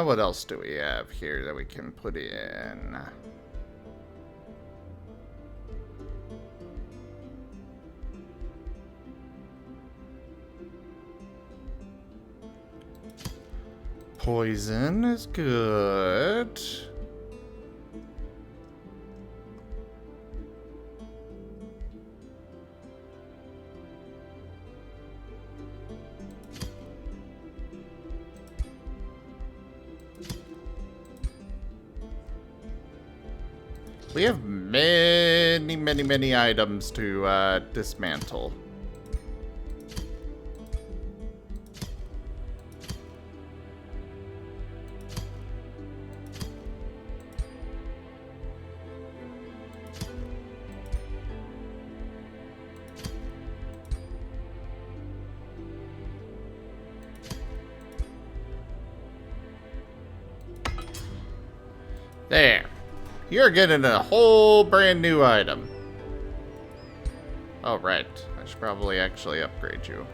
What else do we have here that we can put in? Poison is good. We have many items to dismantle. There. You're getting a whole brand new item. Oh, right. I should probably actually upgrade you.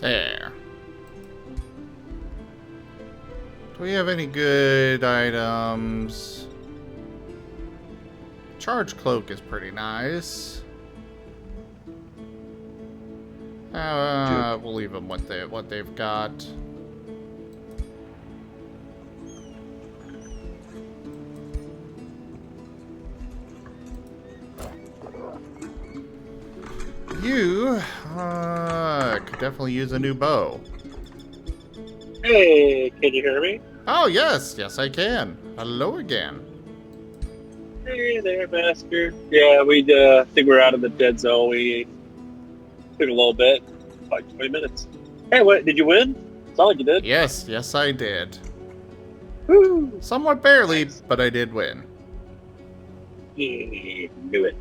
There. Do we have any good items? Charge cloak is pretty nice. We'll leave them what they've got. You could definitely use a new bow. Hey, can you hear me? Oh, yes. Yes, I can. Hello again. Hey there, bastard. Yeah, we think we're out of the dead zone. We took a little bit, like 20 minutes. Hey, what? Did you win? It's not like you did. Yes, yes, I did. Woo! Somewhat barely, but I did win. Yeah, do it.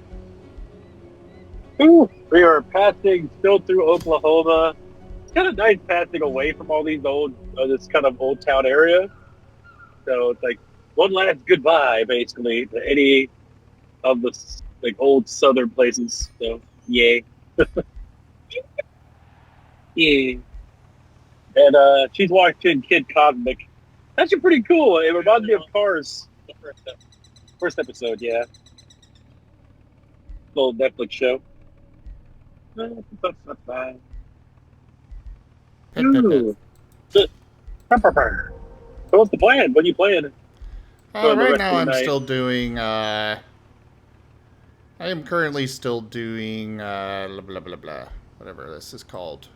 Woo! We are passing still through Oklahoma. It's kind of nice passing away from all these old, this kind of old town area. So it's like one last goodbye, basically, to any of the like old southern places. So, yay. Yeah. And she's watching Kid Cosmic. That's actually pretty cool. It reminds me of Cars. First episode, yeah. Little Netflix show. Ooh. So what's the plan? What are you playing for the Right rest now of the I'm night? still doing, I am currently still doing, blah, blah, blah, blah, whatever this is called.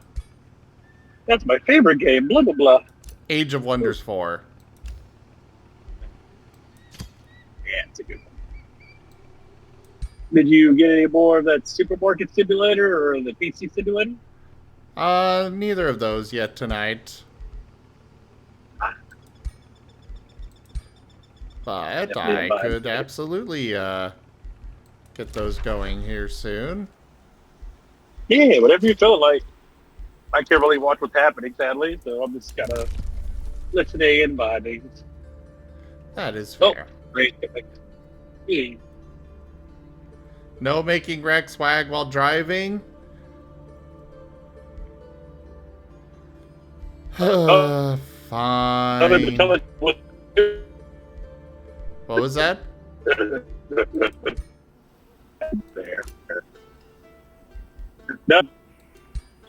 That's my favorite game, blah, blah, blah. Age of Wonders 4. Yeah, it's a good one. Did you get any more of that Supermarket Simulator or the PC Simulator? Neither of those yet tonight. But Definitely I a vibe. could absolutely, get those going here soon. Yeah, whatever you're feeling like. I can't really watch what's happening, sadly, so I'm just kind of listening and vibing. That is Oh, fair. great. Yeah. No making wreck swag while driving? Oh, Fine. tell it what. What was that? There. No.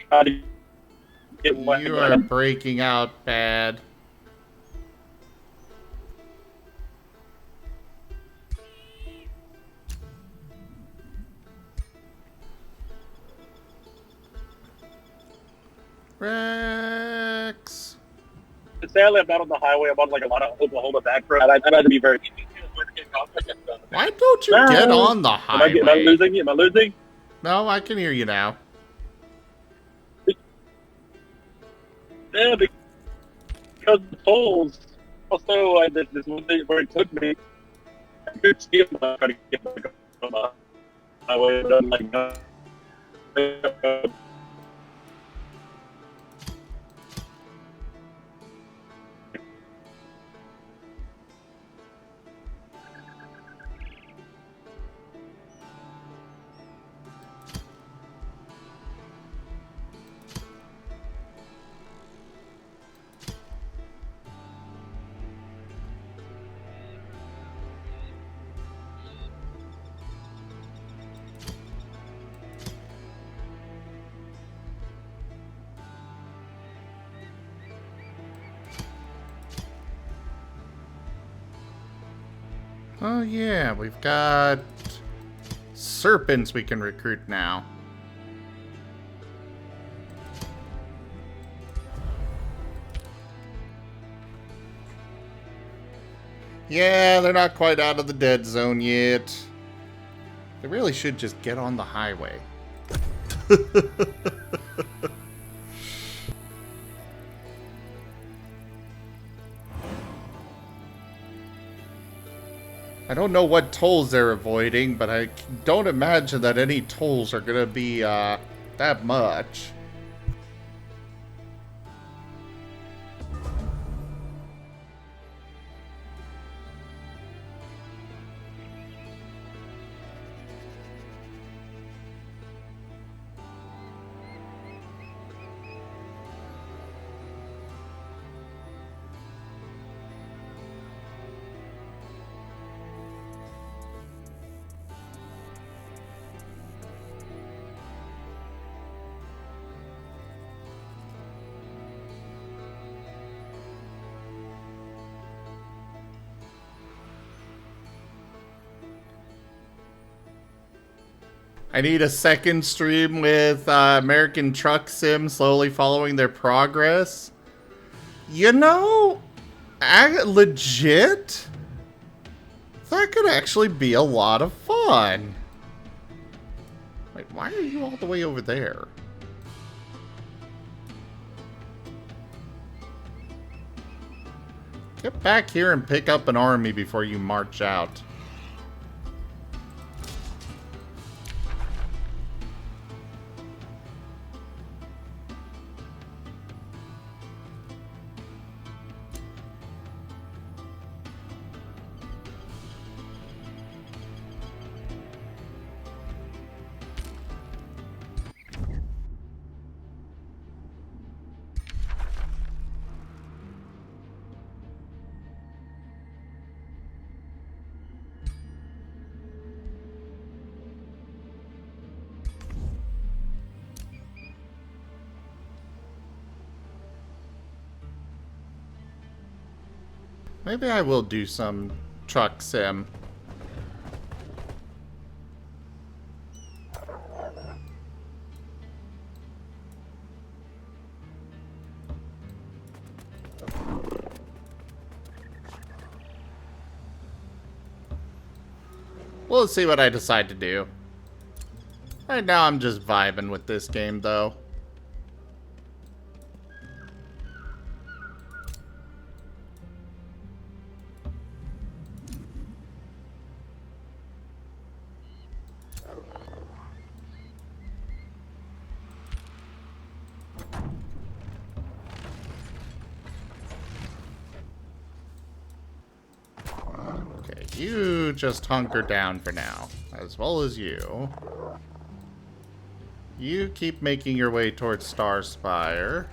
Try to get one. You are breaking out bad. Rex. Sadly, I'm not on the highway. I'm on like a lot of Oklahoma back road. I'd have to be very. Why don't you get on the Am I highway? losing? Am I losing? No, I can hear you now. Yeah, because the tolls. Also, this one thing where it took me. I could see him trying to get back on the highway, but I'm like, Oh yeah, we've got serpents we can recruit now. Yeah, they're not quite out of the dead zone yet. They really should just get on the highway. I don't know what tolls they're avoiding, but I don't imagine that any tolls are going to be that much. I need a second stream with American Truck Sim slowly following their progress. You know, legit, that could actually be a lot of fun. Wait, why are you all the way over there? Get back here and pick up an army before you march out. Maybe I will do some truck sim. We'll see what I decide to do. Right now I'm just vibing with this game though. Okay, you just hunker down for now, as well as you. You keep making your way towards Star Spire.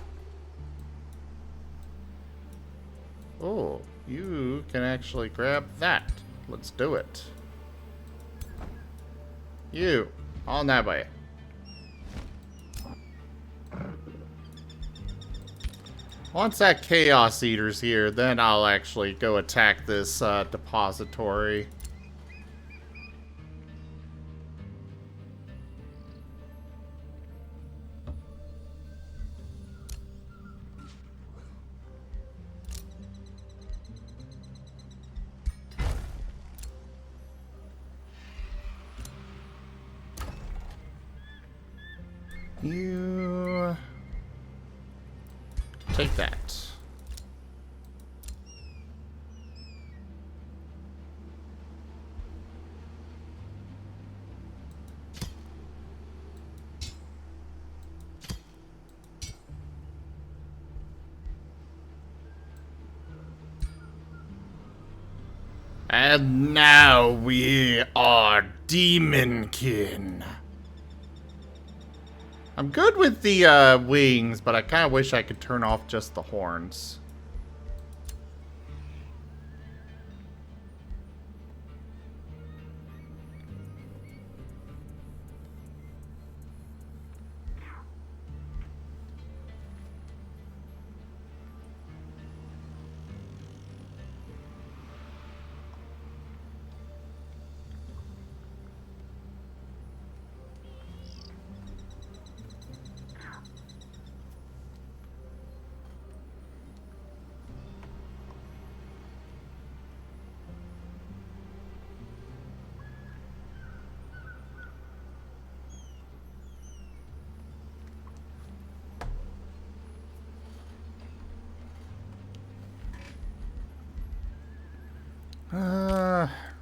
Oh, you can actually grab that. Let's do it. You, on that way. Once that Chaos Eater's here, then I'll actually go attack this depository. You take that. And now we are Demonkin. I'm good with the wings, but I kind of wish I could turn off just the horns.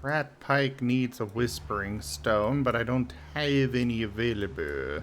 Rat Pike needs a Whispering Stone, but I don't have any available.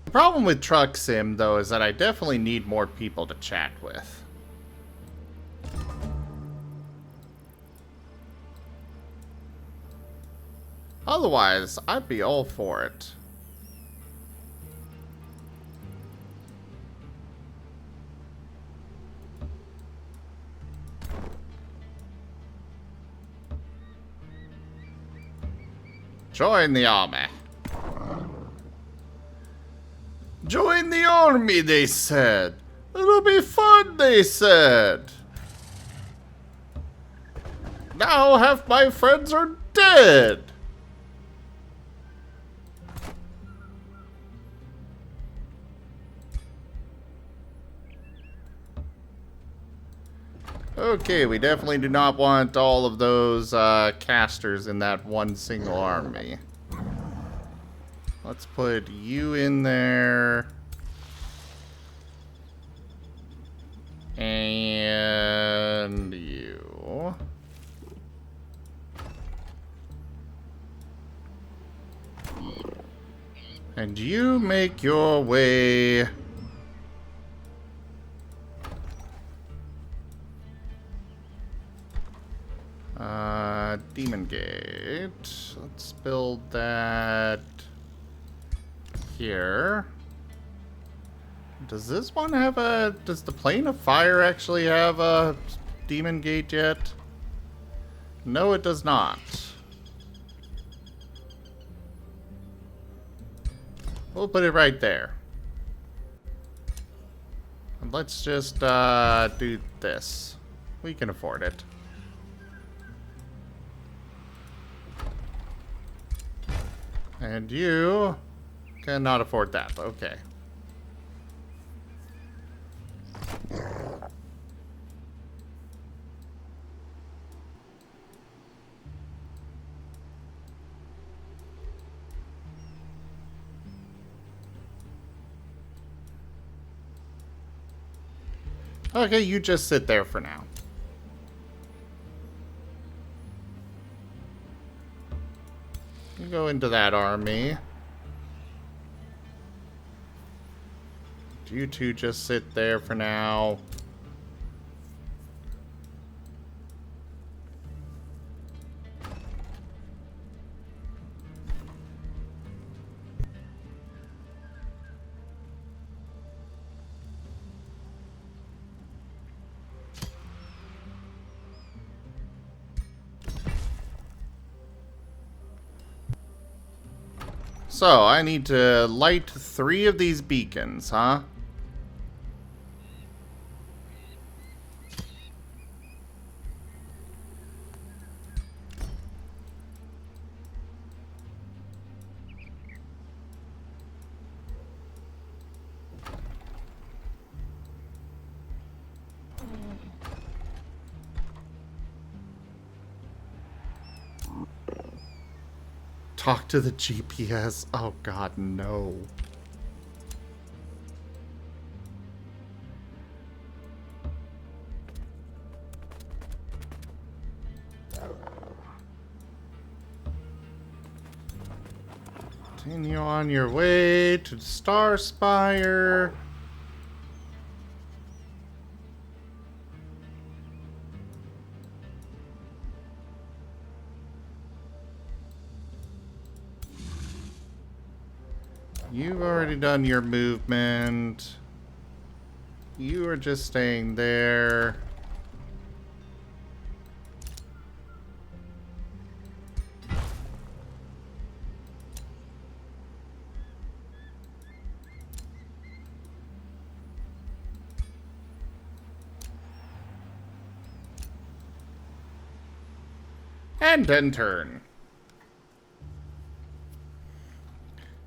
The problem with Truck Sim, though, is that I definitely need more people to chat with. Otherwise, I'd be all for it. Join the army. Join the army, they said. It'll be fun, they said. Now half my friends are dead! Okay, we definitely do not want all of those casters in that one single army. Let's put you in there. And you. And you make your way Demon Gate. Let's build that here. Does this one have a... Does the Plane of Fire actually have a Demon Gate yet? No, it does not. We'll put it right there. And let's just do this. We can afford it. And you cannot afford that. Okay. Okay, you just sit there for now. You go into that army. You two just sit there for now. So, I need to light 3 of these beacons, huh? Talk to the GPS. Oh god, no. Continue on your way to Star Spire. You've already done your movement. You are just staying there. And then turn.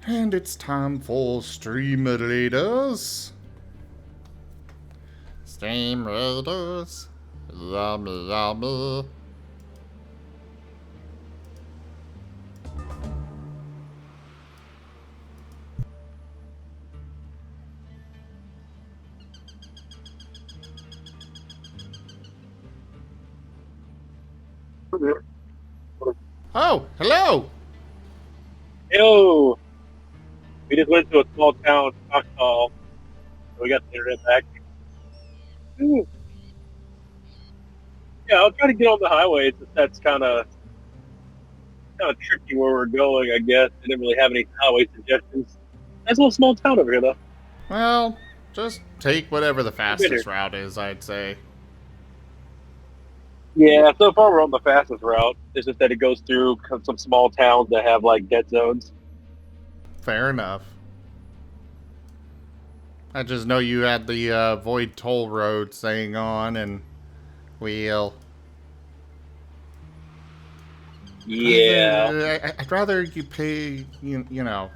And it's time for Stream Raiders. Stream Raiders. Yummy, yummy. Oh, hello. Yo! We just went to a small town, Choctaw. We got the internet back. Ooh. Yeah, I'll try to get on the highway. It's just that's kind of tricky where we're going, I guess. I didn't really have any highway suggestions. Nice little small town over here, though. Well, just take whatever the fastest route is, I'd say. Yeah, so far we're on the fastest route. It's just that it goes through some small towns that have, like, dead zones. Fair enough. I just know you had the Void Toll Road saying on, and we'll Yeah. I'd rather you pay, you know.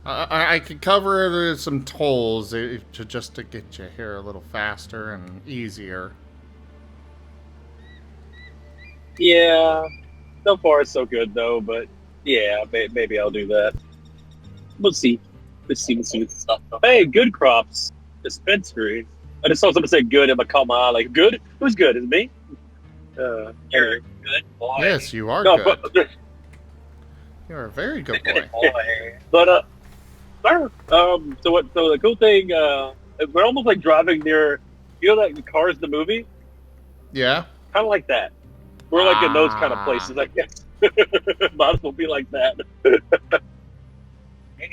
I could cover some tolls just to get you here a little faster and easier. Yeah. So far, so good, though, but yeah, maybe I'll do that. We'll see. Let's see. Hey, good crops. Dispensary. I just saw someone say good in my comma. Like, good? Who's good? Is it me? You're a good boy. Yes, you are No, good. but, You're a very good boy. but sir, so what? So the cool thing, we're almost like driving near, you know, like the Cars the movie, Yeah? kind of like that. We're like in those kind of places, I guess. Might as well be like that. Hey,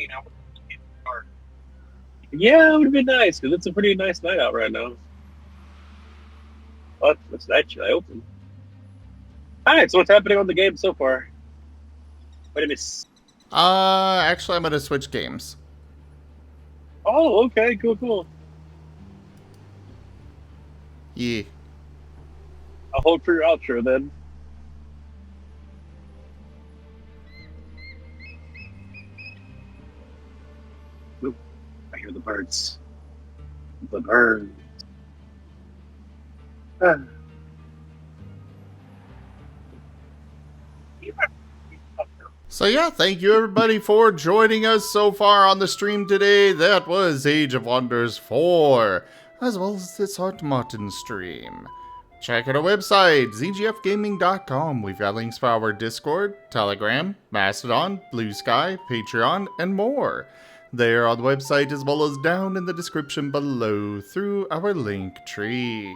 now we're in the car. Yeah, it would be nice because it's a pretty nice night out right now. But it's actually open. All right, so what's happening on the game so far? Wait a minute. Actually, I'm gonna switch games. Oh, okay, cool. Yeah. I'll hold for your outro then. Ooh, I hear the birds. The birds. Ah. So yeah, thank you everybody for joining us so far on the stream today. That was Age of Wonders 4, as well as this Art Marten stream. Check out our website, zgfgaming.com. We've got links for our Discord, Telegram, Mastodon, Blue Sky, Patreon, and more. They are on the website as well as down in the description below through our link tree.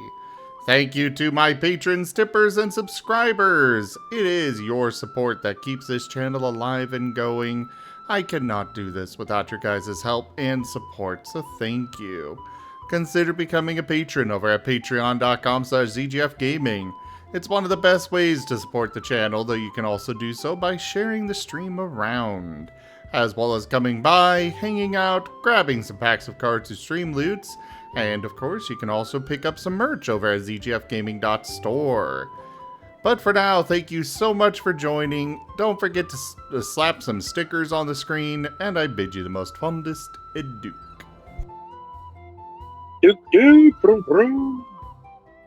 Thank you to my patrons, tippers, and subscribers. It is your support that keeps this channel alive and going. I cannot do this without your guys' help and support, so thank you. Consider becoming a patron over at patreon.com/zgfgaming. It's one of the best ways to support the channel, though you can also do so by sharing the stream around, as well as coming by, hanging out, grabbing some packs of cards to stream loots, and of course you can also pick up some merch over at zgfgaming.store. But for now, thank you so much for joining. Don't forget to slap some stickers on the screen, and I bid you the most fondest adieu. Doop, vroom, vroom.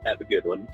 Have a good one.